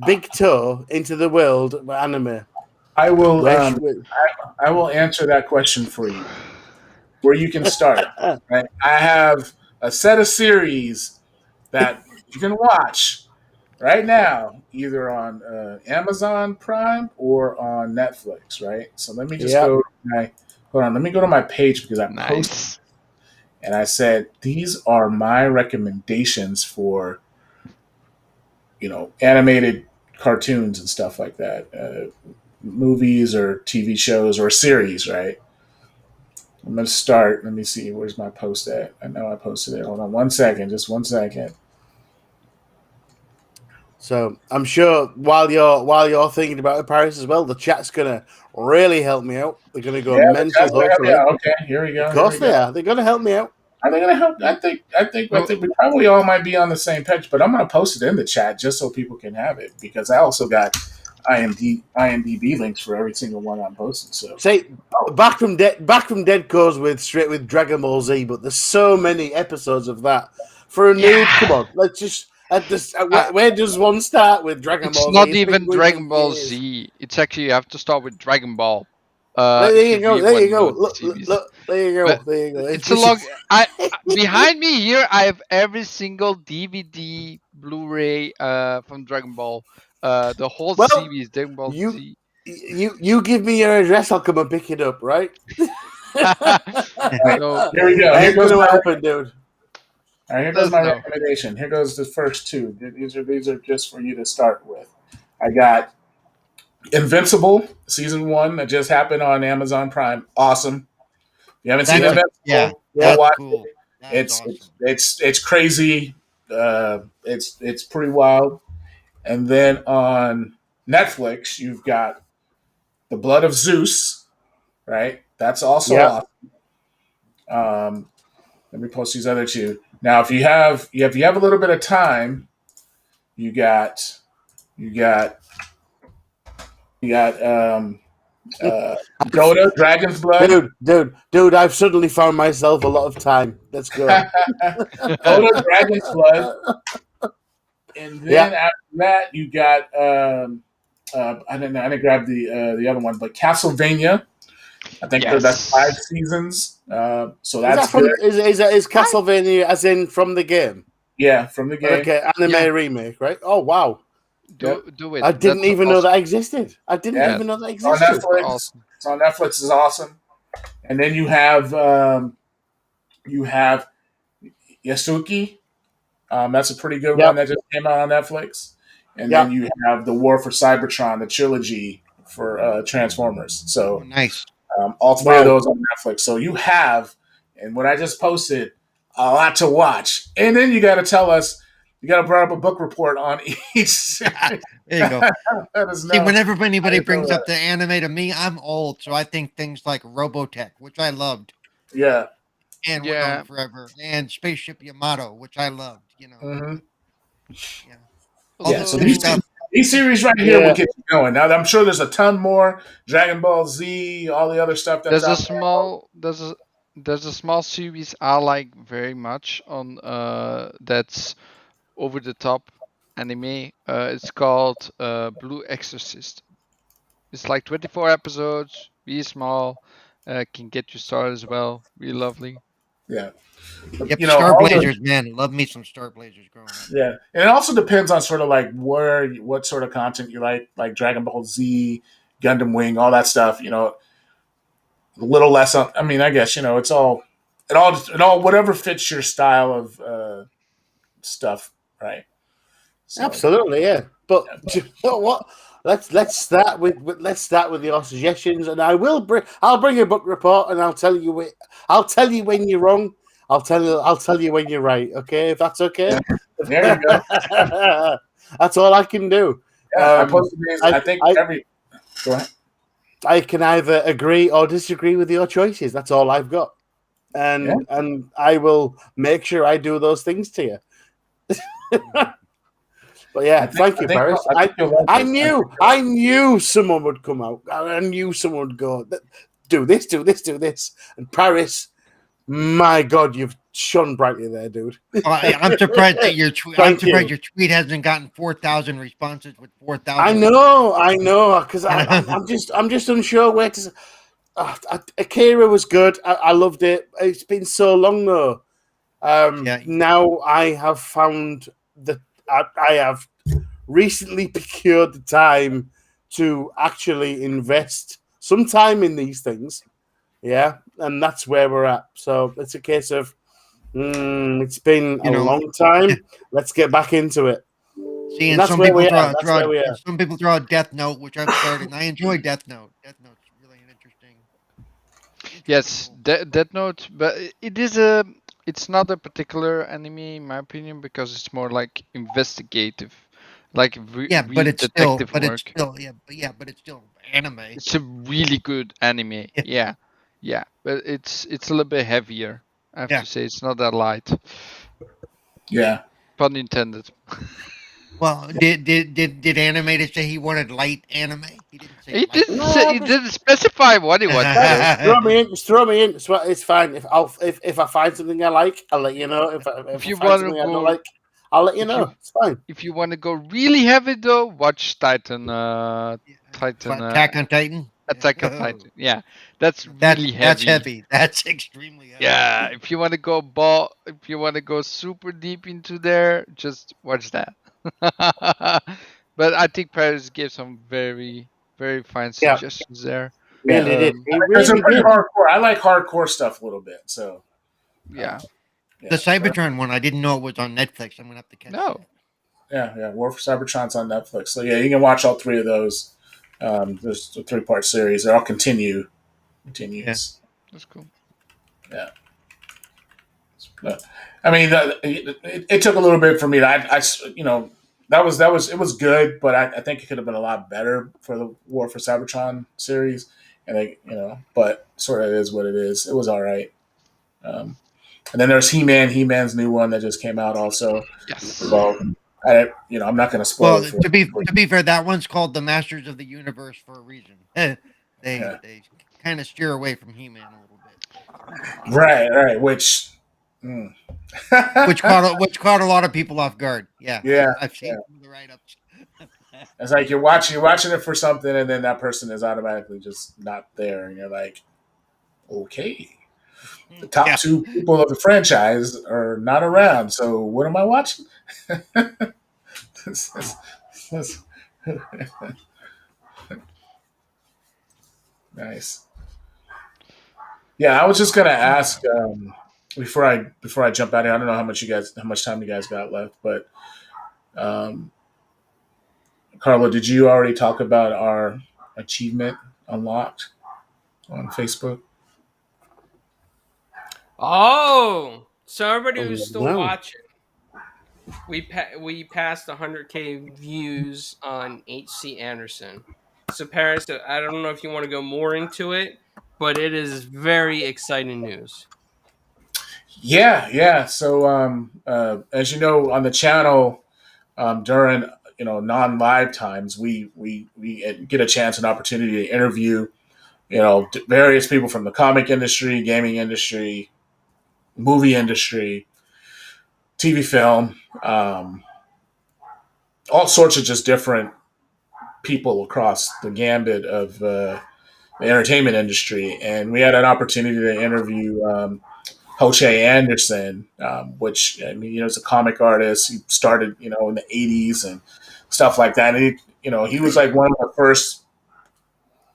big toe into the world of anime? I will Where should, I will answer that question for you. Where you can start. Right? I have a set of series that you can watch right now, either on Amazon Prime or on Netflix. Right. So let me just Yeah. go. Hold on. Let me go to my page because I posted Nice. and I said these are my recommendations for animated cartoons and stuff like that, movies or TV shows or series. Right. I'm gonna start. Let me see. Where's my post at? I know I posted it. Hold on 1 second. Just 1 second. So I'm sure while you're thinking about the Paris as well, the chat's gonna really help me out. They're gonna go Yeah, mental, hopefully. yeah. Okay, here we go. Of course they are. They're gonna help me out. Are they gonna help? I think we probably all might be on the same page, but I'm gonna post it in the chat just so people can have it because I also got IMDb links for every single one I'm posting. So Say back from dead goes with straight with Dragon Ball Z, but there's so many episodes of that. For a noob, come on, let's just at this. Where does one start with Dragon It's Ball not Z? It's been even going for Dragon Ball years. Z. It's actually, you have to start with Dragon Ball. There If you go. really There want you to go. know the series. Look. There you go. But There you go. it's a long. Behind me here, I have every single DVD, Blu-ray from Dragon Ball. The whole Well, series, Dragon Ball you Z. You give me your address, I'll come and pick it up, right? So Here we go. Here Ain't goes gonna my happen, dude. All right, here let goes us my know. recommendation. Here goes the first two. These are just for you to start with. I got Invincible season one that just happened on Amazon Prime. Awesome. If you haven't seen That's Yep. yeah, Invincible, go that's watch it. cool. That's It's awesome. it's crazy. It's pretty wild. And then on Netflix, you've got The Blood of Zeus. Right, that's also Yep. awesome. Let me post these other two. Now, if you have a little bit of time, you got you got Dota, Dragon's Blood. Dude, I've suddenly found myself a lot of time. Let's go. Dota, Dragon's Blood, and Yeah, then after that you got I didn't grab the other one, but Castlevania. I think that's 5 Yes. seasons. So is that's that good. from is Castlevania as in from the game, Yeah, from the like game. an anime Yeah. remake, right? Oh wow, Yep. Do it. I didn't That's even know awesome. that existed. I didn't Yeah. Yeah, even know that It's on existed. Netflix. awesome. It's on Netflix. Is awesome. And then you have Yasuki. That's a pretty good one Yep, that just came out on Netflix. And then yep. you have the War for Cybertron, the trilogy for Transformers. Oh, So nice. all three of Wow. those on Netflix. So you have, and what I just posted, a lot to watch. And then you got to tell us, you got to bring up a book report on each series. There you go. Let us See, know whenever how anybody you feel brings about up the anime to me, I'm old, so I think things like Robotech, which I loved, it. Yeah. and went on Yeah. forever, and Spaceship Yamato, which I loved. hmm Yeah, all Yeah. this So good these Also, stuff. these series right here will Yeah, get you going. Now I'm sure there's a ton more Dragon Ball Z, all the other stuff that's there's a out there. small there's a small series I like very much on that's over the top anime. It's called Blue Exorcist. It's like 24 episodes, really small. Can get you started as well. Really lovely. Yeah. Yep, Star All the Blazers, man, love me some Star Blazers growing up. yeah, and it also depends on sort of like what sort of content you like Dragon Ball Z, Gundam Wing, all that stuff. A little less. I mean, I guess it all whatever fits your style of stuff, right? So absolutely. Yeah, but yeah, do you know what? Let's start with your suggestions, and I'll bring a book report, and I'll tell you when you're wrong. I'll tell you when you're right. Okay, if that's okay. there you go. That's all I can do. Yeah, I posted these. I, I think I every. Go ahead. I can either agree or disagree with your choices. That's all I've got, Yeah, and I will make sure I do those things to you. But yeah, thank I you, think Paris. I think you'll like it. I knew someone would come out. I knew someone would go, do this, do this, do this. And Paris, my God, you've shone brightly there, dude. I'm surprised that your tweet. I'm Thank surprised you. your tweet hasn't gotten 4,000 responses with 4,000. I know, because I'm just unsure where to. Akira was good. I loved it. It's been so long though. Yeah, Now I have found that I have recently procured the time to actually invest some time in these things. Yeah, and that's where we're at. So it's a case of it's been you a know. long time. Let's get back into it. See, And and that's some where people we are. throw That's throw where we and are. some people throw out Death Note, which I've started, and I enjoy Death Note. Death Note's really an Yes, role. Death Note, but it's not a particular anime in my opinion because it's more like investigative, like Yeah, real detective work. but it's still anime. It's a really good anime. Yeah, Yeah, but it's a little bit heavier. I have yeah. to say it's not that light. Yeah. Pun intended. Well, did animator say he wanted light anime? He didn't say He light didn't anime. say No, he just didn't specify what he wanted Right, to. just throw me in. Just throw me in. It's fine. If I find something I like, I'll let you know. If If I you find want to something I don't go, like, I'll let you if you know. It's fine. if you want to go really heavy though, watch Titan Attack on Titan. Attack on Oh, Titan. Yeah, that's really that's heavy. heavy. That's extremely heavy. Yeah, if you want to go super deep into there, just watch that. But I think Paris gave some very Very fine Yeah. suggestions there. Really did. He Because they're really pretty did. hardcore. I like hardcore stuff a little bit. So Yeah. yeah, The Cybertron one, I didn't know it was on Netflix. I'm gonna have to catch No. that. yeah. War for Cybertron's on Netflix. So yeah, you can watch all three of those. There's a 3-part series. They're all continues. That's cool. Yeah. But, I mean, it took a little bit for me. You know, that was it was good, but I think it could have been a lot better for the War for Cybertron series. And but sort of is what it is. It was all right. And then there's He-Man. He-Man's new one that just came out also. Yes. Well, I'm not going to spoil Well, it for to be fair, that one's called the Masters of the Universe for a reason. Yeah. They kind of steer away from He-Man a little bit, Right. Which which caught a lot of people off guard. Yeah, Yeah, I've seen some of the write-ups. it's like you're watching it for something, and then that person is automatically just not there, and you're like, okay, the top Yeah. two people of the franchise are not around, so what am I watching? Nice. Yeah, I was just gonna ask before I jump out here. I don't know how much time you guys got left, but um, Carlo, did you already talk about our achievement unlocked on Facebook? Oh, so everybody who's still No. watching, we passed 100K views on HC Anderson. So Paris, I don't know if you want to go more into it, but it is very exciting news. Yeah. So, as you know, on the channel, during non-live times, we get a chance, an opportunity to interview various people from the comic industry, gaming industry, movie industry, TV film, all sorts of just different people across the gambit of the entertainment industry, and we had an opportunity to interview. Hoche Anderson, which I mean, is a comic artist. He started, in the '80s and stuff like that. And he was like one of the first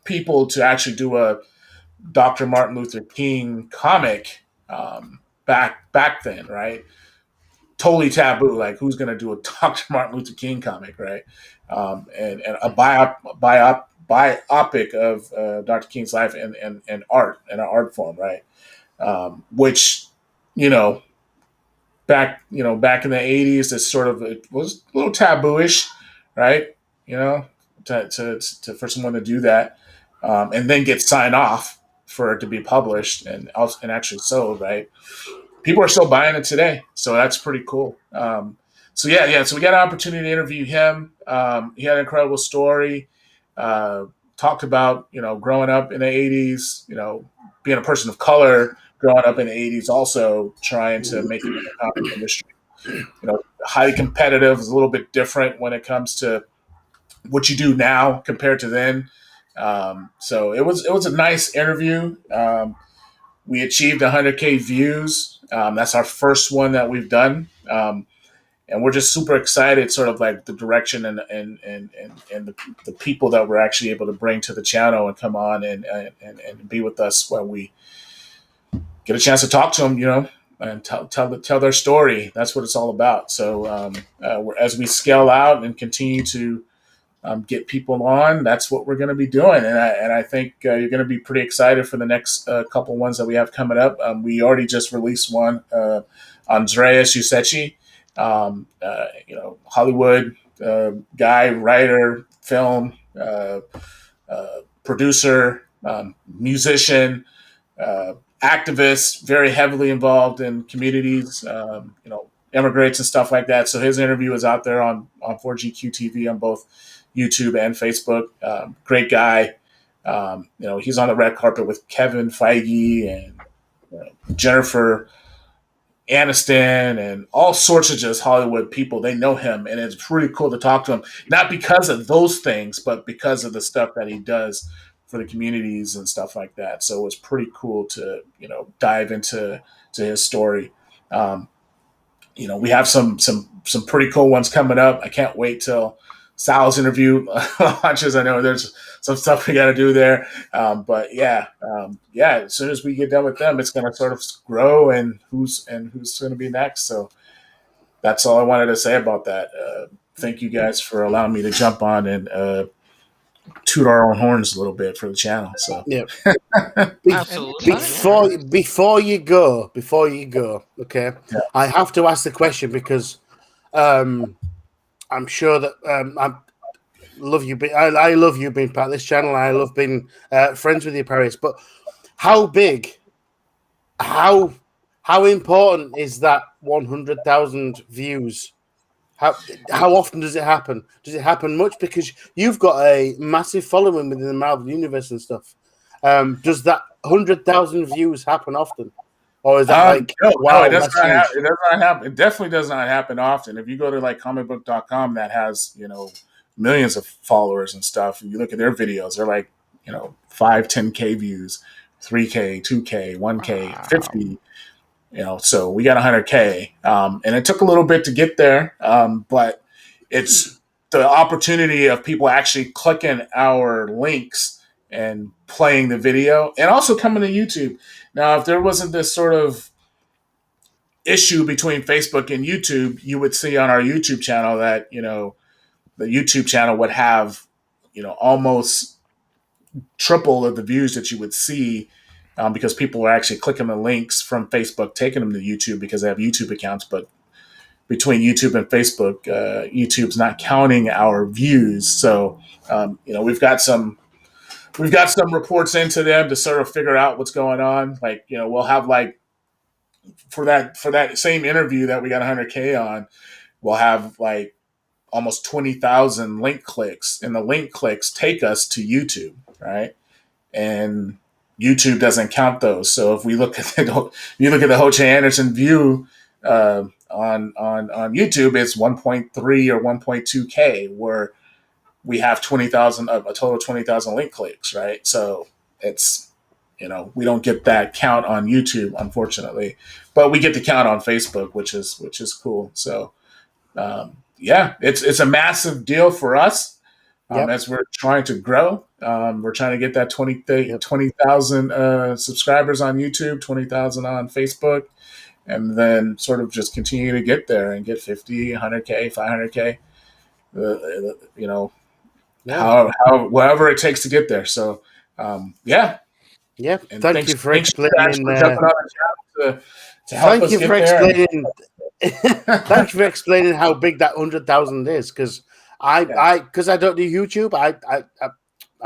people to actually do a Dr. Martin Luther King comic back then, right? Totally taboo. Like, who's going to do a Dr. Martin Luther King comic, right? And a biopic of Dr. King's life and art and an art form, right? Which you know back in the '80s, it was a little tabooish, right? To for someone to do that, and then get signed off for it to be published and actually sold, right? People are still buying it today, so that's pretty cool. So yeah. So we got an opportunity to interview him. He had an incredible story. Talked about growing up in the '80s, being a person of color, growing up in the '80s, also trying to make it in the comic industry. Highly competitive, is a little bit different when it comes to what you do now compared to then. So it was a nice interview. We achieved 100K views. That's our first one that we've done. And we're just super excited, sort of like the direction and the people that we're actually able to bring to the channel and come on and be with us when we get a chance to talk to them, and tell their story. That's what it's all about. So as we scale out and continue to get people on, that's what we're going to be doing. And I think you're going to be pretty excited for the next couple ones that we have coming up. We already just released one, Andreas Yusechi, Hollywood guy, writer, film, producer, musician, activist, very heavily involved in communities, immigrants and stuff like that. So his interview is out there on 4GQ TV on both YouTube and Facebook. Great guy. He's on the red carpet with Kevin Feige and Jennifer Aniston and all sorts of just Hollywood people. They know him, and it's pretty cool to talk to him. Not because of those things, but because of the stuff that he does for the communities and stuff like that. So it was pretty cool to dive into his story. We have some pretty cool ones coming up. I can't wait till Sal's interview launches. I know there's some stuff we got to do there, but yeah. As soon as we get done with them, it's going to sort of grow, and who's going to be next. So that's all I wanted to say about that. Thank you guys for allowing me to jump on and toot our own horns a little bit for the channel. So Yeah. Absolutely. Before you go, okay, Yeah. I have to ask the question because I'm sure that I love you. I love you being part of this channel. I love being friends with you, Paris. But how big, how important is that 100,000 views? How often does it happen? Does it happen much? Because you've got a massive following within the Marvel universe and stuff. Does that 100,000 views happen often, or is that like no, it does that's not huge? happen. It does not happen. It definitely does not happen often. If you go to like comicbook.com, that has millions of followers and stuff, and you look at their videos, they're like 5, 10K views, 3K, 2K, 1K, 50. So we got 100K, and it took a little bit to get there, but it's the opportunity of people actually clicking our links and playing the video, and also coming to YouTube. Now, if there wasn't this sort of issue between Facebook and YouTube, you would see on our YouTube channel that the YouTube channel would have almost triple of the views that you would see, because people are actually clicking the links from Facebook, taking them to YouTube because they have YouTube accounts. But between YouTube and Facebook, YouTube's not counting our views. So we've got some reports into them to sort of figure out what's going on. Like we'll have like for that same interview that we got 100K on, we'll have like almost 20,000 link clicks, and the link clicks take us to YouTube, right? And YouTube doesn't count those. So if we look at the Ho Che Anderson view on YouTube, it's 1.3 or 1.2K, where we have 20,000 a total of 20,000 link clicks, right? So it's we don't get that count on YouTube, unfortunately, but we get the count on Facebook, which is cool. So it's a massive deal for us. As we're trying to grow. We're trying to get that 20,000 subscribers on YouTube, 20,000 on Facebook, and then sort of just continue to get there and get 50, 100K, 500K, whatever it takes to get there. So, Yeah. And Thank you for thanks explaining. for jumping on the channel to help Thank us you get for there. explaining. Thank you for explaining how big that 100,000 is, because I don't do YouTube. I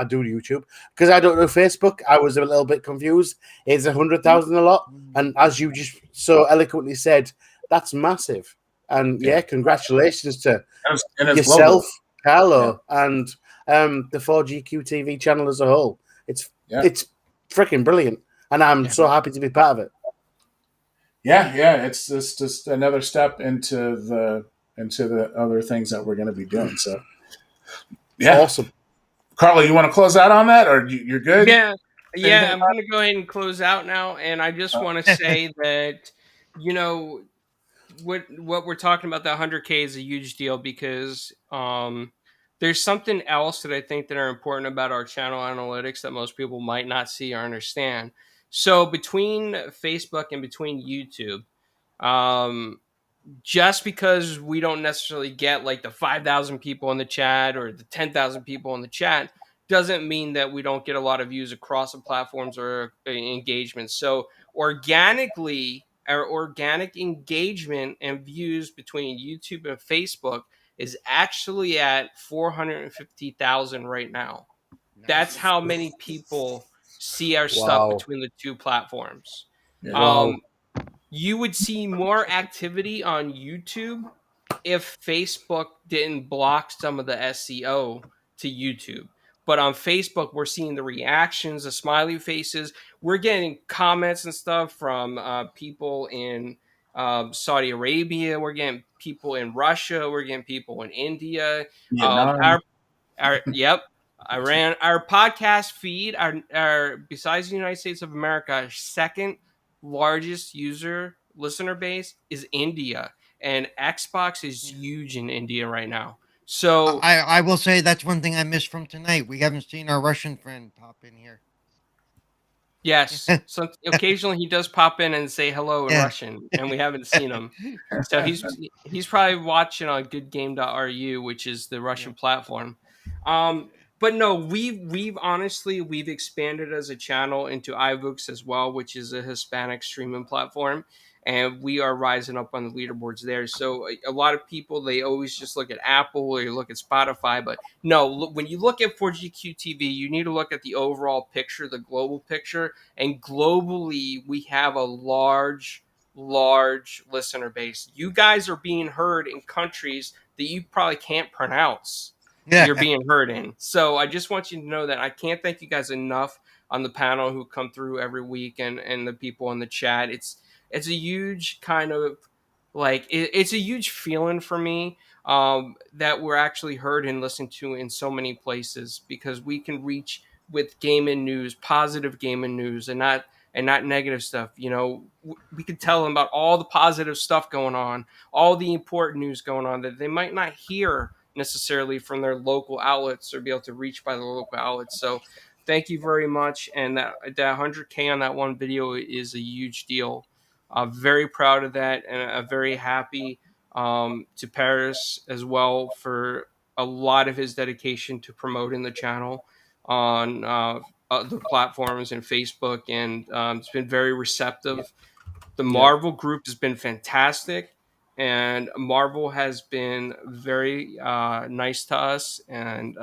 do YouTube because I don't know Facebook. I was a little bit confused. Is 100,000 a lot? And as you just so eloquently said, that's massive. And congratulations to and it's yourself, global. Carlo, and the 4GQ TV channel as a whole. It's freaking brilliant, and I'm so happy to be part of it. Yeah, it's just another step into the other things that we're going to be doing. So, Awesome. Carlo, you want to close out on that, or you're good? Yeah, I'm going to go ahead and close out now, and I just want to say that what we're talking about, that 100K is a huge deal, because there's something else that I think that are important about our channel analytics that most people might not see or understand. So between Facebook and between YouTube, just because we don't necessarily get like the 5,000 people in the chat or the 10,000 people in the chat doesn't mean that we don't get a lot of views across the platforms or engagements. So organically, our organic engagement and views between YouTube and Facebook is actually at 450,000 right now. That's how many people see our stuff between the two platforms. Yeah. You would see more activity on YouTube if Facebook didn't block some of the SEO to YouTube. But on Facebook, we're seeing the reactions, the smiley faces. We're getting comments and stuff from people in Saudi Arabia. We're getting people in Russia. We're getting people in India. Vietnam. Our podcast feed, our besides the United States of America, our second largest listener base is India, and Xbox is huge in India right now. So I will say that's one thing I missed from tonight. We haven't seen our Russian friend pop in here. yes, so occasionally he does pop in and say hello in Yeah. Russian, and we haven't seen him. So he's probably watching on goodgame.ru, which is the Yeah. Russian platform. Um, but no, we've honestly we've expanded as a channel into iBooks as well, which is a Hispanic streaming platform, and we are rising up on the leaderboards there. So a lot of people, they always just look at Apple or you look at Spotify, but no, when you look at 4GQ TV, you need to look at the overall picture, the global picture, and globally we have a large listener base. You guys are being heard in countries that you probably can't pronounce. You're Yeah. being heard in. So I just want you to know that I can't thank you guys enough on the panel who come through every week, and the people in the chat. It's a huge kind of like it's a huge feeling for me, that we're actually heard and listened to in so many places, because we can reach with gaming news, positive gaming news, and not negative stuff. We could tell them about all the positive stuff going on, all the important news going on that they might not hear necessarily from their local outlets or be able to reach by the local outlets. So thank you very much. And that 100K on that one video is a huge deal. Very proud of that, and very happy, to Paris as well for a lot of his dedication to promoting the channel on other platforms and Facebook, and it's been very receptive. The Yeah. Marvel group has been fantastic, and Marvel has been very nice to us, and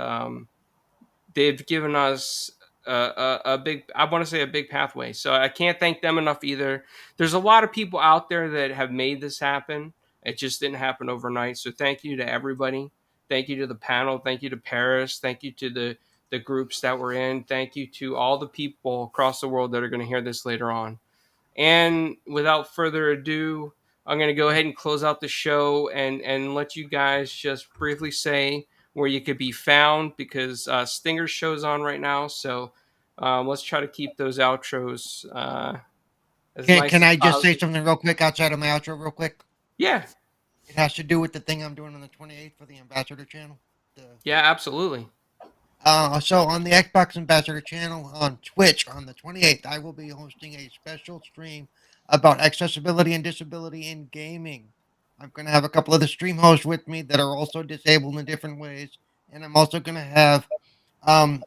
they've given us a big, I want to say, a big pathway. So I can't thank them enough either. There's a lot of people out there that have made this happen. It just didn't happen overnight. So thank you to everybody. Thank you to the panel. Thank you to Paris. Thank you to the groups that we're in. Thank you to all the people across the world that are going to hear this later on. And without further ado, I'm going to go ahead and close out the show, and let you guys just briefly say where you could be found, because Stinger's show's on right now. So let's try to keep those outros as nice Can as I just say possible. something real quick outside of my outro, real quick? Yeah, It has to do with the thing I'm doing on the 28th for the Ambassador channel. yeah, absolutely. So on the Xbox Ambassador channel on Twitch on the 28th, I will be hosting a special stream about accessibility and disability in gaming. I'm going to have a couple of the stream hosts with me that are also disabled in different ways, and I'm also going to have um,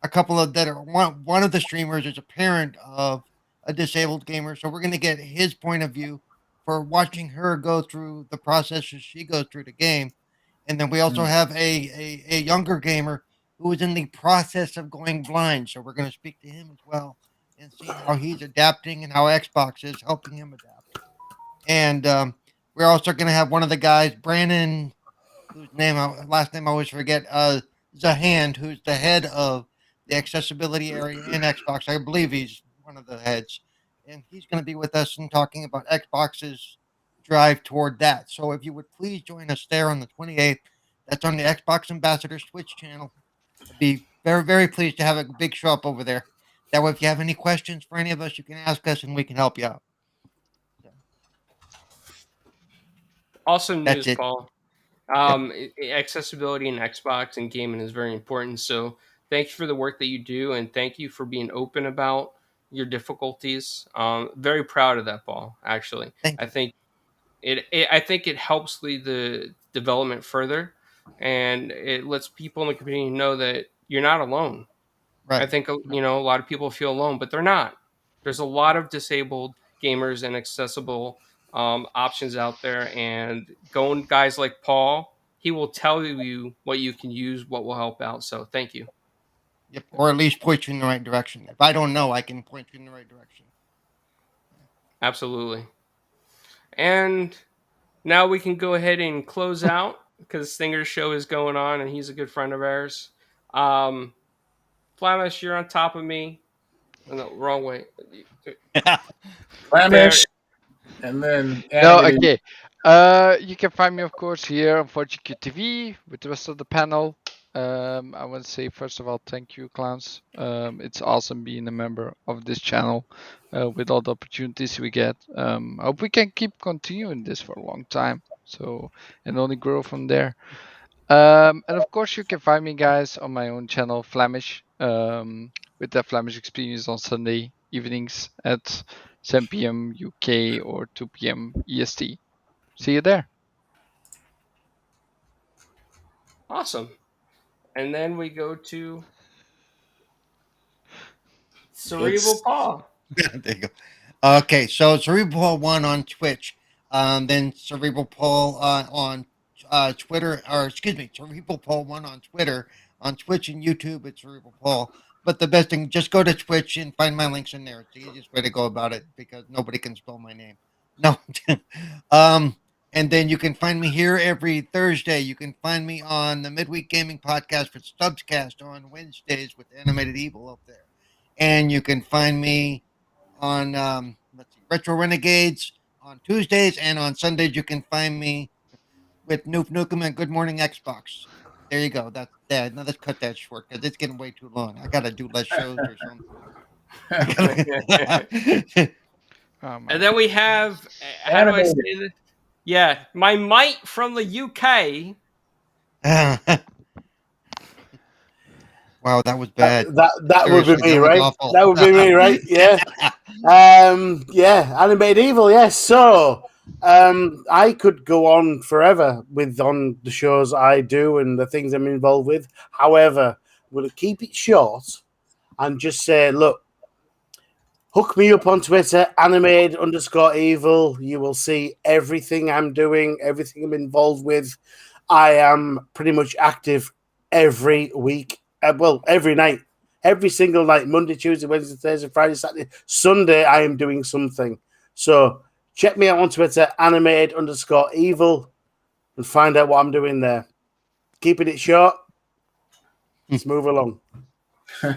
a couple of that are one of the streamers is a parent of a disabled gamer, so we're going to get his point of view for watching her go through the processes she goes through the game. And then we also Mm. have a younger gamer who is in the process of going blind. So we're going to speak to him as well and see how he's adapting and how Xbox is helping him adapt. And we're also going to have one of the guys, Brandon, whose last name I always forget, Zahand, who's the head of the accessibility area in Xbox. I believe he's one of the heads. And he's going to be with us and talking about Xbox's drive toward that. So if you would please join us there on the 28th, that's on the Xbox Ambassadors Twitch channel. I'd be very, very pleased to have a big show up over there. That way, if you have any questions for any of us, you can ask us and we can help you out. So, Awesome that's news, it. Paul. Yep. Accessibility in Xbox and gaming is very important. So thank you for the work that you do, and thank you for being open about your difficulties. Very proud of that, Paul. Actually, Thank I you. think I think it helps lead the development further, and it lets people in the community know that you're not alone. I Right. think a lot of people feel alone, but they're not. There's a lot of disabled gamers and accessible options out there, and going guys like Paul, he will tell you what you can use, what will help out. So thank you. Yep. Or at least point you in the right direction. If I don't know, I can point you in the right direction. Absolutely. And now we can go ahead and close out because Stinger's show is going on, and he's a good friend of ours. Flamish, you're on top of me. Oh, no, wrong way. There. Flamish, and then No, animated. okay. You can find me, of course, here on 4GQ TV with the rest of the panel. I want to say, first of all, thank you, clowns. It's awesome being a member of this channel with all the opportunities we get. I hope we can keep continuing this for a long time. So, and only grow from there. And of course, you can find me, guys, on my own channel, Flamish, with the Flamish experience on Sunday evenings at 7 p.m. UK or 2 p.m. EST. See you there. Awesome. And then we go to Cerebral It's Paw. There you go. Okay, so Cerebral Paul 1 on Twitch, then Cerebral Paul on Twitter, or excuse me, Cerebral Paul 1 on Twitter, on Twitch and YouTube, it's Cerebral Paul. But the best thing, just go to Twitch and find my links in there. It's the easiest way to go about it because nobody can spell my name. No. And then you can find me here every Thursday. You can find me on the Midweek Gaming Podcast with Stubbscast on Wednesdays with Animated Evil up there. And you can find me on let's see, Retro Renegades on Tuesdays, and on Sundays you can find me with Noof Nukem and Good Morning Xbox. There you go. That's that. Now let's cut that short because it's getting way too long. I gotta do less shows or something. And then we have, how do I say animated. this? Yeah, my mate from the UK. Wow, that was bad. That would be Seriously, me, that was right? awful. That would be me, right? Yeah. Yeah, Animated Evil, yes. So, I could go on forever on the shows I do and the things I'm involved with. However, I'm going to keep it short and just say, look, hook me up on Twitter, animated_evil. You will see everything I'm doing, everything I'm involved with. I am pretty much active every week. Well, every night. Every single night. Monday, Tuesday, Wednesday, Thursday, Friday, Saturday. Sunday, I am doing something. So check me out on Twitter, animated_evil, and find out what I'm doing there. Keeping it short. Let's move along. All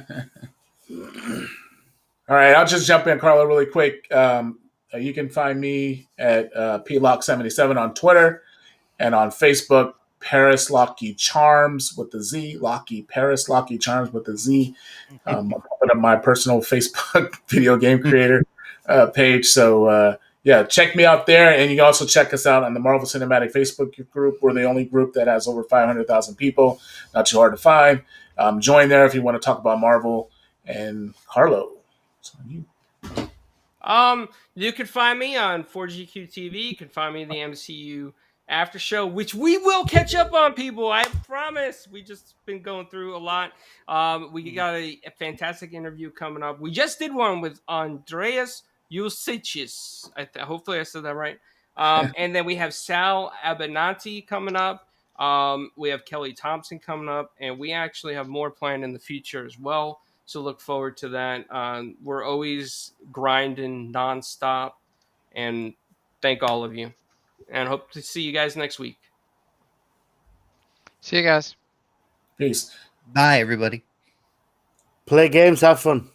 right, I'll just jump in, Carlo, really quick. You can find me at PLock77 on Twitter and on Facebook, Paris Locky Charms with the Z, Locky Paris Locky Charms with the Z. I'll put up my personal Facebook video game creator page. So yeah, check me out there, and you can also check us out on the Marvel Cinematic Facebook group. We're the only group that has over 500,000 people. Not too hard to find. Join there if you want to talk about Marvel. And Carlo, it's on you. You can find me on 4GQ TV. You can find me in the MCU after show, which we will catch up on, people. I promise. We just been going through a lot. We got a fantastic interview coming up. We just did one with Andreas Yusicius. Hopefully I said that right. And then we have Sal Abenanti coming up. We have Kelly Thompson coming up, and we actually have more planned in the future as well. So look forward to that. We're always grinding nonstop, and thank all of you, and hope to see you guys next week. See you guys. Peace. Bye, everybody. Play games, have fun.